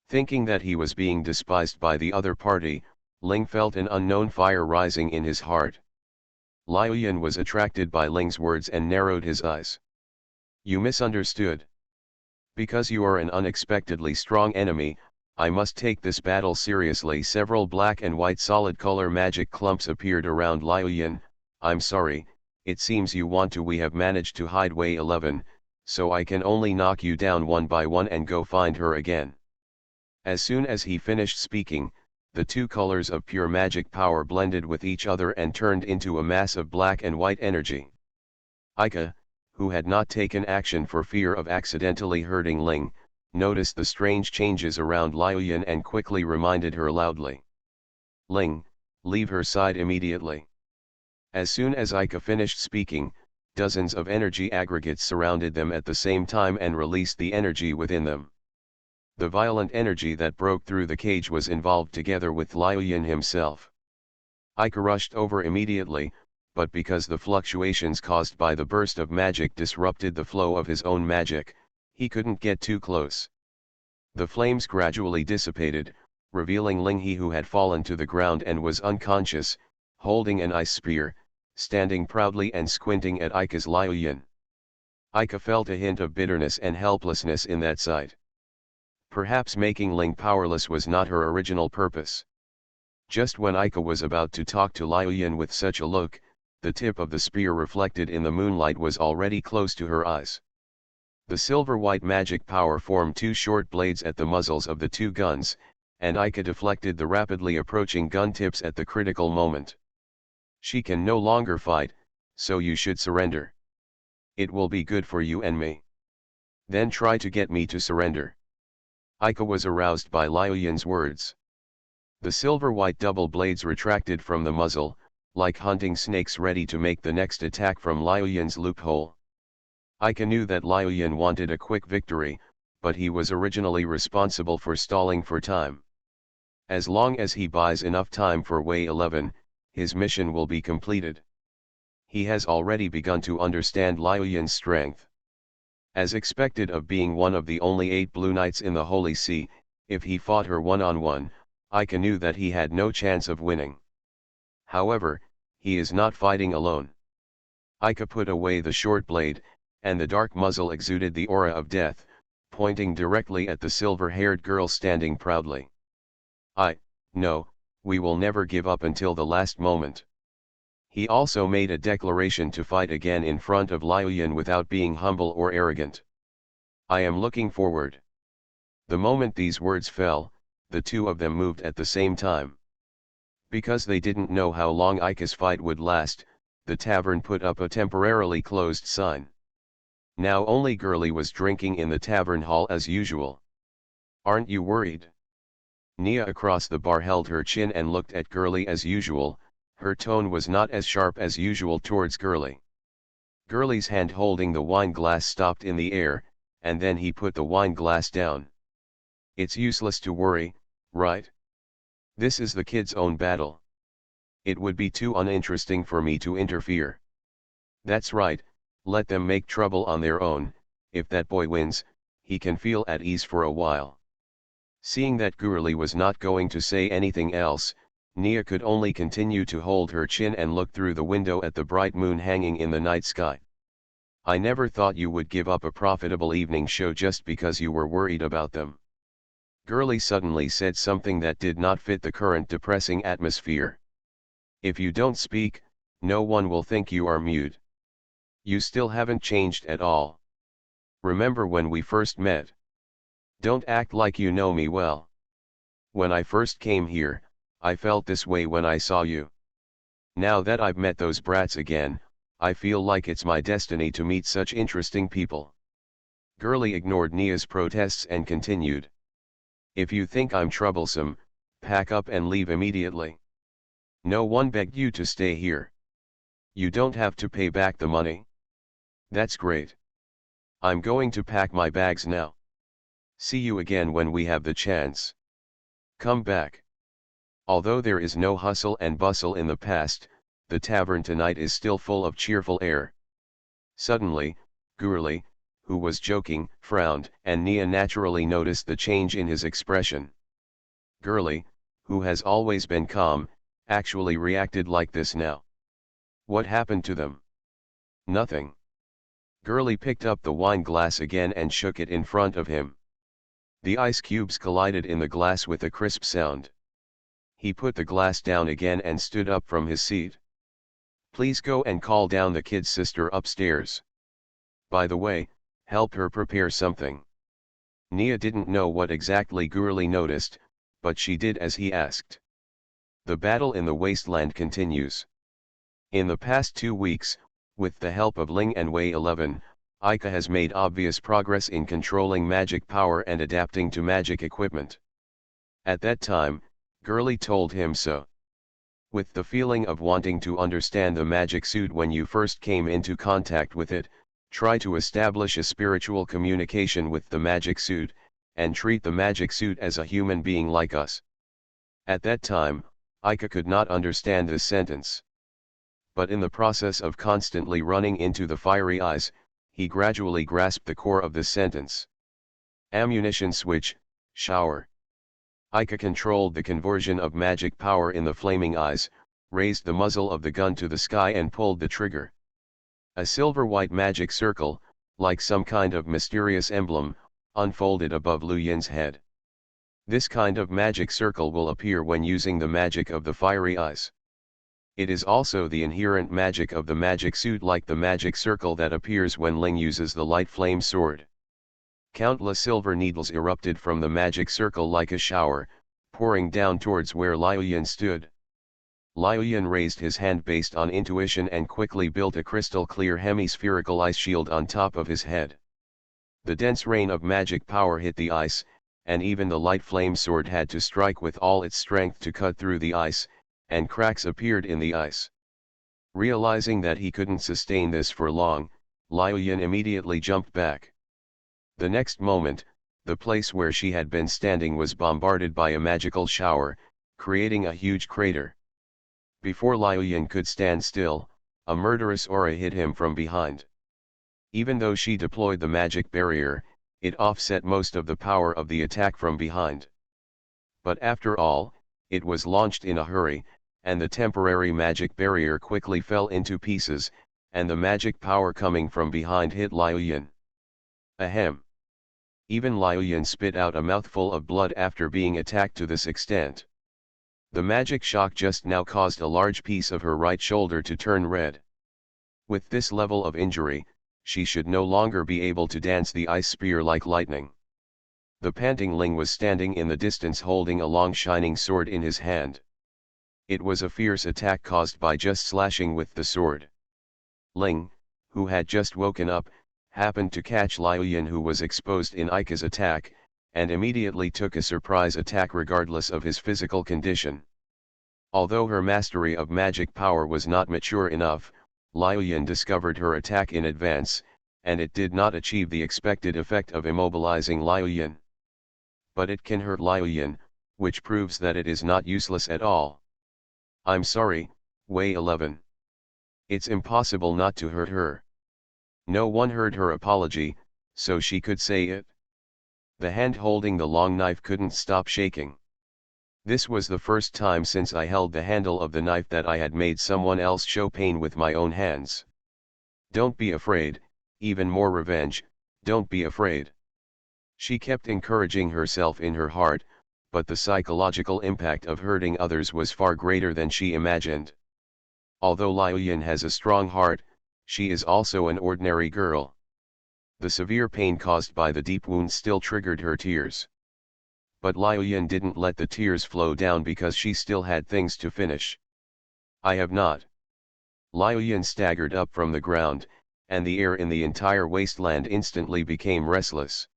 Thinking that he was being despised by the other party, Ling felt an unknown fire rising in his heart. Liu Yin was attracted by Ling's words and narrowed his eyes. You misunderstood. Because you are an unexpectedly strong enemy, I must take this battle seriously. Several black and white solid color magic clumps appeared around Liu Yin. I'm sorry, it seems you want to. We have managed to hide Wei 11, so I can only knock you down one by one and go find her again. As soon as he finished speaking, the two colors of pure magic power blended with each other and turned into a mass of black and white energy. Ika, who had not taken action for fear of accidentally hurting Ling, noticed the strange changes around Liu Yin and quickly reminded her loudly. Ling, leave her side immediately. As soon as Ika finished speaking, dozens of energy aggregates surrounded them at the same time and released the energy within them. The violent energy that broke through the cage was involved together with Liu Yin himself. Ika rushed over immediately, but because the fluctuations caused by the burst of magic disrupted the flow of his own magic, he couldn't get too close. The flames gradually dissipated, revealing Ling He, who had fallen to the ground and was unconscious, holding an ice spear, standing proudly and squinting at Ika's Liu Yin. Ika felt a hint of bitterness and helplessness in that sight. Perhaps making Ling powerless was not her original purpose. Just when Ika was about to talk to Liu Yin with such a look, the tip of the spear reflected in the moonlight was already close to her eyes. The silver-white magic power formed two short blades at the muzzles of the two guns, and Ika deflected the rapidly approaching gun tips at the critical moment. She can no longer fight, so you should surrender. It will be good for you and me. Then try to get me to surrender. Ika was aroused by Liu Yin's words. The silver-white double blades retracted from the muzzle, like hunting snakes ready to make the next attack from Liu Yin's loophole. Ika knew that Liu Yin wanted a quick victory, but he was originally responsible for stalling for time. As long as he buys enough time for Wei 11, his mission will be completed. He has already begun to understand Liu Yin's strength. As expected of being one of the only 8 Blue Knights in the Holy See, if he fought her one-on-one, Ika knew that he had no chance of winning. However, he is not fighting alone. Ika put away the short blade, and the dark muzzle exuded the aura of death, pointing directly at the silver-haired girl standing proudly. No, we will never give up until the last moment. He also made a declaration to fight again in front of Liu Yin without being humble or arrogant. I am looking forward. The moment these words fell, the two of them moved at the same time. Because they didn't know how long Ika's fight would last, the tavern put up a temporarily closed sign. Now only Girly was drinking in the tavern hall as usual. Aren't you worried? Nia across the bar held her chin and looked at Girly as usual. Her tone was not as sharp as usual towards Girly. Girly's hand holding the wine glass stopped in the air, and then he put the wine glass down. It's useless to worry, right? This is the kid's own battle. It would be too uninteresting for me to interfere. That's right, let them make trouble on their own. If that boy wins, he can feel at ease for a while. Seeing that Girly was not going to say anything else, Nia could only continue to hold her chin and look through the window at the bright moon hanging in the night sky. I never thought you would give up a profitable evening show just because you were worried about them. Girly suddenly said something that did not fit the current depressing atmosphere. If you don't speak, no one will think you are mute. You still haven't changed at all. Remember when we first met? Don't act like you know me well. When I first came here, I felt this way when I saw you. Now that I've met those brats again, I feel like it's my destiny to meet such interesting people. Girly ignored Nia's protests and continued. If you think I'm troublesome, pack up and leave immediately. No one begged you to stay here. You don't have to pay back the money. That's great. I'm going to pack my bags now. See you again when we have the chance. Come back. Although there is no hustle and bustle in the past, the tavern tonight is still full of cheerful air. Suddenly, Girly, who was joking, frowned, and Nia naturally noticed the change in his expression. Girly, who has always been calm, actually reacted like this now. What happened to them? Nothing. Girly picked up the wine glass again and shook it in front of him. The ice cubes collided in the glass with a crisp sound. He put the glass down again and stood up from his seat. Please go and call down the kid's sister upstairs. By the way, help her prepare something. Nia didn't know what exactly Gurley noticed, but she did as he asked. The battle in the wasteland continues. In the past 2 weeks, with the help of Ling and Wei 11, Aika has made obvious progress in controlling magic power and adapting to magic equipment. At that time, Gurley told him so. With the feeling of wanting to understand the magic suit when you first came into contact with it, try to establish a spiritual communication with the magic suit, and treat the magic suit as a human being like us. At that time, Aika could not understand this sentence. But in the process of constantly running into the fiery eyes, he gradually grasped the core of this sentence. Ammunition switch, shower. Aika controlled the conversion of magic power in the flaming eyes, raised the muzzle of the gun to the sky and pulled the trigger. A silver-white magic circle, like some kind of mysterious emblem, unfolded above Liu Yin's head. This kind of magic circle will appear when using the magic of the fiery eyes. It is also the inherent magic of the magic suit, like the magic circle that appears when Ling uses the light flame sword. Countless silver needles erupted from the magic circle like a shower, pouring down towards where Liu Yin stood. Liu Yin raised his hand based on intuition and quickly built a crystal-clear hemispherical ice shield on top of his head. The dense rain of magic power hit the ice, and even the light flame sword had to strike with all its strength to cut through the ice, and cracks appeared in the ice. Realizing that he couldn't sustain this for long, Liu Yin immediately jumped back. The next moment, the place where she had been standing was bombarded by a magical shower, creating a huge crater. Before Liu Yin could stand still, a murderous aura hit him from behind. Even though she deployed the magic barrier, it offset most of the power of the attack from behind. But after all, it was launched in a hurry, and the temporary magic barrier quickly fell into pieces, and the magic power coming from behind hit Liu Yin. Ahem. Even Liu Yin spit out a mouthful of blood after being attacked to this extent. The magic shock just now caused a large piece of her right shoulder to turn red. With this level of injury, she should no longer be able to dance the ice spear like lightning. The panting Ling was standing in the distance holding a long shining sword in his hand. It was a fierce attack caused by just slashing with the sword. Ling, who had just woken up, happened to catch Liu Yin, who was exposed in Aika's attack, and immediately took a surprise attack regardless of his physical condition. Although her mastery of magic power was not mature enough, Liu Yin discovered her attack in advance, and it did not achieve the expected effect of immobilizing Liu Yin. But it can hurt Liu Yin, which proves that it is not useless at all. I'm sorry, Wei 11. It's impossible not to hurt her. No one heard her apology, so she could say it. The hand holding the long knife couldn't stop shaking. This was the first time since I held the handle of the knife that I had made someone else show pain with my own hands. Don't be afraid, even more revenge, don't be afraid. She kept encouraging herself in her heart, but the psychological impact of hurting others was far greater than she imagined. Although Liu Yin has a strong heart, she is also an ordinary girl. The severe pain caused by the deep wound still triggered her tears. But Liu Yin didn't let the tears flow down because she still had things to finish. I have not. Liu Yin staggered up from the ground, and the air in the entire wasteland instantly became restless.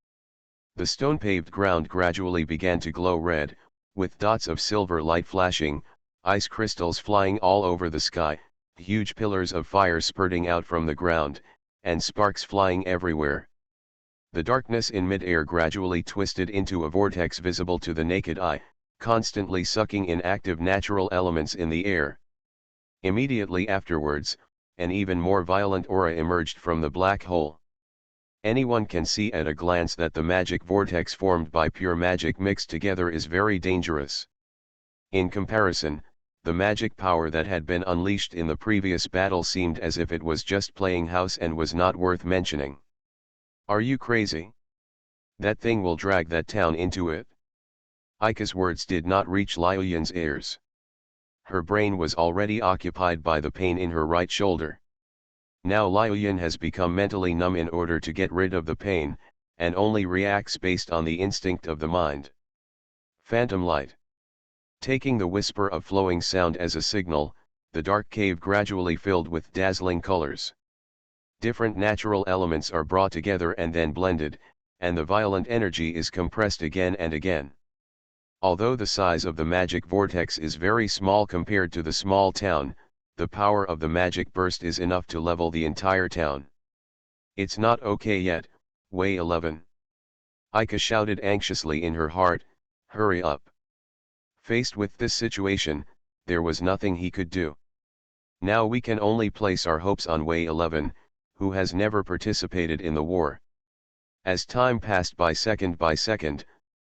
The stone-paved ground gradually began to glow red, with dots of silver light flashing, ice crystals flying all over the sky, huge pillars of fire spurting out from the ground, and sparks flying everywhere. The darkness in mid-air gradually twisted into a vortex visible to the naked eye, constantly sucking in active natural elements in the air. Immediately afterwards, an even more violent aura emerged from the black hole. Anyone can see at a glance that the magic vortex formed by pure magic mixed together is very dangerous. In comparison, the magic power that had been unleashed in the previous battle seemed as if it was just playing house and was not worth mentioning. Are you crazy? That thing will drag that town into it. Aika's words did not reach Liu Yin's ears. Her brain was already occupied by the pain in her right shoulder. Now Liu Yin has become mentally numb in order to get rid of the pain, and only reacts based on the instinct of the mind. Phantom light. Taking the whisper of flowing sound as a signal, the dark cave gradually filled with dazzling colors. Different natural elements are brought together and then blended, and the violent energy is compressed again and again. Although the size of the magic vortex is very small compared to the small town, the power of the magic burst is enough to level the entire town. It's not okay yet, Wei 11. Aika shouted anxiously in her heart, hurry up. Faced with this situation, there was nothing he could do. Now we can only place our hopes on Wei 11, who has never participated in the war. As time passed by second,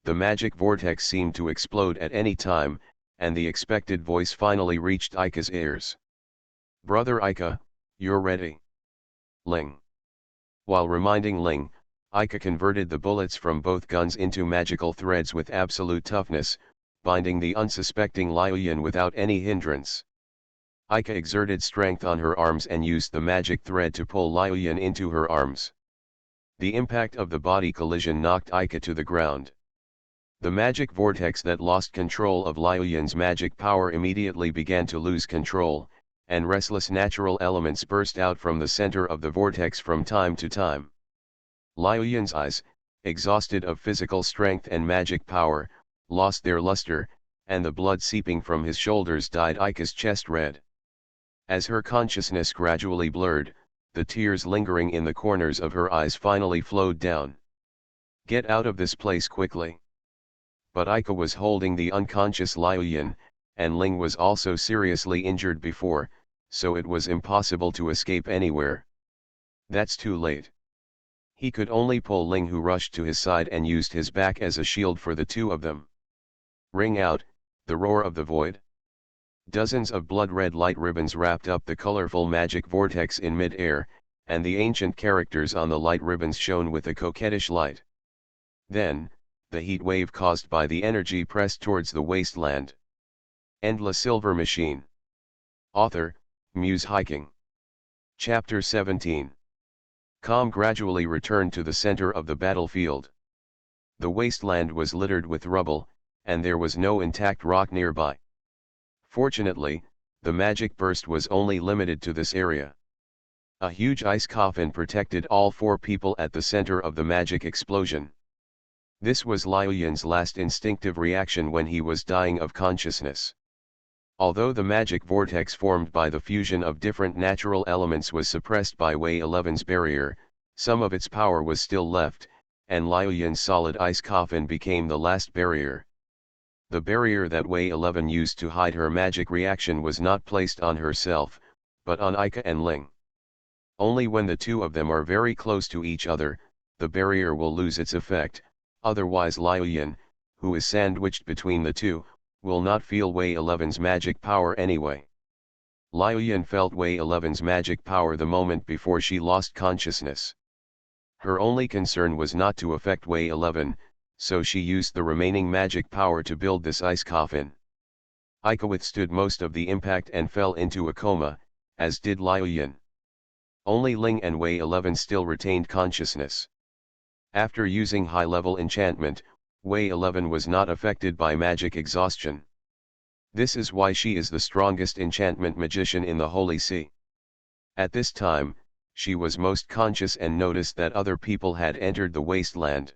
the magic vortex seemed to explode at any time, and the expected voice finally reached Aika's ears. Brother Aika, you're ready. Ling. While reminding Ling, Aika converted the bullets from both guns into magical threads with absolute toughness, binding the unsuspecting Liu Yin without any hindrance. Aika exerted strength on her arms and used the magic thread to pull Liu Yin into her arms. The impact of the body collision knocked Aika to the ground. The magic vortex that lost control of Liu Yin's magic power immediately began to lose control, and restless natural elements burst out from the center of the vortex from time to time. Liu Yin's eyes, exhausted of physical strength and magic power, lost their luster, and the blood seeping from his shoulders dyed Aika's chest red. As her consciousness gradually blurred, the tears lingering in the corners of her eyes finally flowed down. Get out of this place quickly. But Aika was holding the unconscious Liu Yin, and Ling was also seriously injured before, so it was impossible to escape anywhere. That's too late. He could only pull Ling, who rushed to his side and used his back as a shield for the two of them. Ring out, the roar of the void. Dozens of blood-red light ribbons wrapped up the colorful magic vortex in mid-air, and the ancient characters on the light ribbons shone with a coquettish light. Then, the heat wave caused by the energy pressed towards the wasteland. Endless Silver Machine. Author, Muse Hiking. Chapter 17. Calm gradually returned to the center of the battlefield. The wasteland was littered with rubble, and there was no intact rock nearby. Fortunately, the magic burst was only limited to this area. A huge ice coffin protected all four people at the center of the magic explosion. This was Liu Yin's last instinctive reaction when he was dying of consciousness. Although the magic vortex formed by the fusion of different natural elements was suppressed by Wei 11's barrier, some of its power was still left, and Liu Yin's solid ice coffin became the last barrier. The barrier that Wei 11 used to hide her magic reaction was not placed on herself, but on Aika and Ling. Only when the two of them are very close to each other, the barrier will lose its effect. Otherwise Liu Yin, who is sandwiched between the two, will not feel Wei 11's magic power anyway. Liu Yin felt Wei 11's magic power the moment before she lost consciousness. Her only concern was not to affect Wei 11, so she used the remaining magic power to build this ice coffin. Aika withstood most of the impact and fell into a coma, as did Liu Yin. Only Ling and Wei 11 still retained consciousness. After using high-level enchantment, Wei 11 was not affected by magic exhaustion. This is why she is the strongest enchantment magician in the Holy See. At this time, she was most conscious and noticed that other people had entered the wasteland.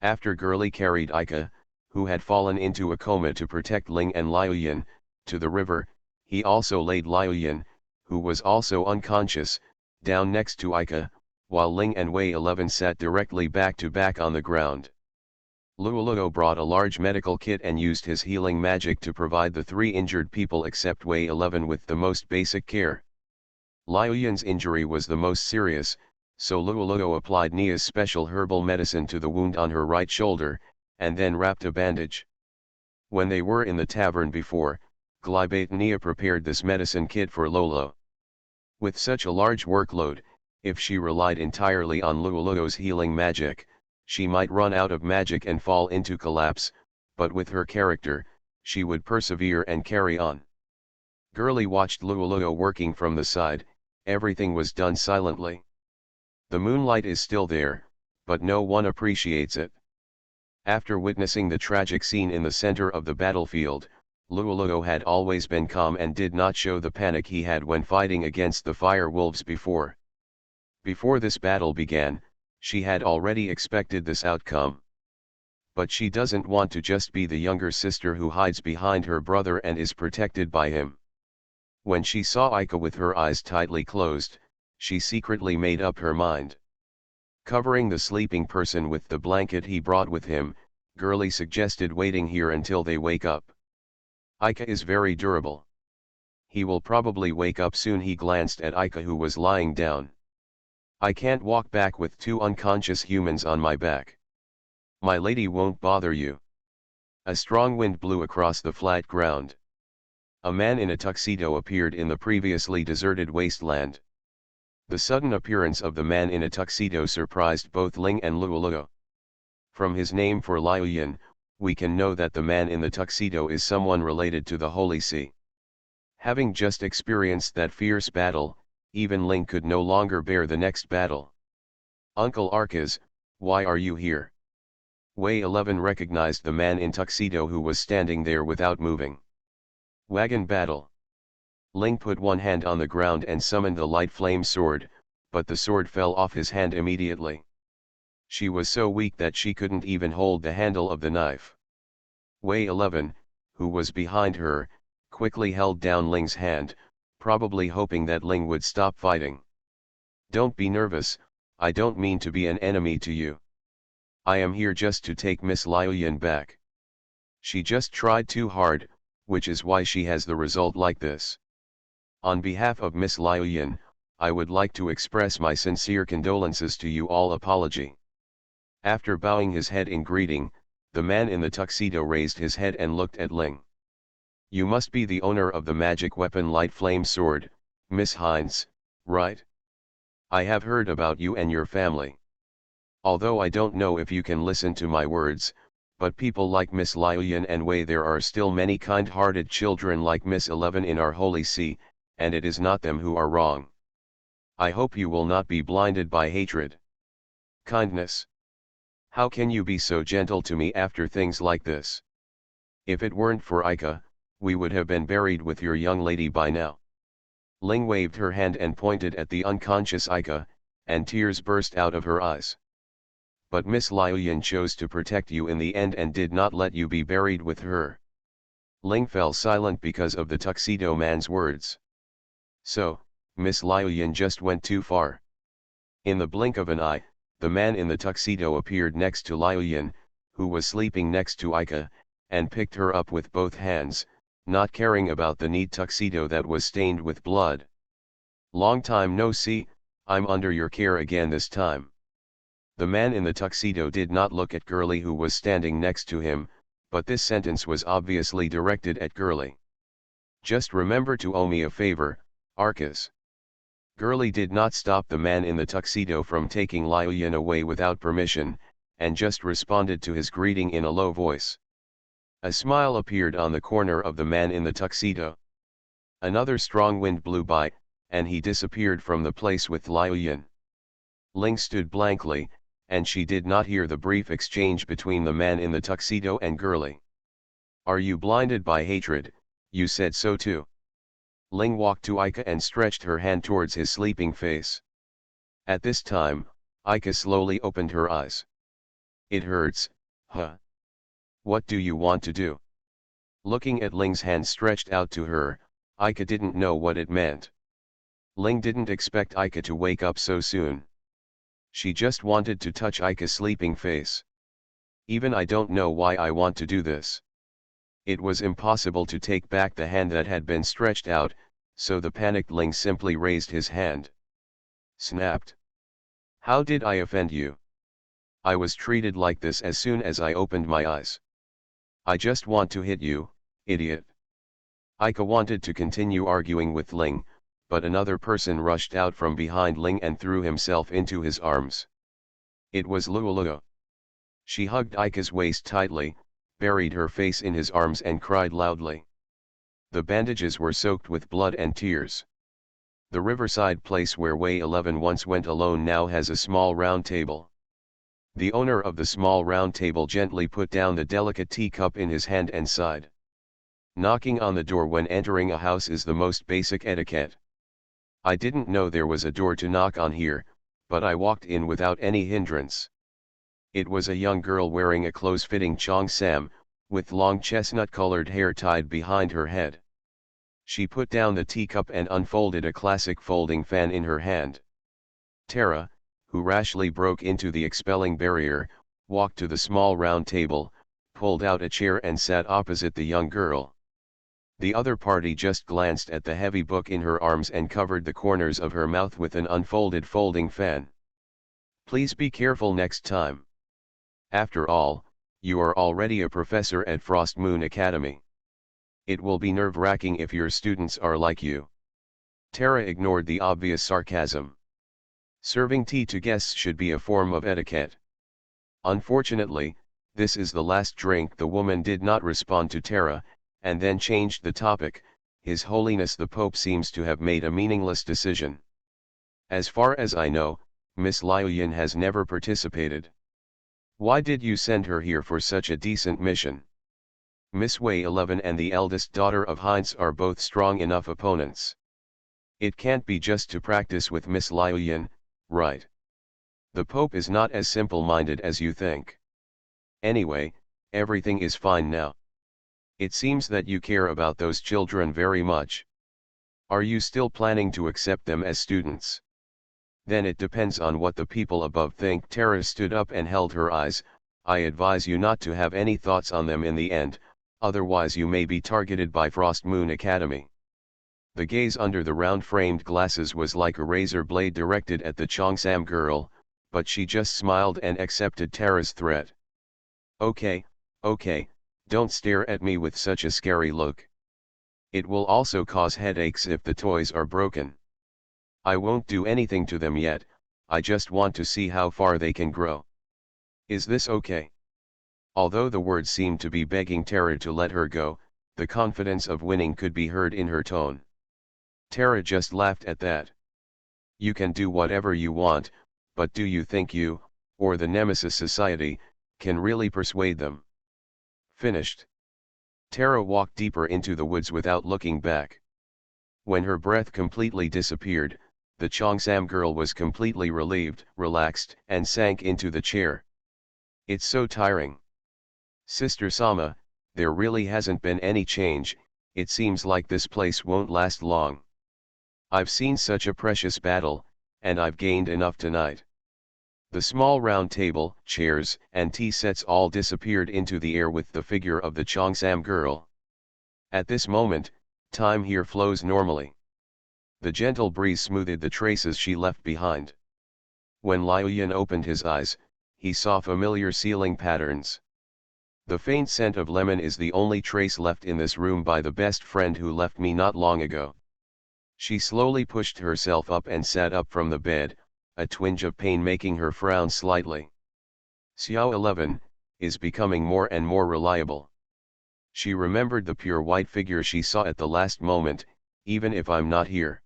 After Gurley carried Aika, who had fallen into a coma to protect Ling and Liu Yin, to the river, he also laid Liu Yin, who was also unconscious, down next to Aika, while Ling and Wei 11 sat directly back to back on the ground. Luoluo brought a large medical kit and used his healing magic to provide the three injured people except Wei 11 with the most basic care. Liu Yin's injury was the most serious, so Luoluo applied Nia's special herbal medicine to the wound on her right shoulder, and then wrapped a bandage. When they were in the tavern before, Glibate Nia prepared this medicine kit for Lolo. With such a large workload, if she relied entirely on Luoluo's healing magic, she might run out of magic and fall into collapse, but with her character, she would persevere and carry on. Girly watched Luoluo working from the side. Everything was done silently. The moonlight is still there, but no one appreciates it. After witnessing the tragic scene in the center of the battlefield, Luoluo had always been calm and did not show the panic he had when fighting against the fire wolves before. Before this battle began, she had already expected this outcome. But she doesn't want to just be the younger sister who hides behind her brother and is protected by him. When she saw Aika with her eyes tightly closed, she secretly made up her mind. Covering the sleeping person with the blanket he brought with him, Girly suggested waiting here until they wake up. Aika is very durable. He will probably wake up soon. He glanced at Aika, who was lying down. I can't walk back with two unconscious humans on my back. My lady won't bother you. A strong wind blew across the flat ground. A man in a tuxedo appeared in the previously deserted wasteland. The sudden appearance of the man in a tuxedo surprised both Ling and Luoluo. From his name for Liuyan, we can know that the man in the tuxedo is someone related to the Holy See. Having just experienced that fierce battle, even Ling could no longer bear the next battle. Uncle Arcas, why are you here? Wei 11 recognized the man in tuxedo who was standing there without moving. Wagon battle. Ling put one hand on the ground and summoned the light flame sword, but the sword fell off his hand immediately. She was so weak that she couldn't even hold the handle of the knife. Wei 11, who was behind her, quickly held down Ling's hand, probably hoping that Ling would stop fighting. Don't be nervous, I don't mean to be an enemy to you. I am here just to take Miss Liuyan back. She just tried too hard, which is why she has the result like this. On behalf of Miss Liuyan, I would like to express my sincere condolences to you all. Apology. After bowing his head in greeting, the man in the tuxedo raised his head and looked at Ling. You must be the owner of the magic weapon light flame sword, Miss Hines, right? I have heard about you and your family. Although I don't know if you can listen to my words, but people like Miss Liuyan and Wei, there are still many kind-hearted children like Miss 11 in our Holy See, and it is not them who are wrong. I hope you will not be blinded by hatred. Kindness. How can you be so gentle to me after things like this? If it weren't for Aika, we would have been buried with your young lady by now. Ling waved her hand and pointed at the unconscious Aika, and tears burst out of her eyes. But Miss Liuyan chose to protect you in the end and did not let you be buried with her. Ling fell silent because of the tuxedo man's words. So, Miss Liuyan just went too far. In the blink of an eye, the man in the tuxedo appeared next to Liuyan, who was sleeping next to Aika, and picked her up with both hands, not caring about the neat tuxedo that was stained with blood. Long time no see, I'm under your care again this time. The man in the tuxedo did not look at Girly, who was standing next to him, but this sentence was obviously directed at Girly. Just remember to owe me a favor, Arcas. Girly did not stop the man in the tuxedo from taking Liuyan away without permission, and just responded to his greeting in a low voice. A smile appeared on the corner of the man in the tuxedo. Another strong wind blew by, and he disappeared from the place with Liuyan. Ling stood blankly, and she did not hear the brief exchange between the man in the tuxedo and Girly. Are you blinded by hatred? You said so too. Ling walked to Aika and stretched her hand towards his sleeping face. At this time, Aika slowly opened her eyes. It hurts, huh? What do you want to do? Looking at Ling's hand stretched out to her, Aika didn't know what it meant. Ling didn't expect Aika to wake up so soon. She just wanted to touch Aika's sleeping face. Even I don't know why I want to do this. It was impossible to take back the hand that had been stretched out, so the panicked Ling simply raised his hand. Snapped. How did I offend you? I was treated like this as soon as I opened my eyes. I just want to hit you, idiot. Aika wanted to continue arguing with Ling, but another person rushed out from behind Ling and threw himself into his arms. It was Luoluo. She hugged Ika's waist tightly, buried her face in his arms and cried loudly. The bandages were soaked with blood and tears. The riverside place where Way 11 once went alone now has a small round table. The owner of the small round table gently put down the delicate teacup in his hand and sighed. Knocking on the door when entering a house is the most basic etiquette. I didn't know there was a door to knock on here, but I walked in without any hindrance. It was a young girl wearing a close-fitting cheongsam, with long chestnut-colored hair tied behind her head. She put down the teacup and unfolded a classic folding fan in her hand. Tara, who rashly broke into the expelling barrier, walked to the small round table, pulled out a chair and sat opposite the young girl. The other party just glanced at the heavy book in her arms and covered the corners of her mouth with an unfolded folding fan. Please be careful next time. After all, you are already a professor at Frost Moon Academy. It will be nerve-wracking if your students are like you. Tara ignored the obvious sarcasm. Serving tea to guests should be a form of etiquette. Unfortunately, this is the last drink. The woman did not respond to Tara, and then changed the topic. His Holiness the Pope seems to have made a meaningless decision. As far as I know, Miss Liuyin has never participated. Why did you send her here for such a decent mission? Miss Way 11 and the eldest daughter of Heinz are both strong enough opponents. It can't be just to practice with Miss Liuyin, right? The Pope is not as simple-minded as you think. Anyway, everything is fine now. It seems that you care about those children very much. Are you still planning to accept them as students? Then it depends on what the people above think. Tara stood up and held her eyes. I advise you not to have any thoughts on them in the end, otherwise you may be targeted by Frost Moon Academy. The gaze under the round-framed glasses was like a razor blade directed at the cheongsam girl, but she just smiled and accepted Tara's threat. Okay, don't stare at me with such a scary look. It will also cause headaches if the toys are broken. I won't do anything to them yet, I just want to see how far they can grow. Is this okay? Although the words seemed to be begging Tara to let her go, the confidence of winning could be heard in her tone. Tara just laughed at that. You can do whatever you want, but do you think you, or the Nemesis Society, can really persuade them? Finished. Tara walked deeper into the woods without looking back. When her breath completely disappeared, the cheongsam girl was completely relieved, relaxed, and sank into the chair. It's so tiring. Sister Sama, there really hasn't been any change. It seems like this place won't last long. I've seen such a precious battle, and I've gained enough tonight. The small round table, chairs, and tea sets all disappeared into the air with the figure of the cheongsam girl. At this moment, time here flows normally. The gentle breeze smoothed the traces she left behind. When Liuyin opened his eyes, he saw familiar ceiling patterns. The faint scent of lemon is the only trace left in this room by the best friend who left me not long ago. She slowly pushed herself up and sat up from the bed, a twinge of pain making her frown slightly. Xiao 11 is becoming more and more reliable. She remembered the pure white figure she saw at the last moment, even if I'm not here.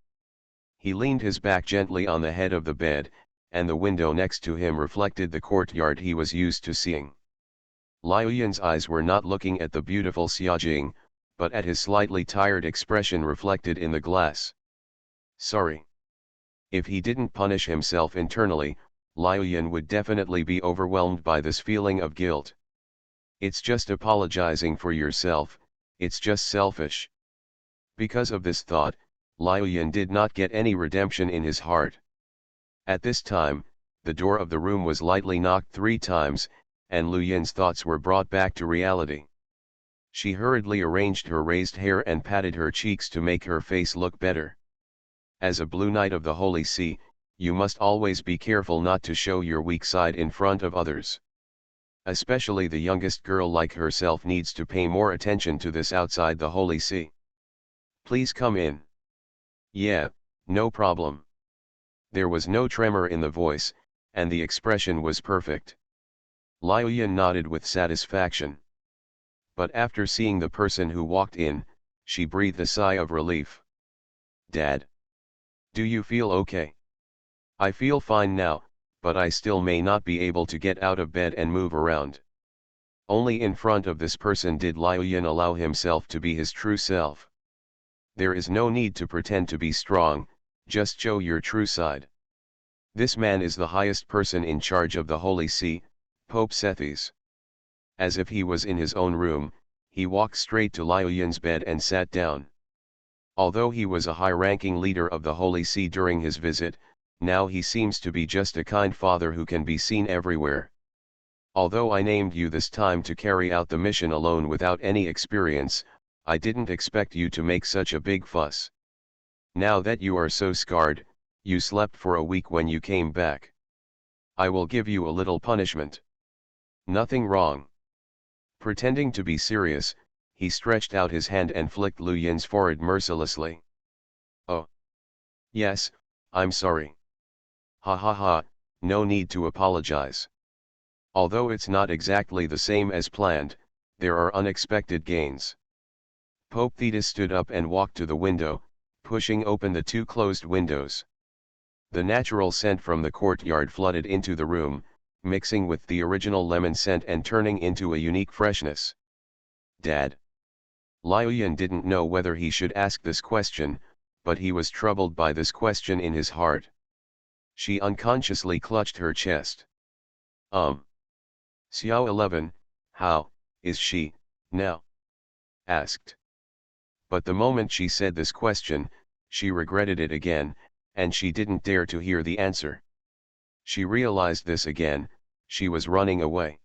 He leaned his back gently on the head of the bed, and the window next to him reflected the courtyard he was used to seeing. Liuyin's eyes were not looking at the beautiful Xiaojing, but at his slightly tired expression reflected in the glass. Sorry. If he didn't punish himself internally, Liuyin would definitely be overwhelmed by this feeling of guilt. It's just apologizing for yourself, it's just selfish. Because of this thought, Liuyin did not get any redemption in his heart. At this time, the door of the room was lightly knocked 3 times, and Luyin's thoughts were brought back to reality. She hurriedly arranged her raised hair and patted her cheeks to make her face look better. As a Blue Knight of the Holy See, you must always be careful not to show your weak side in front of others. Especially the youngest girl like herself needs to pay more attention to this outside the Holy See. Please come in. Yeah, no problem. There was no tremor in the voice, and the expression was perfect. Liu Yin nodded with satisfaction. But after seeing the person who walked in, she breathed a sigh of relief. Dad? Do you feel okay? I feel fine now, but I still may not be able to get out of bed and move around. Only in front of this person did Liu Yin allow himself to be his true self. There is no need to pretend to be strong, just show your true side. This man is the highest person in charge of the Holy See, Pope Sethis. As if he was in his own room, he walked straight to Liu Yin's bed and sat down. Although he was a high-ranking leader of the Holy See during his visit, now he seems to be just a kind father who can be seen everywhere. Although I named you this time to carry out the mission alone without any experience, I didn't expect you to make such a big fuss. Now that you are so scarred, you slept for a week when you came back. I will give you a little punishment. Nothing wrong. Pretending to be serious, he stretched out his hand and flicked Liu Yin's forehead mercilessly. Oh. Yes, I'm sorry. Ha ha ha, no need to apologize. Although it's not exactly the same as planned, there are unexpected gains. Pope Thetis stood up and walked to the window, pushing open the two closed windows. The natural scent from the courtyard flooded into the room, mixing with the original lemon scent and turning into a unique freshness. Dad? Liu Yin didn't know whether he should ask this question, but he was troubled by this question in his heart. She unconsciously clutched her chest. Xiao 11, how is she now? Asked. But the moment she said this question, she regretted it again, and she didn't dare to hear the answer. She realized this again, she was running away.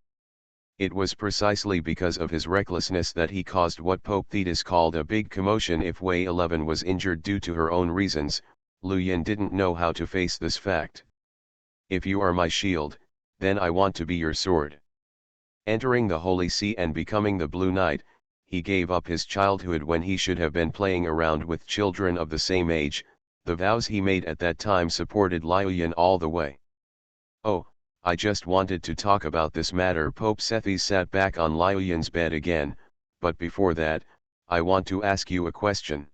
It was precisely because of his recklessness that he caused what Pope Thetis called a big commotion. If Wei 11 was injured due to her own reasons, Liu Yin didn't know how to face this fact. If you are my shield, then I want to be your sword. Entering the Holy See and becoming the Blue Knight, he gave up his childhood when he should have been playing around with children of the same age. The vows he made at that time supported Liu Yin all the way. Oh, I just wanted to talk about this matter. Pope Sethis sat back on Liu Yin's bed again, but before that, I want to ask you a question.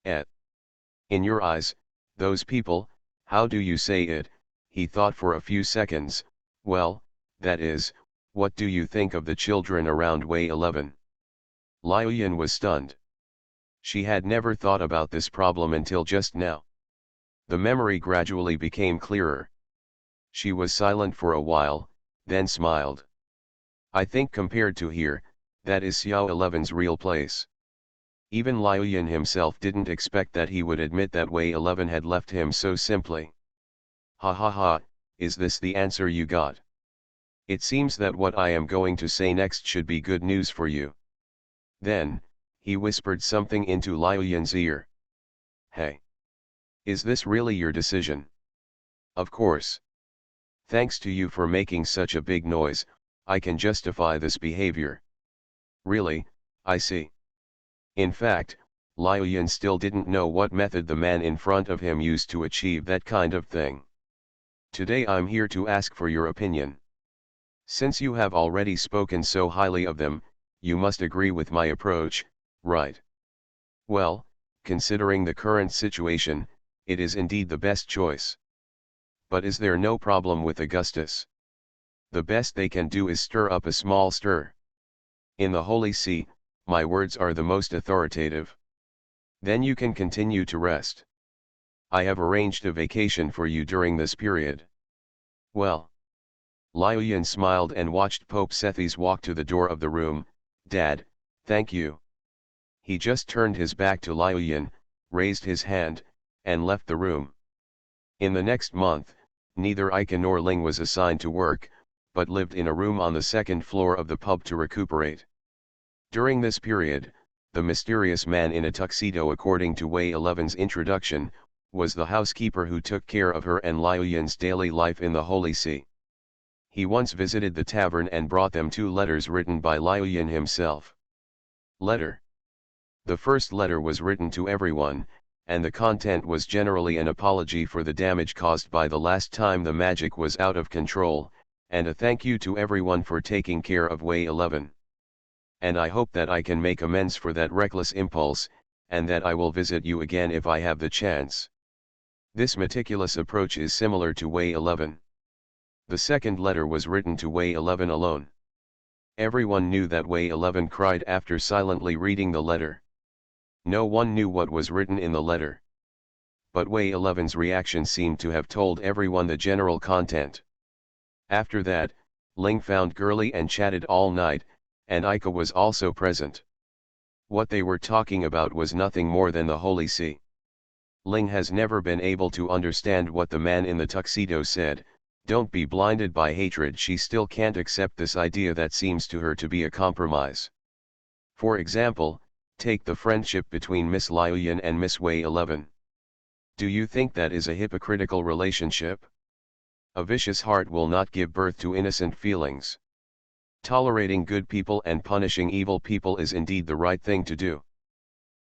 In your eyes, those people, how do you say it? He thought for a few seconds. Well, that is, what do you think of the children around Wei 11? Liu Yin was stunned. She had never thought about this problem until just now. The memory gradually became clearer. She was silent for a while, then smiled. I think compared to here, that is Xiao 11's real place. Even Liu Yin himself didn't expect that he would admit that Wei 11 had left him so simply. Ha ha ha, is this the answer you got? It seems that what I am going to say next should be good news for you. Then, he whispered something into Liu Yin's ear. Hey! Is this really your decision? Of course. Thanks to you for making such a big noise, I can justify this behavior. Really, I see. In fact, Liu Yin still didn't know what method the man in front of him used to achieve that kind of thing. Today I'm here to ask for your opinion. Since you have already spoken so highly of them, you must agree with my approach, right? Well, considering the current situation, it is indeed the best choice. But is there no problem with Augustus? The best they can do is stir up a small stir. In the Holy See, my words are the most authoritative. Then you can continue to rest. I have arranged a vacation for you during this period. Well. Liu Yin smiled and watched Pope Sethis walk to the door of the room. Dad, thank you. He just turned his back to Liu Yin, raised his hand, and left the room. In the next month, neither Ika nor Ling was assigned to work, but lived in a room on the second floor of the pub to recuperate. During this period, the mysterious man in a tuxedo, according to Wei 11's introduction, was the housekeeper who took care of her and Liu Yin's daily life in the Holy See. He once visited the tavern and brought them 2 letters written by Liu Yin himself. Letter. The first letter was written to everyone, and the content was generally an apology for the damage caused by the last time the magic was out of control, and a thank you to everyone for taking care of Way 11. And I hope that I can make amends for that reckless impulse, and that I will visit you again if I have the chance. This meticulous approach is similar to Way 11. The second letter was written to Way 11 alone. Everyone knew that Way 11 cried after silently reading the letter. No one knew what was written in the letter. But Way 11's reaction seemed to have told everyone the general content. After that, Ling found Girly and chatted all night, and Aika was also present. What they were talking about was nothing more than the Holy See. Ling has never been able to understand what the man in the tuxedo said. Don't be blinded by hatred. She still can't accept this idea that seems to her to be a compromise. For example, take the friendship between Miss Liuyan and Miss Way 11. Do you think that is a hypocritical relationship? A vicious heart will not give birth to innocent feelings. Tolerating good people and punishing evil people is indeed the right thing to do.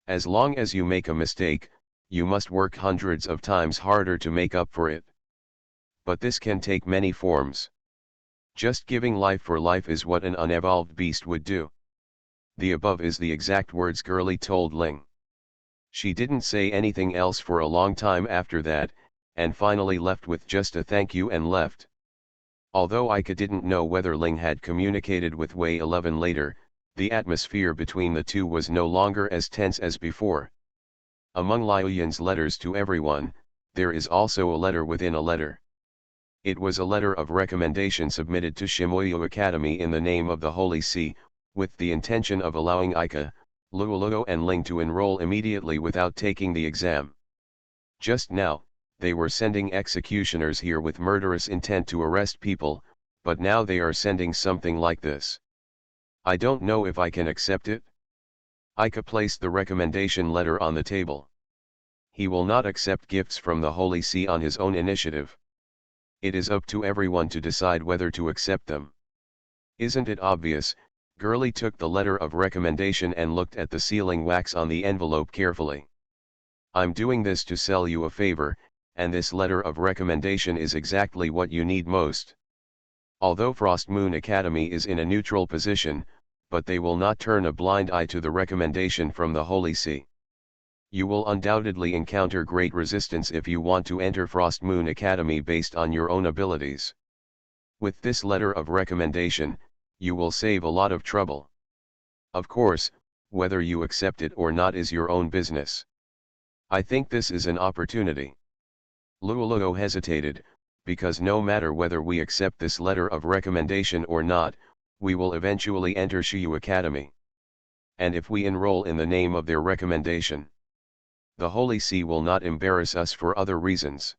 As long as you make a mistake, you must work hundreds of times harder to make up for it. But this can take many forms. Just giving life for life is what an unevolved beast would do. The above is the exact words Girly told Ling. She didn't say anything else for a long time after that, and finally left with just a thank you and left. Although Aika didn't know whether Ling had communicated with Way 11 later, the atmosphere between the two was no longer as tense as before. Among Liuyan's letters to everyone, there is also a letter within a letter. It was a letter of recommendation submitted to Shimoyu Academy in the name of the Holy See, with the intention of allowing Aika, Luoluo and Ling to enroll immediately without taking the exam. Just now, they were sending executioners here with murderous intent to arrest people, but now they are sending something like this. I don't know if I can accept it. Aika placed the recommendation letter on the table. He will not accept gifts from the Holy See on his own initiative. It is up to everyone to decide whether to accept them. Isn't it obvious? Girly took the letter of recommendation and looked at the sealing wax on the envelope carefully. I'm doing this to sell you a favor, and this letter of recommendation is exactly what you need most. Although Frost Moon Academy is in a neutral position, but they will not turn a blind eye to the recommendation from the Holy See. You will undoubtedly encounter great resistance if you want to enter Frost Moon Academy based on your own abilities. With this letter of recommendation, you will save a lot of trouble. Of course, whether you accept it or not is your own business. I think this is an opportunity. Luoluo hesitated, because no matter whether we accept this letter of recommendation or not, we will eventually enter Shiyu Academy. And if we enroll in the name of their recommendation, the Holy See will not embarrass us for other reasons.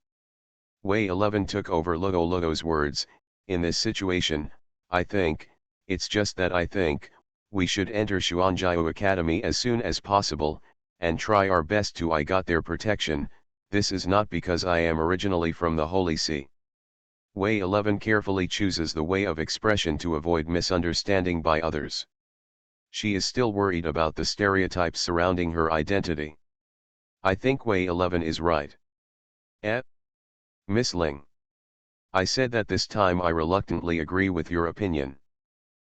Way 11 took over Luoluo's words. In this situation, I think, it's just that I think, we should enter Xuanjiu Academy as soon as possible, and try our best to I got their protection. This is not because I am originally from the Holy See. Way 11 carefully chooses the way of expression to avoid misunderstanding by others. She is still worried about the stereotypes surrounding her identity. I think Way 11 is right. Miss Ling. I said that this time I reluctantly agree with your opinion.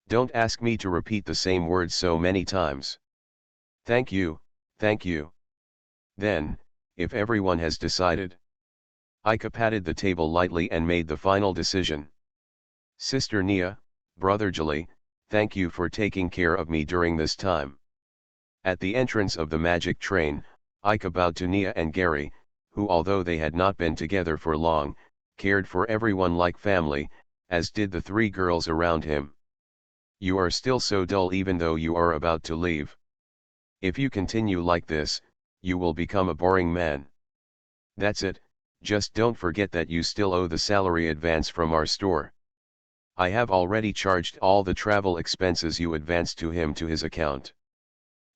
Don't ask me to repeat the same words so many times. Thank you, thank you. Then, if everyone has decided. Aika patted the table lightly and made the final decision. Sister Nia, Brother Jali, thank you for taking care of me during this time. At the entrance of the magic train, Aika bowed to Nia and Gary, who although they had not been together for long, cared for everyone like family, as did the three girls around him. You are still so dull even though you are about to leave. If you continue like this, you will become a boring man. That's it, just don't forget that you still owe the salary advance from our store. I have already charged all the travel expenses you advanced to him to his account.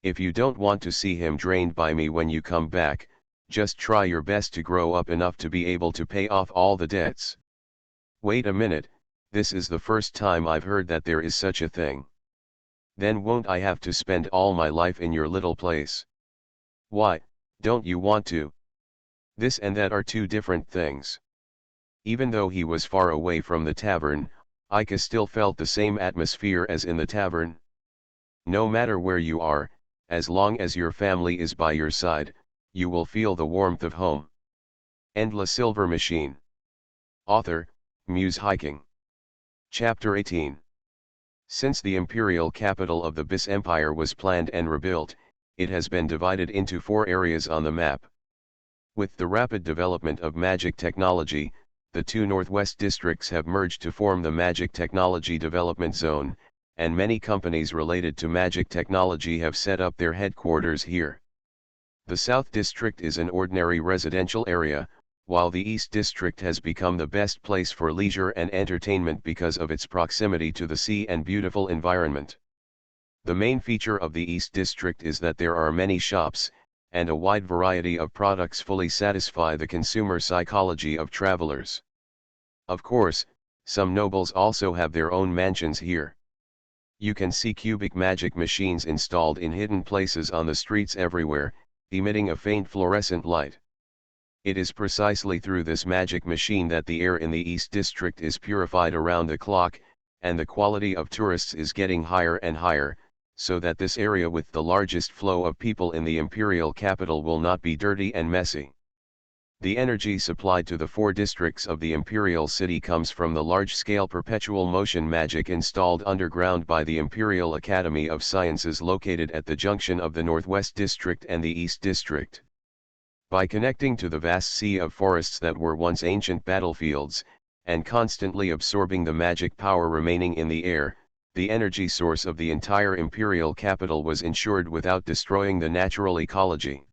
If you don't want to see him drained by me when you come back, just try your best to grow up enough to be able to pay off all the debts. Wait a minute, this is the first time I've heard that there is such a thing. Then won't I have to spend all my life in your little place? Why, don't you want to? This and that are two different things. Even though he was far away from the tavern, Ika still felt the same atmosphere as in the tavern. No matter where you are, as long as your family is by your side, you will feel the warmth of home. And La Silver Machine. Author, Muse Hiking. Chapter 18. Since the imperial capital of the Bis Empire was planned and rebuilt, it has been divided into 4 areas on the map. With the rapid development of magic technology, the 2 northwest districts have merged to form the Magic Technology Development Zone, and many companies related to magic technology have set up their headquarters here. The South District is an ordinary residential area, while the East District has become the best place for leisure and entertainment because of its proximity to the sea and beautiful environment. The main feature of the East District is that there are many shops, and a wide variety of products fully satisfy the consumer psychology of travelers. Of course, some nobles also have their own mansions here. You can see cubic magic machines installed in hidden places on the streets everywhere, emitting a faint fluorescent light. It is precisely through this magic machine that the air in the East District is purified around the clock, and the quality of tourists is getting higher and higher, so that this area with the largest flow of people in the imperial capital will not be dirty and messy. The energy supplied to the 4 districts of the imperial city comes from the large-scale perpetual motion magic installed underground by the Imperial Academy of Sciences located at the junction of the Northwest District and the East District. By connecting to the vast sea of forests that were once ancient battlefields, and constantly absorbing the magic power remaining in the air, the energy source of the entire imperial capital was ensured without destroying the natural ecology.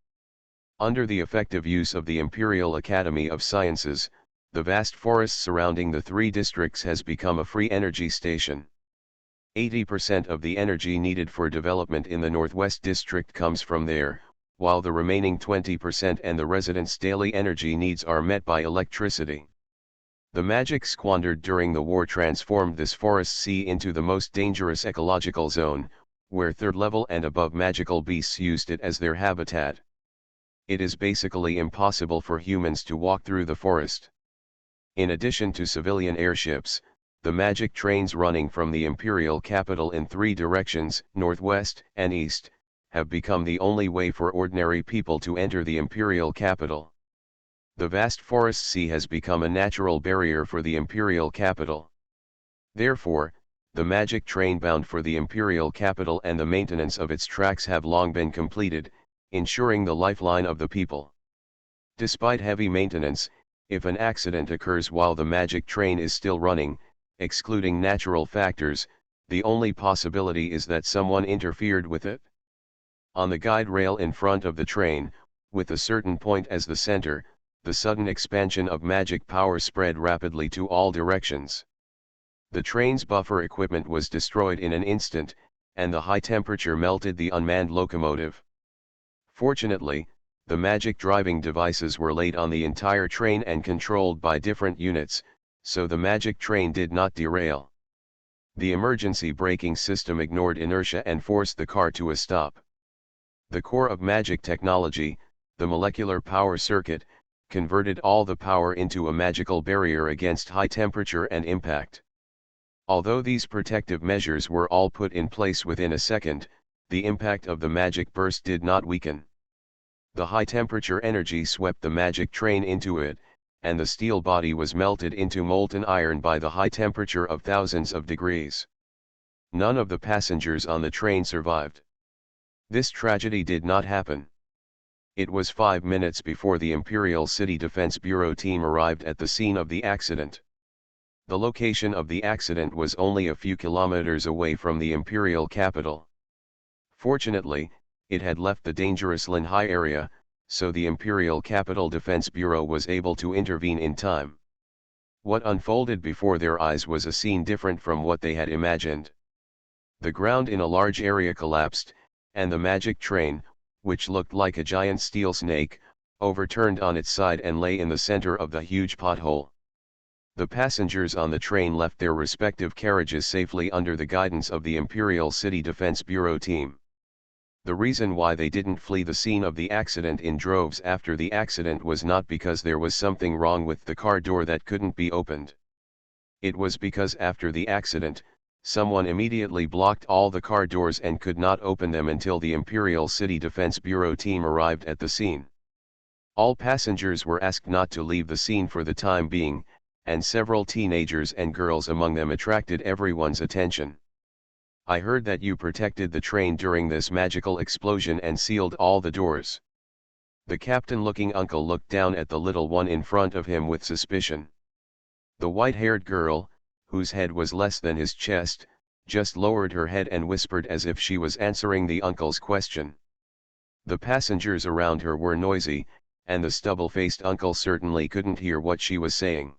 Under the effective use of the Imperial Academy of Sciences, the vast forest surrounding the 3 districts has become a free energy station. 80% of the energy needed for development in the Northwest District comes from there, while the remaining 20% and the residents' daily energy needs are met by electricity. The magic squandered during the war transformed this forest sea into the most dangerous ecological zone, where 3rd level and above magical beasts used it as their habitat. It is basically impossible for humans to walk through the forest. In addition to civilian airships, the magic trains running from the imperial capital in 3 directions, northwest and east, have become the only way for ordinary people to enter the imperial capital. The vast forest sea has become a natural barrier for the imperial capital. Therefore, the magic train bound for the imperial capital and the maintenance of its tracks have long been completed, ensuring the lifeline of the people. Despite heavy maintenance, if an accident occurs while the magic train is still running, excluding natural factors, the only possibility is that someone interfered with it. On the guide rail in front of the train, with a certain point as the center, the sudden expansion of magic power spread rapidly to all directions. The train's buffer equipment was destroyed in an instant, and the high temperature melted the unmanned locomotive. Fortunately, the magic driving devices were laid on the entire train and controlled by different units, so the magic train did not derail. The emergency braking system ignored inertia and forced the car to a stop. The core of magic technology, the molecular power circuit, converted all the power into a magical barrier against high temperature and impact. Although these protective measures were all put in place within a second, the impact of the magic burst did not weaken. The high temperature energy swept the magic train into it, and the steel body was melted into molten iron by the high temperature of thousands of degrees. None of the passengers on the train survived. This tragedy did not happen. It was 5 minutes before the Imperial City Defense Bureau team arrived at the scene of the accident. The location of the accident was only a few kilometers away from the imperial capital. Fortunately, it had left the dangerous Linhai area, so the Imperial Capital Defense Bureau was able to intervene in time. What unfolded before their eyes was a scene different from what they had imagined. The ground in a large area collapsed, and the magic train, which looked like a giant steel snake, overturned on its side and lay in the center of the huge pothole. The passengers on the train left their respective carriages safely under the guidance of the Imperial City Defense Bureau team. The reason why they didn't flee the scene of the accident in droves after the accident was not because there was something wrong with the car door that couldn't be opened. It was because after the accident, someone immediately blocked all the car doors and could not open them until the Imperial City Defense Bureau team arrived at the scene. All passengers were asked not to leave the scene for the time being, and several teenagers and girls among them attracted everyone's attention. I heard that you protected the train during this magical explosion and sealed all the doors. The captain-looking uncle looked down at the little one in front of him with suspicion. The white-haired girl, whose head was less than his chest, just lowered her head and whispered as if she was answering the uncle's question. The passengers around her were noisy, and the stubble-faced uncle certainly couldn't hear what she was saying.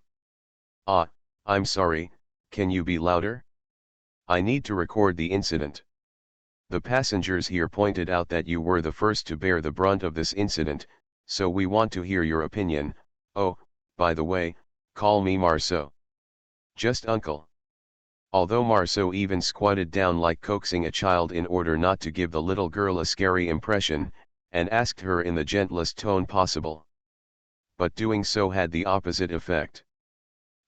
"Ah, I'm sorry, can you be louder? I need to record the incident. The passengers here pointed out that you were the first to bear the brunt of this incident, so we want to hear your opinion. Oh, by the way, call me Marceau." "Just uncle." Although Marceau even squatted down like coaxing a child in order not to give the little girl a scary impression, and asked her in the gentlest tone possible. But doing so had the opposite effect.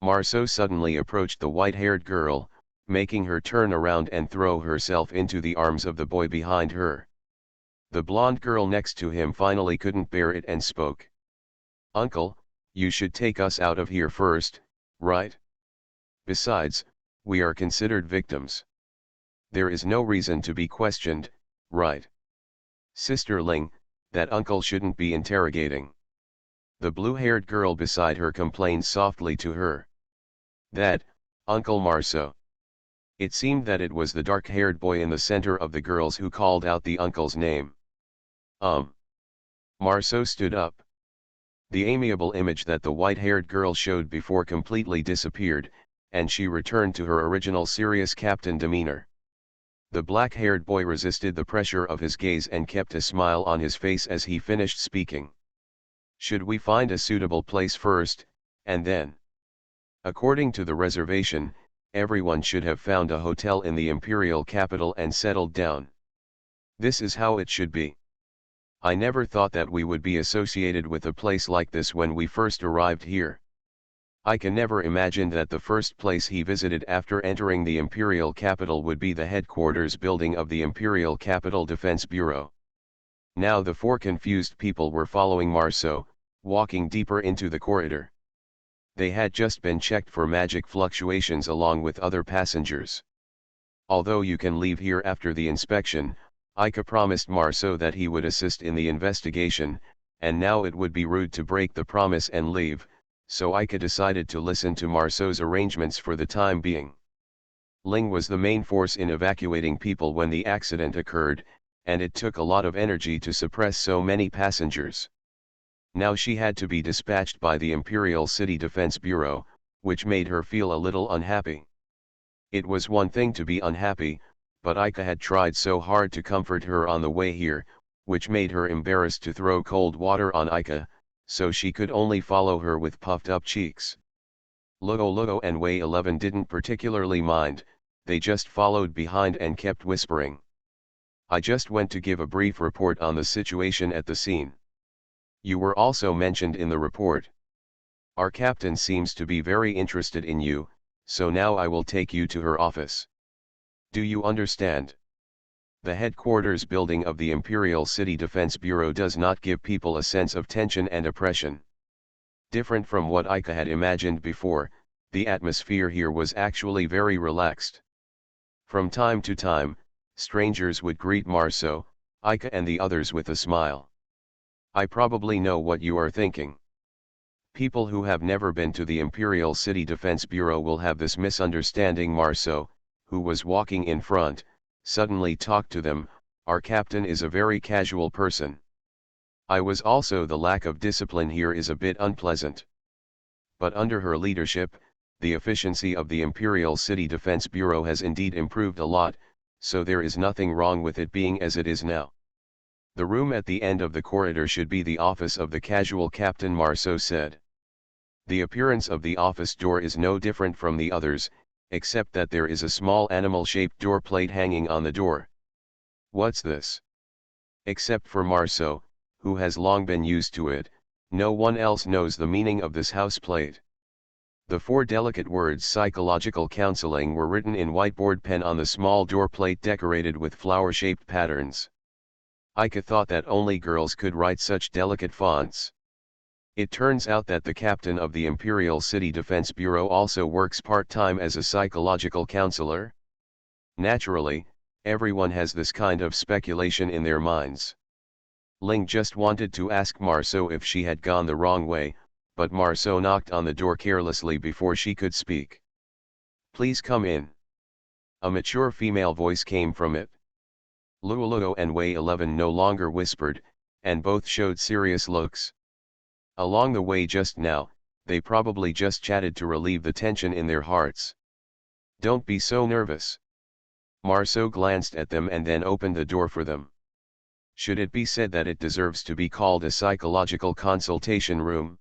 Marceau suddenly approached the white-haired girl, making her turn around and throw herself into the arms of the boy behind her. The blonde girl next to him finally couldn't bear it and spoke. "Uncle, you should take us out of here first, right? Besides, we are considered victims. There is no reason to be questioned, right? Sister Ling, that uncle shouldn't be interrogating." The blue-haired girl beside her complained softly to her. "That, Uncle Marceau." It seemed that it was the dark-haired boy in the center of the girls who called out the uncle's name. Marceau stood up. The amiable image that the white-haired girl showed before completely disappeared, and she returned to her original serious captain demeanor. The black-haired boy resisted the pressure of his gaze and kept a smile on his face as he finished speaking. "Should we find a suitable place first, and then? According to the reservation, everyone should have found a hotel in the imperial capital and settled down. This is how it should be. I never thought that we would be associated with a place like this when we first arrived here. I can never imagine that the first place he visited after entering the imperial capital would be the headquarters building of the Imperial Capital Defense Bureau." Now the four confused people were following Marceau, walking deeper into the corridor. They had just been checked for magic fluctuations along with other passengers. "Although you can leave here after the inspection, Ika promised Marceau that he would assist in the investigation, and now it would be rude to break the promise and leave, so Ika decided to listen to Marceau's arrangements for the time being. Ling was the main force in evacuating people when the accident occurred, and it took a lot of energy to suppress so many passengers. Now she had to be dispatched by the Imperial City Defense Bureau, which made her feel a little unhappy. It was one thing to be unhappy, but Ika had tried so hard to comfort her on the way here, which made her embarrassed to throw cold water on Ika, so she could only follow her with puffed-up cheeks. Luo and Wei 11 didn't particularly mind, they just followed behind and kept whispering. "I just went to give a brief report on the situation at the scene. You were also mentioned in the report. Our captain seems to be very interested in you, so now I will take you to her office. Do you understand? The headquarters building of the Imperial City Defense Bureau does not give people a sense of tension and oppression. Different from what Ika had imagined before, the atmosphere here was actually very relaxed. From time to time, strangers would greet Marceau, Ika and the others with a smile. I probably know what you are thinking. People who have never been to the Imperial City Defense Bureau will have this misunderstanding. Marceau, who was walking in front, suddenly talked to them. Our captain is a very casual person. I was also the lack of discipline here is a bit unpleasant. But under her leadership, the efficiency of the Imperial City Defense Bureau has indeed improved a lot, so there is nothing wrong with it being as it is now. The room at the end of the corridor should be the office of the casual captain, Marceau said. The appearance of the office door is no different from the others, except that there is a small animal-shaped door plate hanging on the door. What's this? Except for Marceau, who has long been used to it, no one else knows the meaning of this house plate. The 4 delicate words psychological counseling were written in whiteboard pen on the small door plate decorated with flower-shaped patterns. Ika thought that only girls could write such delicate fonts. It turns out that the captain of the Imperial City Defense Bureau also works part-time as a psychological counselor. Naturally, everyone has this kind of speculation in their minds. Ling just wanted to ask Marceau if she had gone the wrong way, but Marceau knocked on the door carelessly before she could speak. "Please come in." A mature female voice came from it. Luoluo and Wei 11 no longer whispered, and both showed serious looks. Along the way just now, they probably just chatted to relieve the tension in their hearts. "Don't be so nervous." Marceau glanced at them and then opened the door for them. Should it be said that it deserves to be called a psychological consultation room?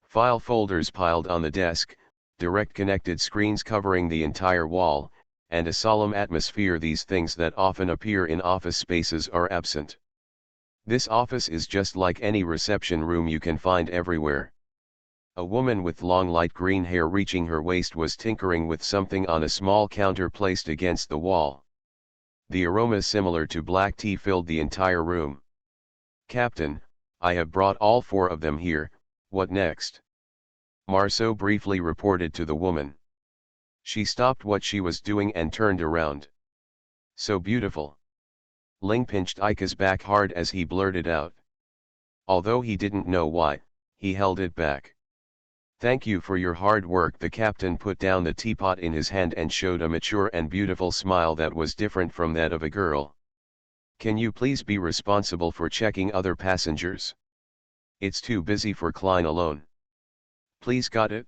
File folders piled on the desk, direct connected screens covering the entire wall, and a solemn atmosphere. These things that often appear in office spaces are absent. This office is just like any reception room you can find everywhere. A woman with long light green hair reaching her waist was tinkering with something on a small counter placed against the wall. The aroma similar to black tea filled the entire room. "Captain, I have brought all 4 of them here, what next?" Marceau briefly reported to the woman. She stopped what she was doing and turned around. "So beautiful." Ling pinched Ika's back hard as he blurted out. Although he didn't know why, he held it back. "Thank you for your hard work." The captain put down the teapot in his hand and showed a mature and beautiful smile that was different from that of a girl. "Can you please be responsible for checking other passengers? It's too busy for Klein alone." "Please, got it?"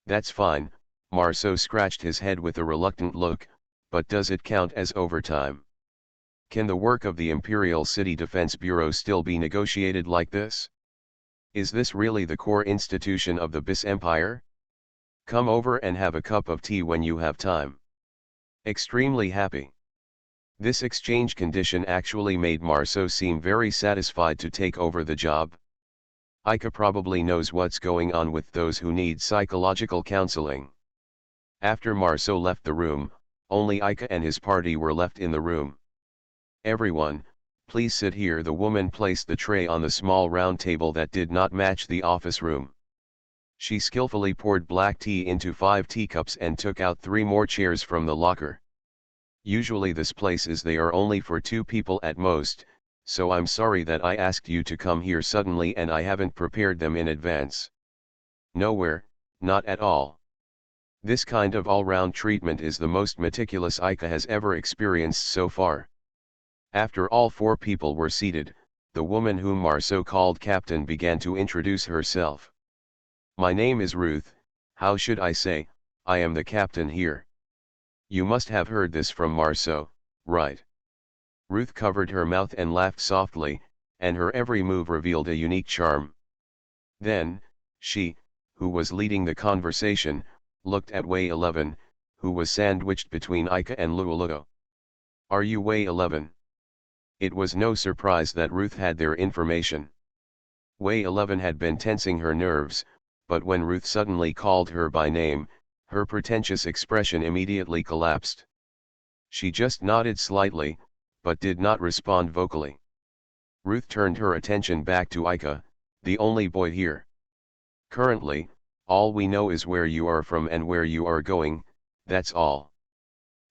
"That's fine." Marceau scratched his head with a reluctant look, "but does it count as overtime? Can the work of the Imperial City Defense Bureau still be negotiated like this? Is this really the core institution of the BIS Empire? Come over and have a cup of tea when you have time." Extremely happy. This exchange condition actually made Marceau seem very satisfied to take over the job. Ika probably knows what's going on with those who need psychological counseling. After Marceau left the room, only Ika and his party were left in the room. "Everyone, please sit here." The woman placed the tray on the small round table that did not match the office room. She skillfully poured black tea into 5 teacups and took out 3 more chairs from the locker. "Usually this place is there only for 2 people at most, so I'm sorry that I asked you to come here suddenly and I haven't prepared them in advance." "Nowhere, not at all. This kind of all-round treatment is the most meticulous Ika has ever experienced so far." After all 4 people were seated, the woman whom Marceau called captain began to introduce herself. "My name is Ruth. How should I say, I am the captain here. You must have heard this from Marceau, right?" Ruth covered her mouth and laughed softly, and her every move revealed a unique charm. Then, she, who was leading the conversation, looked at Wei 11, who was sandwiched between Ika and Luoluo. "Are you Wei 11? It was no surprise that Ruth had their information. Wei 11 had been tensing her nerves, but when Ruth suddenly called her by name, her pretentious expression immediately collapsed. She just nodded slightly, but did not respond vocally. Ruth turned her attention back to Ika, the only boy here. "Currently, all we know is where you are from and where you are going, that's all.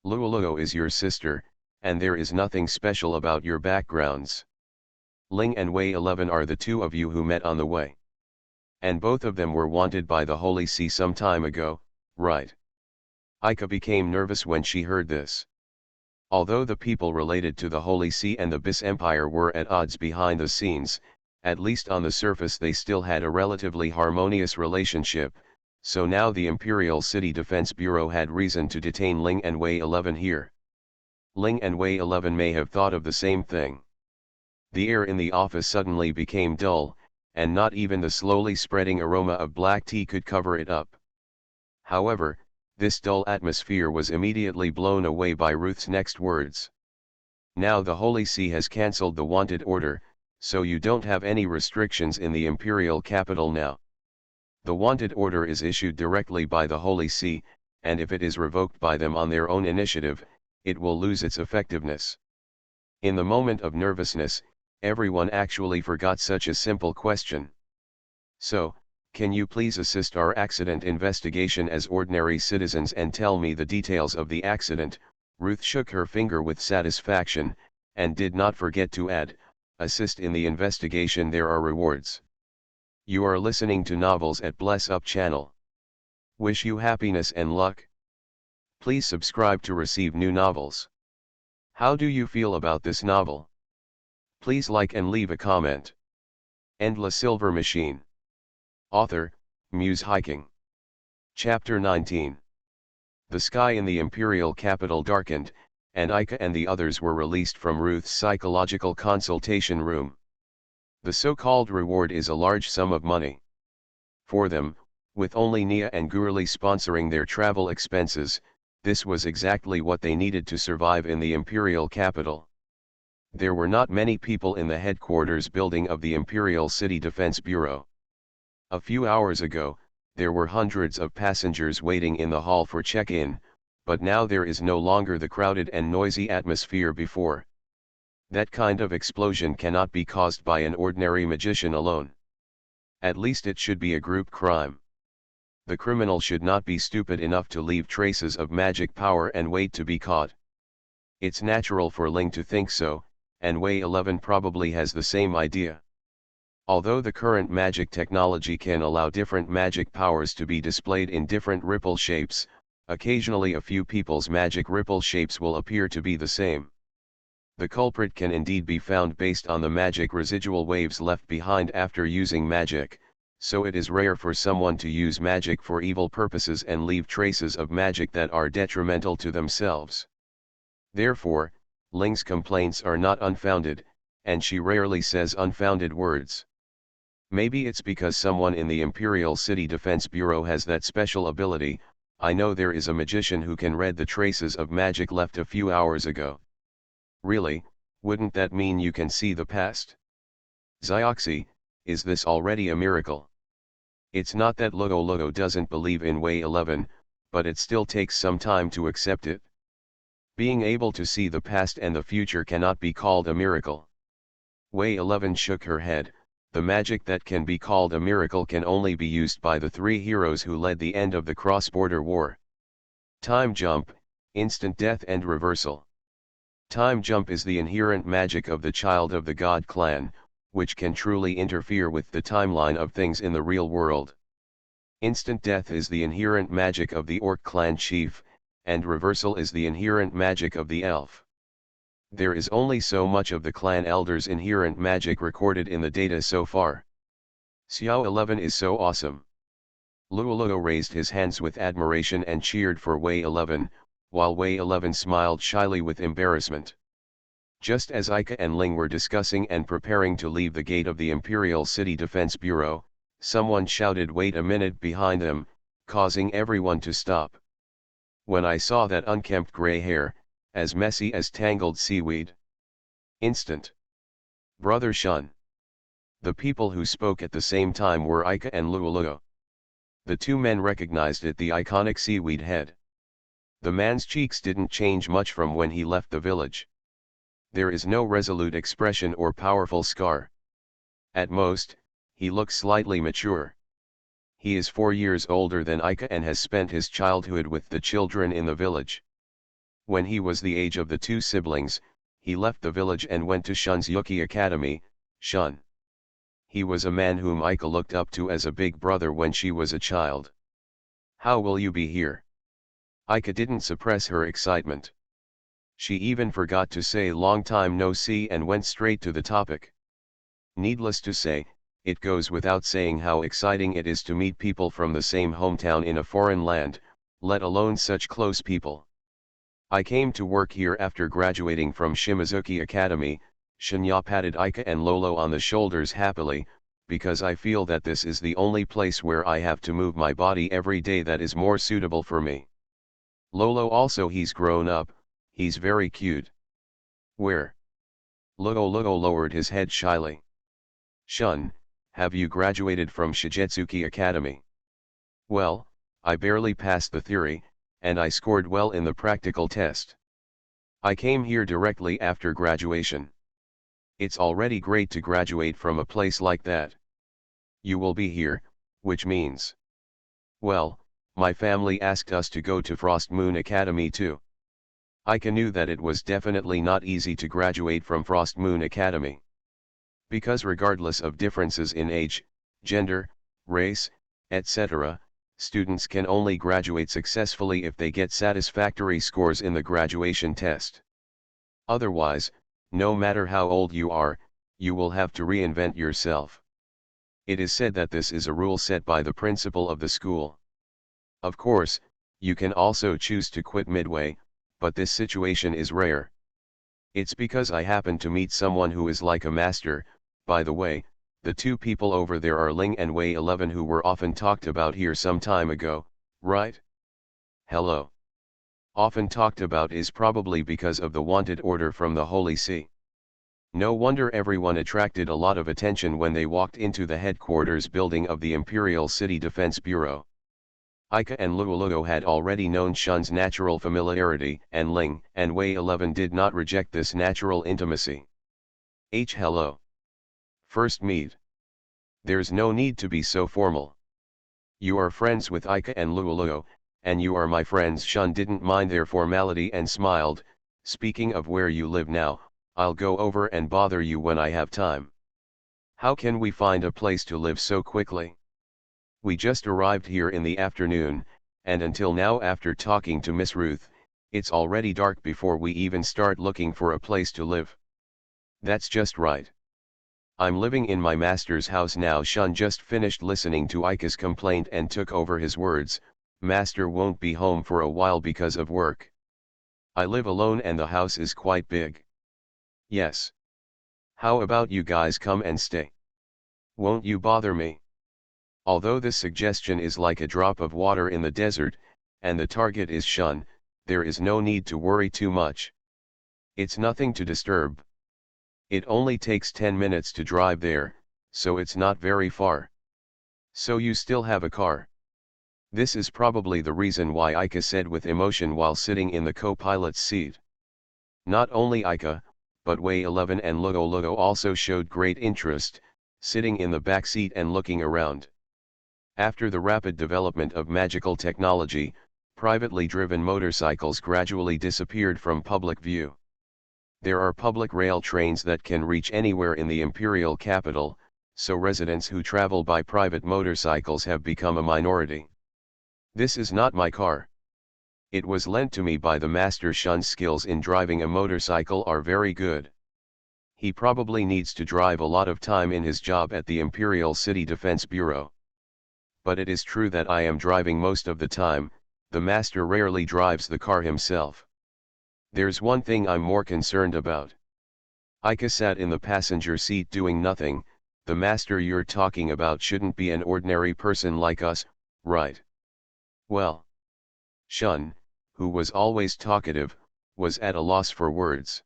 Luoluo is your sister, and there is nothing special about your backgrounds. Ling and Wei 11 are the 2 of you who met on the way. And both of them were wanted by the Holy See some time ago, right?" Ika became nervous when she heard this. Although the people related to the Holy See and the BIS Empire were at odds behind the scenes, at least on the surface they still had a relatively harmonious relationship, so now the Imperial City Defense Bureau had reason to detain Ling and Wei 11 here. Ling and Wei 11 may have thought of the same thing. The air in the office suddenly became dull, and not even the slowly spreading aroma of black tea could cover it up. However, this dull atmosphere was immediately blown away by Ruth's next words. "Now the Holy See has cancelled the wanted order, so you don't have any restrictions in the imperial capital now. The wanted order is issued directly by the Holy See, and if it is revoked by them on their own initiative, it will lose its effectiveness. In the moment of nervousness, everyone actually forgot such a simple question. So, can you please assist our accident investigation as ordinary citizens and tell me the details of the accident? Ruth shook her finger with satisfaction, and did not forget to add, assist in the investigation, there are rewards. You are listening to Novels at Bless Up channel. Wish you happiness and luck. Please subscribe to receive new novels. How do you feel about this novel? Please like and leave a comment. And La Silver Machine. Author, Muse Hiking. Chapter 19. The sky in the imperial capital darkened, and Ika and the others were released from Ruth's psychological consultation room. The so-called reward is a large sum of money. For them, with only Nia and Gurley sponsoring their travel expenses, this was exactly what they needed to survive in the imperial capital. There were not many people in the headquarters building of the Imperial City Defense Bureau. A few hours ago, there were hundreds of passengers waiting in the hall for check-in, but now there is no longer the crowded and noisy atmosphere before. That kind of explosion cannot be caused by an ordinary magician alone. At least it should be a group crime. The criminal should not be stupid enough to leave traces of magic power and wait to be caught. It's natural for Ling to think so, and Wei 11 probably has the same idea. Although the current magic technology can allow different magic powers to be displayed in different ripple shapes, occasionally a few people's magic ripple shapes will appear to be the same. The culprit can indeed be found based on the magic residual waves left behind after using magic, so it is rare for someone to use magic for evil purposes and leave traces of magic that are detrimental to themselves. Therefore, Ling's complaints are not unfounded, and she rarely says unfounded words. Maybe it's because someone in the Imperial City Defense Bureau has that special ability. I know there is a magician who can read the traces of magic left a few hours ago. Really, wouldn't that mean you can see the past? Zioxy, is this already a miracle? It's not that Logo doesn't believe in Wei 11, but it still takes some time to accept it. Being able to see the past and the future cannot be called a miracle. Wei 11 shook her head. The magic that can be called a miracle can only be used by the three heroes who led the end of the cross-border war. Time jump, instant death and reversal. Time jump is the inherent magic of the Child of the God clan, which can truly interfere with the timeline of things in the real world. Instant death is the inherent magic of the Orc clan chief, and reversal is the inherent magic of the elf. There is only so much of the clan elder's inherent magic recorded in the data so far. Xiao 11 is so awesome. Luoluo raised his hands with admiration and cheered for Wei 11, while Wei 11 smiled shyly with embarrassment. Just as Ika and Ling were discussing and preparing to leave the gate of the Imperial City Defense Bureau, someone shouted, "Wait a minute," behind them, causing everyone to stop. When I saw that unkempt gray hair, as messy as tangled seaweed. Instant. Brother Shun. The people who spoke at the same time were Ika and Luoluo. The two men recognized it, the iconic seaweed head. The man's cheeks didn't change much from when he left the village. There is no resolute expression or powerful scar. At most, he looks slightly mature. He is 4 years older than Ika and has spent his childhood with the children in the village. When he was the age of the two siblings, he left the village and went to Shun's Yuki Academy. Shun. He was a man whom Ika looked up to as a big brother when she was a child. How will you be here? Ika didn't suppress her excitement. She even forgot to say long time no see and went straight to the topic. Needless to say, it goes without saying how exciting it is to meet people from the same hometown in a foreign land, let alone such close people. I came to work here after graduating from Shimizuki Academy. Shinya patted Ika and Lolo on the shoulders happily, because I feel that this is the only place where I have to move my body every day that is more suitable for me. Lolo also, he's grown up, he's very cute. Where? Lolo lowered his head shyly. Shun, have you graduated from Shigetsuki Academy? Well, I barely passed the theory, and I scored well in the practical test. I came here directly after graduation. It's already great to graduate from a place like that. You will be here, which means... Well, my family asked us to go to Frost Moon Academy too. Ika knew that it was definitely not easy to graduate from Frost Moon Academy. Because regardless of differences in age, gender, race, etc., students can only graduate successfully if they get satisfactory scores in the graduation test. Otherwise, no matter how old you are, you will have to reinvent yourself. It is said that this is a rule set by the principal of the school. Of course, you can also choose to quit midway, but this situation is rare. It's because I happened to meet someone who is like a master. By the way, the two people over there are Ling and Wei 11 who were often talked about here some time ago, right? Hello. Often talked about is probably because of the wanted order from the Holy See. No wonder everyone attracted a lot of attention when they walked into the headquarters building of the Imperial City Defense Bureau. Ika and Luoluo had already known Shun's natural familiarity, and Ling and Wei 11 did not reject this natural intimacy. Hello. First meet. There's no need to be so formal. You are friends with Ika and Luoluo, and you are my friends. Shun didn't mind their formality and smiled. Speaking of where you live now, I'll go over and bother you when I have time. How can we find a place to live so quickly? We just arrived here in the afternoon, and until now after talking to Miss Ruth, it's already dark before we even start looking for a place to live. That's just right. I'm living in my master's house now. Shun just finished listening to Ika's complaint and took over his words. Master won't be home for a while because of work. I live alone and the house is quite big. Yes. How about you guys come and stay? Won't you bother me? Although this suggestion is like a drop of water in the desert, and the target is Shun, there is no need to worry too much. It's nothing to disturb. It only takes 10 minutes to drive there, so it's not very far. So you still have a car. This is probably the reason why Ika said with emotion while sitting in the co-pilot's seat. Not only Ika, but Wei 11 and Luoluo also showed great interest, sitting in the back seat and looking around. After the rapid development of magical technology, privately driven motorcycles gradually disappeared from public view. There are public rail trains that can reach anywhere in the imperial capital, so residents who travel by private motorcycles have become a minority. This is not my car. It was lent to me by the master. Shun's skills in driving a motorcycle are very good. He probably needs to drive a lot of time in his job at the Imperial City Defense Bureau. But it is true that I am driving most of the time. The master rarely drives the car himself. There's one thing I'm more concerned about. Ika sat in the passenger seat doing nothing. The master you're talking about shouldn't be an ordinary person like us, right? Well. Shun, who was always talkative, was at a loss for words.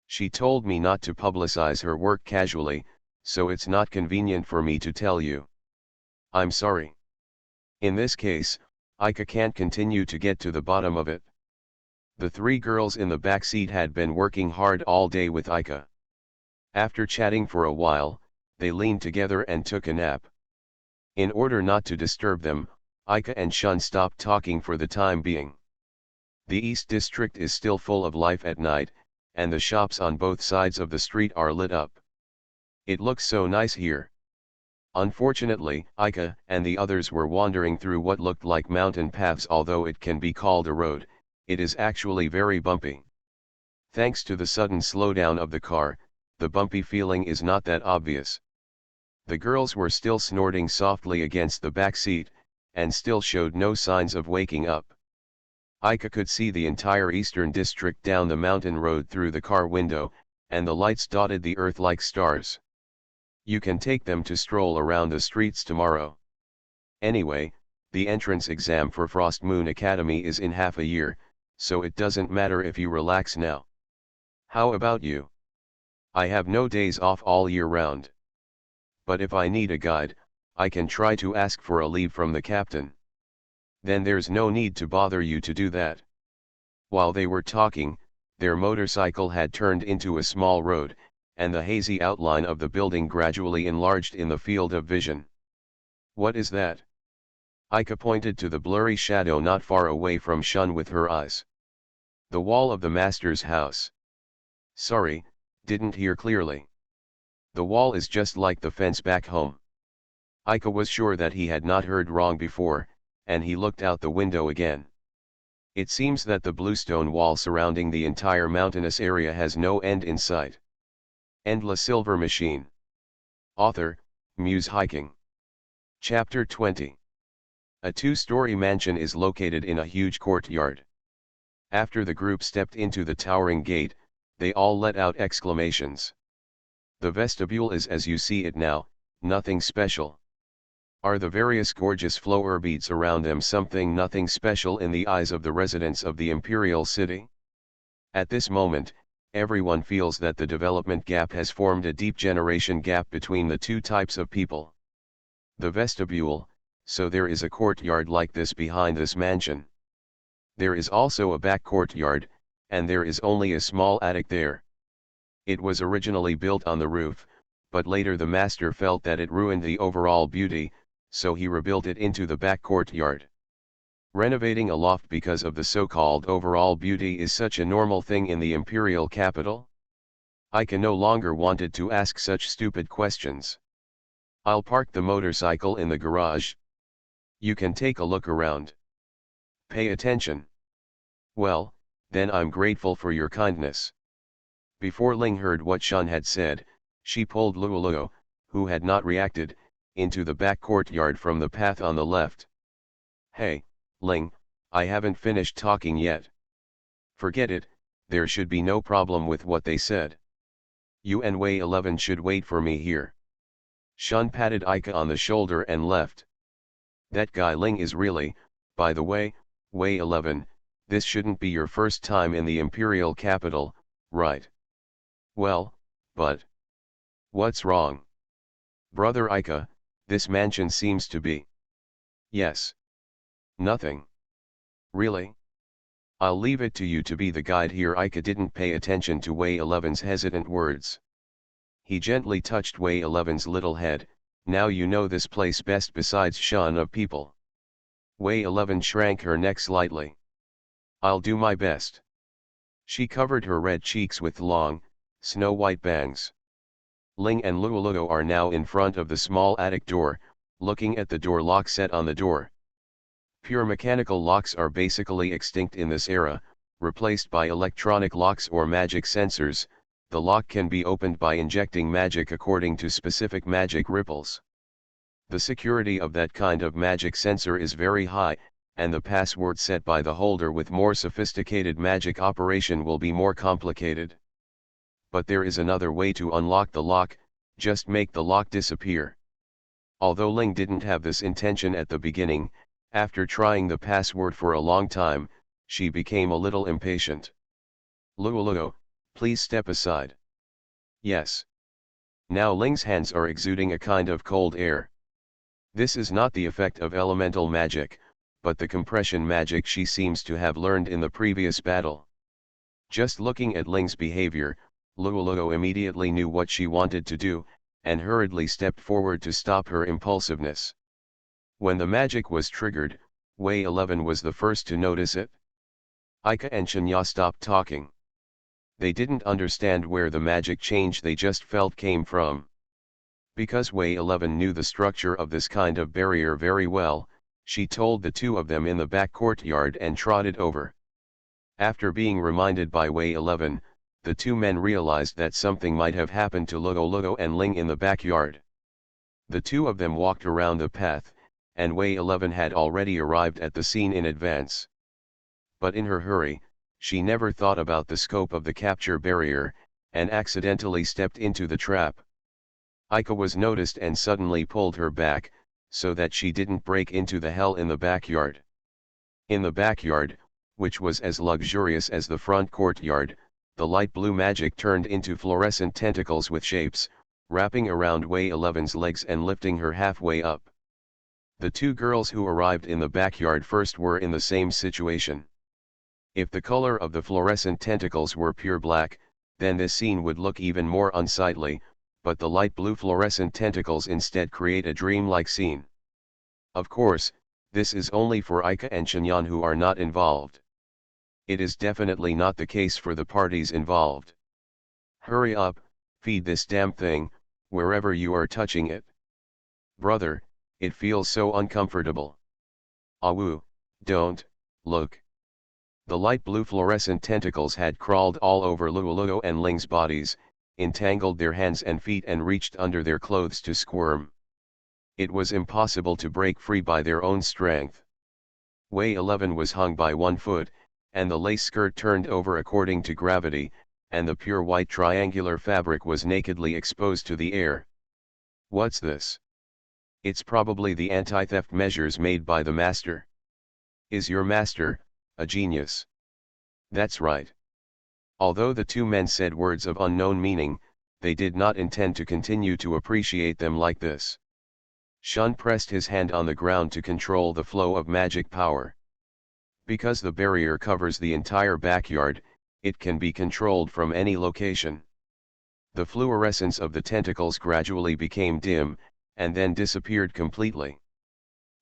She told me not to publicize her work casually, so it's not convenient for me to tell you. I'm sorry. In this case, Ika can't continue to get to the bottom of it. The three girls in the back seat had been working hard all day with Ika. After chatting for a while, they leaned together and took a nap. In order not to disturb them, Ika and Shun stopped talking for the time being. The East District is still full of life at night, and the shops on both sides of the street are lit up. It looks so nice here. Unfortunately, Ika and the others were wandering through what looked like mountain paths. Although it can be called a road, it is actually very bumpy. Thanks to the sudden slowdown of the car, the bumpy feeling is not that obvious. The girls were still snorting softly against the back seat, and still showed no signs of waking up. Ika could see the entire eastern district down the mountain road through the car window, and the lights dotted the earth like stars. You can take them to stroll around the streets tomorrow. Anyway, the entrance exam for Frost Moon Academy is in half a year, so it doesn't matter if you relax now. How about you? I have no days off all year round. But if I need a guide, I can try to ask for a leave from the captain. Then there's no need to bother you to do that. While they were talking, their motorcycle had turned into a small road, and the hazy outline of the building gradually enlarged in the field of vision. What is that? Aika pointed to the blurry shadow not far away from Shun with her eyes. The wall of the master's house. Sorry, didn't hear clearly. The wall is just like the fence back home. Aika was sure that he had not heard wrong before, and he looked out the window again. It seems that the bluestone wall surrounding the entire mountainous area has no end in sight. Endless Silver Machine. Author, Muse Hiking. Chapter 20. A two-story mansion is located in a huge courtyard. After the group stepped into the towering gate, they all let out exclamations. The vestibule is as you see it now, nothing special. Are the various gorgeous flower beads around them something nothing special in the eyes of the residents of the imperial city? At this moment, everyone feels that the development gap has formed a deep generation gap between the two types of people. The vestibule, so there is a courtyard like this behind this mansion. There is also a back courtyard, and there is only a small attic there. It was originally built on the roof, but later the master felt that it ruined the overall beauty, so he rebuilt it into the back courtyard. Renovating a loft because of the so-called overall beauty is such a normal thing in the imperial capital? Aika no longer wanted to ask such stupid questions. I'll park the motorcycle in the garage. You can take a look around. Pay attention. Well, then I'm grateful for your kindness. Before Ling heard what Shun had said, she pulled Luoluo, who had not reacted, into the back courtyard from the path on the left. Hey, Ling, I haven't finished talking yet. Forget it, there should be no problem with what they said. You and Wei 11 should wait for me here. Shun patted Aika on the shoulder and left. That guy Ling is really, by the way, Wei 11, this shouldn't be your first time in the imperial capital, right? Well, but what's wrong? Brother Aika, this mansion seems to be. Yes. Nothing. Really? I'll leave it to you to be the guide here. Aika didn't pay attention to Wei 11's hesitant words. He gently touched Wei 11's little head. Now you know this place best besides Shun of people. Wei 11 shrank her neck slightly. I'll do my best. She covered her red cheeks with long, snow-white bangs. Ling and Luoluo are now in front of the small attic door, looking at the door lock set on the door. Pure mechanical locks are basically extinct in this era, replaced by electronic locks or magic sensors. The lock can be opened by injecting magic according to specific magic ripples. The security of that kind of magic sensor is very high, and the password set by the holder with more sophisticated magic operation will be more complicated. But there is another way to unlock the lock, just make the lock disappear. Although Ling didn't have this intention at the beginning, after trying the password for a long time, she became a little impatient. Luoluo, please step aside. Yes. Now Ling's hands are exuding a kind of cold air. This is not the effect of elemental magic, but the compression magic she seems to have learned in the previous battle. Just looking at Ling's behavior, Luoluo immediately knew what she wanted to do, and hurriedly stepped forward to stop her impulsiveness. When the magic was triggered, Wei 11 was the first to notice it. Aika and Shanya stopped talking. They didn't understand where the magic change they just felt came from. Because Wei 11 knew the structure of this kind of barrier very well, she told the two of them in the back courtyard and trotted over. After being reminded by Wei 11, the two men realized that something might have happened to Luoluo and Ling in the backyard. The two of them walked around the path, and Wei 11 had already arrived at the scene in advance. But in her hurry, she never thought about the scope of the capture barrier, and accidentally stepped into the trap. Aika was noticed and suddenly pulled her back, so that she didn't break into the hell in the backyard. In the backyard, which was as luxurious as the front courtyard, the light blue magic turned into fluorescent tentacles with shapes, wrapping around Wei 11's legs and lifting her halfway up. The two girls who arrived in the backyard first were in the same situation. If the color of the fluorescent tentacles were pure black, then this scene would look even more unsightly, but the light blue fluorescent tentacles instead create a dreamlike scene. Of course, this is only for Aika and Shinyan who are not involved. It is definitely not the case for the parties involved. Hurry up, feed this damn thing, wherever you are touching it. Brother, it feels so uncomfortable. Awoo, don't, look. The light blue fluorescent tentacles had crawled all over Luoluo and Ling's bodies, entangled their hands and feet and reached under their clothes to squirm. It was impossible to break free by their own strength. Wei 11 was hung by one foot, and the lace skirt turned over according to gravity, and the pure white triangular fabric was nakedly exposed to the air. What's this? It's probably the anti-theft measures made by the master. Is your master a genius? That's right. Although the two men said words of unknown meaning, they did not intend to continue to appreciate them like this. Shun pressed his hand on the ground to control the flow of magic power. Because the barrier covers the entire backyard, it can be controlled from any location. The fluorescence of the tentacles gradually became dim, and then disappeared completely.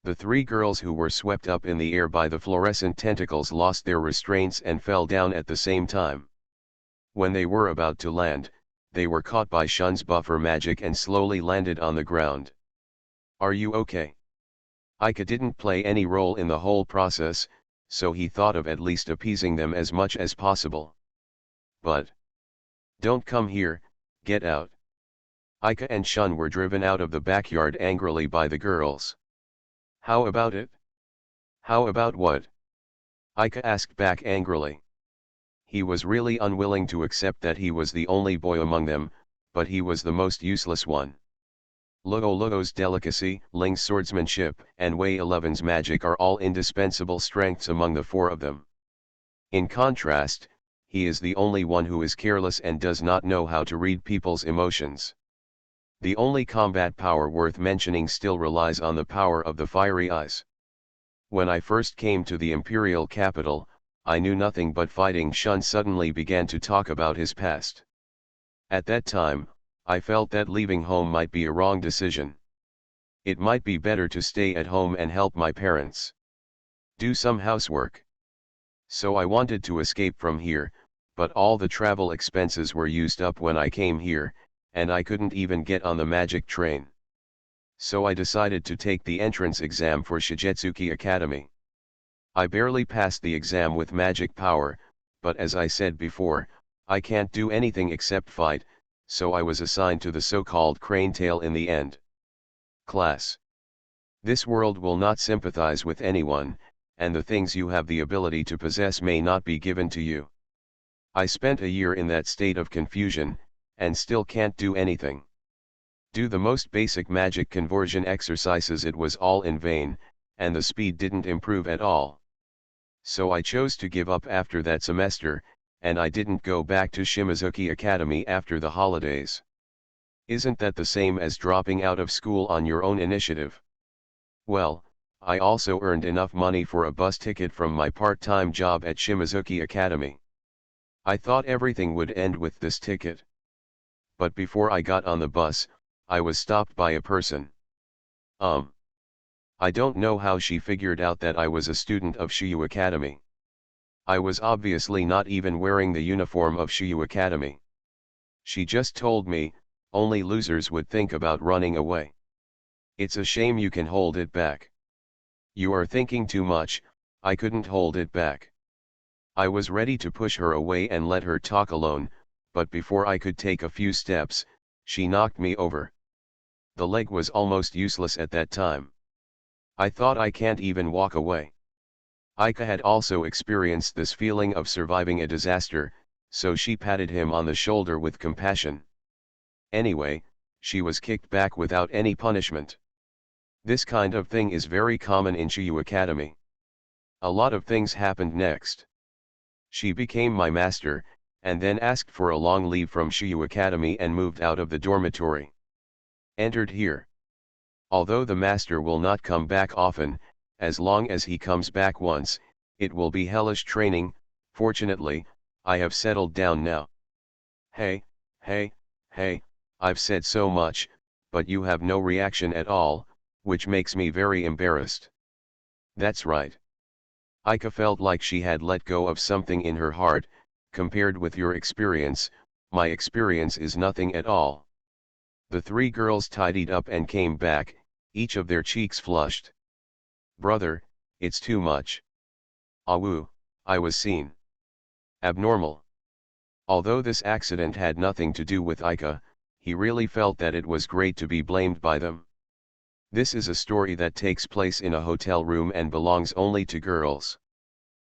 The three girls who were swept up in the air by the fluorescent tentacles lost their restraints and fell down at the same time. When they were about to land, they were caught by Shun's buffer magic and slowly landed on the ground. Are you okay? Aika didn't play any role in the whole process, so he thought of at least appeasing them as much as possible. But don't come here, get out. Aika and Shun were driven out of the backyard angrily by the girls. How about it? How about what? Aika asked back angrily. He was really unwilling to accept that he was the only boy among them, but he was the most useless one. Luoluo's delicacy, Ling's swordsmanship, and Wei 11's magic are all indispensable strengths among the four of them. In contrast, he is the only one who is careless and does not know how to read people's emotions. The only combat power worth mentioning still relies on the power of the fiery eyes. When I first came to the imperial capital, I knew nothing but fighting. Shun suddenly began to talk about his past. At that time, I felt that leaving home might be a wrong decision. It might be better to stay at home and help my parents. Do some housework. So I wanted to escape from here, but all the travel expenses were used up when I came here, and I couldn't even get on the magic train. So I decided to take the entrance exam for Shigetsuki Academy. I barely passed the exam with magic power, but as I said before, I can't do anything except fight, so I was assigned to the so-called crane tail in the end. Class. This world will not sympathize with anyone, and the things you have the ability to possess may not be given to you. I spent a year in that state of confusion, and still can't do anything. Do the most basic magic conversion exercises, it was all in vain, and the speed didn't improve at all. So I chose to give up after that semester, and I didn't go back to Shimizuki Academy after the holidays. Isn't that the same as dropping out of school on your own initiative? Well, I also earned enough money for a bus ticket from my part-time job at Shimizuki Academy. I thought everything would end with this ticket. But before I got on the bus, I was stopped by a person. I don't know how she figured out that I was a student of Shiyu Academy. I was obviously not even wearing the uniform of Shiyu Academy. She just told me, only losers would think about running away. It's a shame you can hold it back. You are thinking too much. I couldn't hold it back. I was ready to push her away and let her talk alone, but before I could take a few steps, she knocked me over. The leg was almost useless at that time. I thought I can't even walk away. Aika had also experienced this feeling of surviving a disaster, so she patted him on the shoulder with compassion. Anyway, she was kicked back without any punishment. This kind of thing is very common in Shiyu Academy. A lot of things happened next. She became my master, and then asked for a long leave from Shiyu Academy and moved out of the dormitory. Entered here. Although the master will not come back often, as long as he comes back once, it will be hellish training. Fortunately, I have settled down now. Hey, hey, hey, I've said so much, but you have no reaction at all, which makes me very embarrassed. That's right. Aika felt like she had let go of something in her heart. Compared with your experience, my experience is nothing at all. The three girls tidied up and came back, each of their cheeks flushed. Brother, it's too much. Awoo, I was seen. Abnormal. Although this accident had nothing to do with Aika, he really felt that it was great to be blamed by them. This is a story that takes place in a hotel room and belongs only to girls.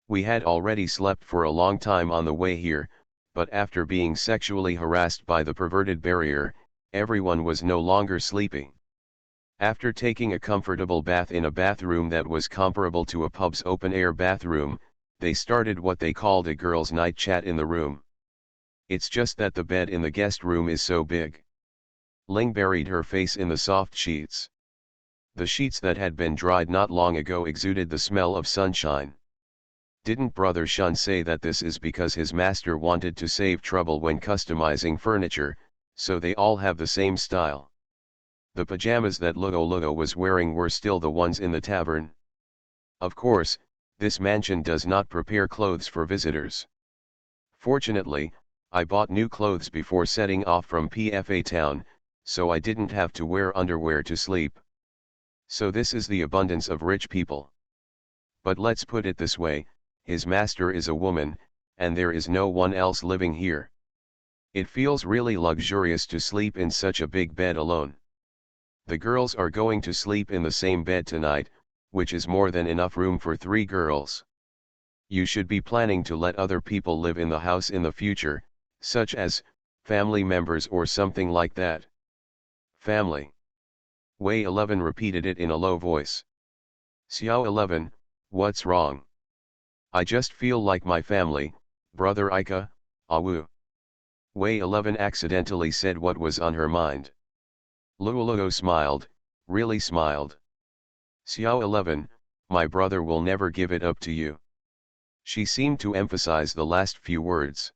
We had already slept for a long time on the way here, but after being sexually harassed by the perverted barrier, everyone was no longer sleeping. After taking a comfortable bath in a bathroom that was comparable to a pub's open-air bathroom, they started what they called a girls' night chat in the room. It's just that the bed in the guest room is so big. Ling buried her face in the soft sheets. The sheets that had been dried not long ago exuded the smell of sunshine. Didn't Brother Shun say that this is because his master wanted to save trouble when customizing furniture, so they all have the same style? The pajamas that Lugo was wearing were still the ones in the tavern. Of course, this mansion does not prepare clothes for visitors. Fortunately, I bought new clothes before setting off from PFA town, so I didn't have to wear underwear to sleep. So this is the abundance of rich people. But let's put it this way, his master is a woman, and there is no one else living here. It feels really luxurious to sleep in such a big bed alone. The girls are going to sleep in the same bed tonight, which is more than enough room for 3 girls. You should be planning to let other people live in the house in the future, such as family members or something like that. Family. Wei 11 repeated it in a low voice. Xiao 11, what's wrong? I just feel like my family, brother Aika, awoo. Wei 11 accidentally said what was on her mind. Luoluo smiled, really smiled. Xiao 11, my brother will never give it up to you. She seemed to emphasize the last few words.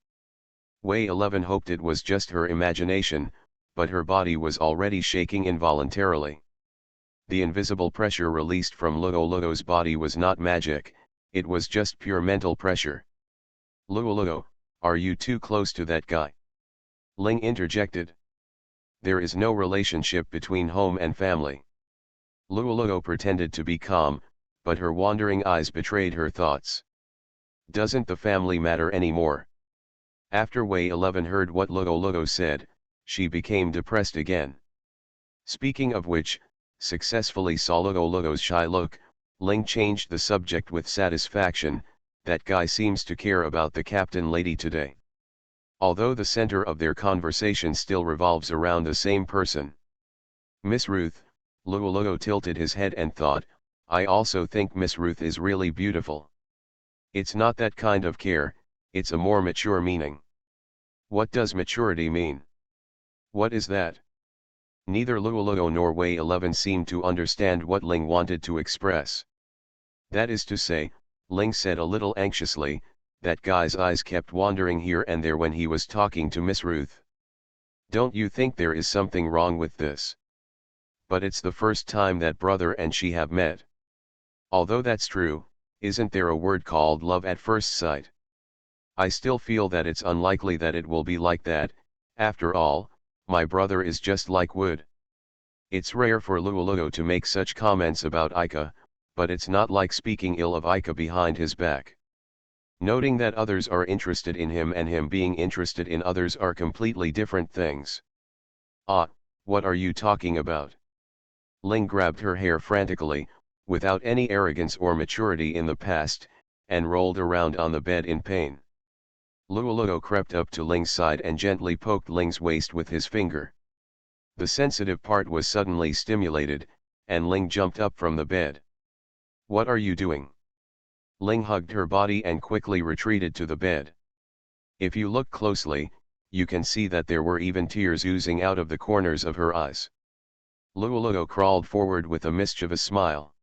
Wei 11 hoped it was just her imagination, but her body was already shaking involuntarily. The invisible pressure released from Luoluo's body was not magic, it was just pure mental pressure. Luoluo, are you too close to that guy? Ling interjected. There is no relationship between home and family. Luoluo pretended to be calm, but her wandering eyes betrayed her thoughts. Doesn't the family matter anymore? After Wei 11 heard what Luoluo said, she became depressed again. Speaking of which, successfully saw Luoluo's shy look, Ling changed the subject with satisfaction. That guy seems to care about the captain lady today. Although the center of their conversation still revolves around the same person. Miss Ruth, Luoluo tilted his head and thought, I also think Miss Ruth is really beautiful. It's not that kind of care, it's a more mature meaning. What does maturity mean? What is that? Neither Luoluo nor Wei 11 seemed to understand what Ling wanted to express. That is to say, Ling said a little anxiously, that guy's eyes kept wandering here and there when he was talking to Miss Ruth. Don't you think there is something wrong with this? But it's the first time that brother and she have met. Although that's true, isn't there a word called love at first sight? I still feel that it's unlikely that it will be like that. After all, my brother is just like wood. It's rare for Luoluo to make such comments about Aika, but it's not like speaking ill of Aika behind his back. Noting that others are interested in him and him being interested in others are completely different things. Ah, what are you talking about? Ling grabbed her hair frantically, without any arrogance or maturity in the past, and rolled around on the bed in pain. Luoluo crept up to Ling's side and gently poked Ling's waist with his finger. The sensitive part was suddenly stimulated, and Ling jumped up from the bed. What are you doing? Ling hugged her body and quickly retreated to the bed. If you look closely, you can see that there were even tears oozing out of the corners of her eyes. Luoluo crawled forward with a mischievous smile.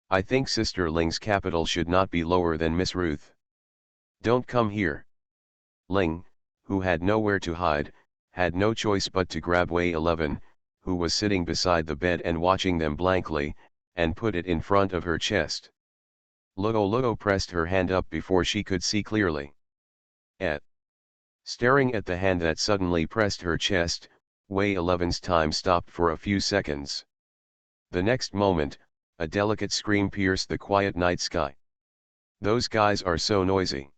I think Sister Ling's capital should not be lower than Miss Ruth. Don't come here. Ling, who had nowhere to hide, had no choice but to grab Wei 11, who was sitting beside the bed and watching them blankly, and put it in front of her chest. Luoluo pressed her hand up before she could see clearly. Staring at the hand that suddenly pressed her chest, Wei 11's time stopped for a few seconds. The next moment, a delicate scream pierced the quiet night sky. Those guys are so noisy.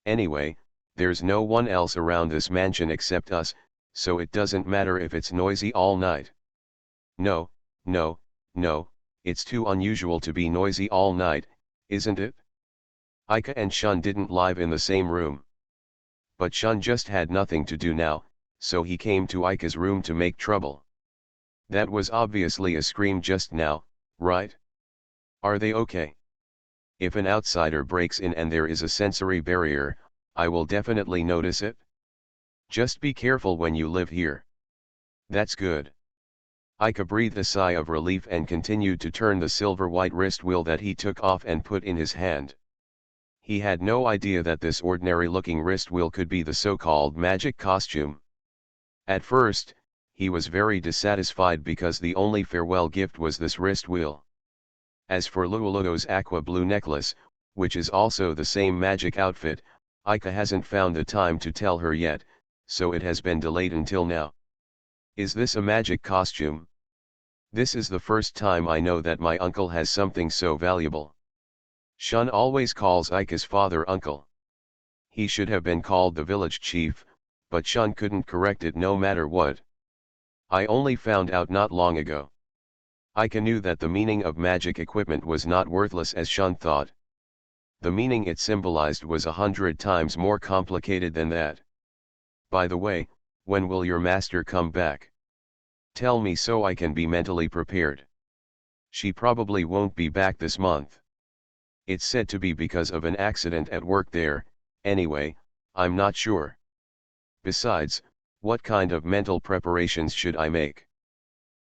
Anyway, there's no one else around this mansion except us, so it doesn't matter if it's noisy all night. No, no, no, it's too unusual to be noisy all night, isn't it? Ika and Shun didn't live in the same room. But Shun just had nothing to do now, so he came to Ika's room to make trouble. That was obviously a scream just now, right? Are they okay? If an outsider breaks in and there is a sensory barrier, I will definitely notice it. Just be careful when you live here. That's good. Ika breathed a sigh of relief and continued to turn the silver-white wrist wheel that he took off and put in his hand. He had no idea that this ordinary-looking wrist wheel could be the so-called magic costume. At first, he was very dissatisfied because the only farewell gift was this wrist wheel. As for Luoluo's aqua blue necklace, which is also the same magic outfit, Ika hasn't found the time to tell her yet, so it has been delayed until now. Is this a magic costume? This is the first time I know that my uncle has something so valuable. Shun always calls Ika's father uncle. He should have been called the village chief, but Shun couldn't correct it no matter what. I only found out not long ago. Ika knew that the meaning of magic equipment was not worthless as Shun thought. The meaning it symbolized was 100 times more complicated than that. By the way, when will your master come back? Tell me so I can be mentally prepared. She probably won't be back this month. It's said to be because of an accident at work there, anyway, I'm not sure. Besides, what kind of mental preparations should I make?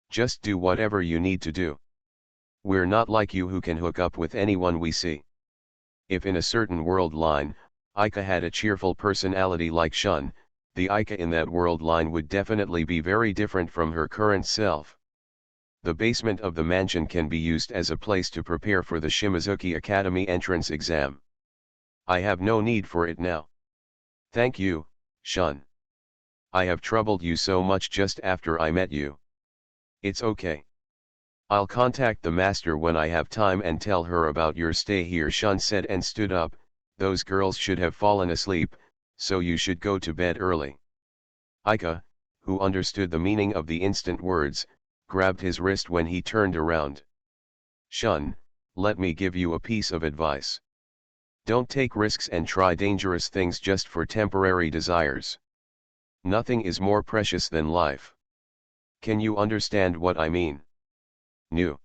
Just do whatever you need to do. We're not like you who can hook up with anyone we see. If in a certain world line, Ika had a cheerful personality like Shun, the Ika in that world line would definitely be very different from her current self. The basement of the mansion can be used as a place to prepare for the Shimizuki Academy entrance exam. I have no need for it now. Thank you, Shun. I have troubled you so much just after I met you. It's okay. I'll contact the master when I have time and tell her about your stay here, Shun said and stood up. Those girls should have fallen asleep, so you should go to bed early. Ika, who understood the meaning of the instant words, grabbed his wrist when he turned around. Shun, let me give you a piece of advice. Don't take risks and try dangerous things just for temporary desires. Nothing is more precious than life. Can you understand what I mean? No.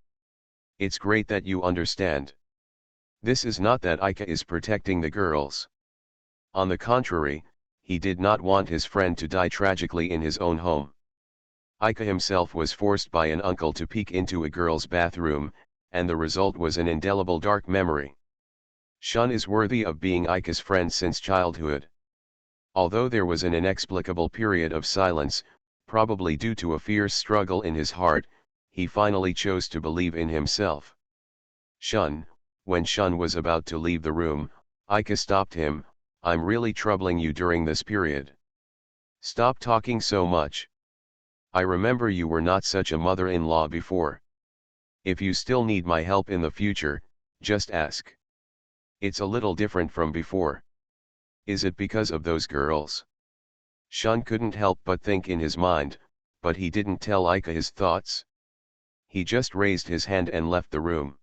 It's great that you understand. This is not that Ika is protecting the girls. On the contrary, he did not want his friend to die tragically in his own home. Ika himself was forced by an uncle to peek into a girl's bathroom, and the result was an indelible dark memory. Shun is worthy of being Ika's friend since childhood. Although there was an inexplicable period of silence, probably due to a fierce struggle in his heart, he finally chose to believe in himself. Shun, when Shun was about to leave the room, Ika stopped him. I'm really troubling you during this period. Stop talking so much. I remember you were not such a mother-in-law before. If you still need my help in the future, just ask. It's a little different from before. Is it because of those girls? Shun couldn't help but think in his mind, but he didn't tell Ika his thoughts. He just raised his hand and left the room.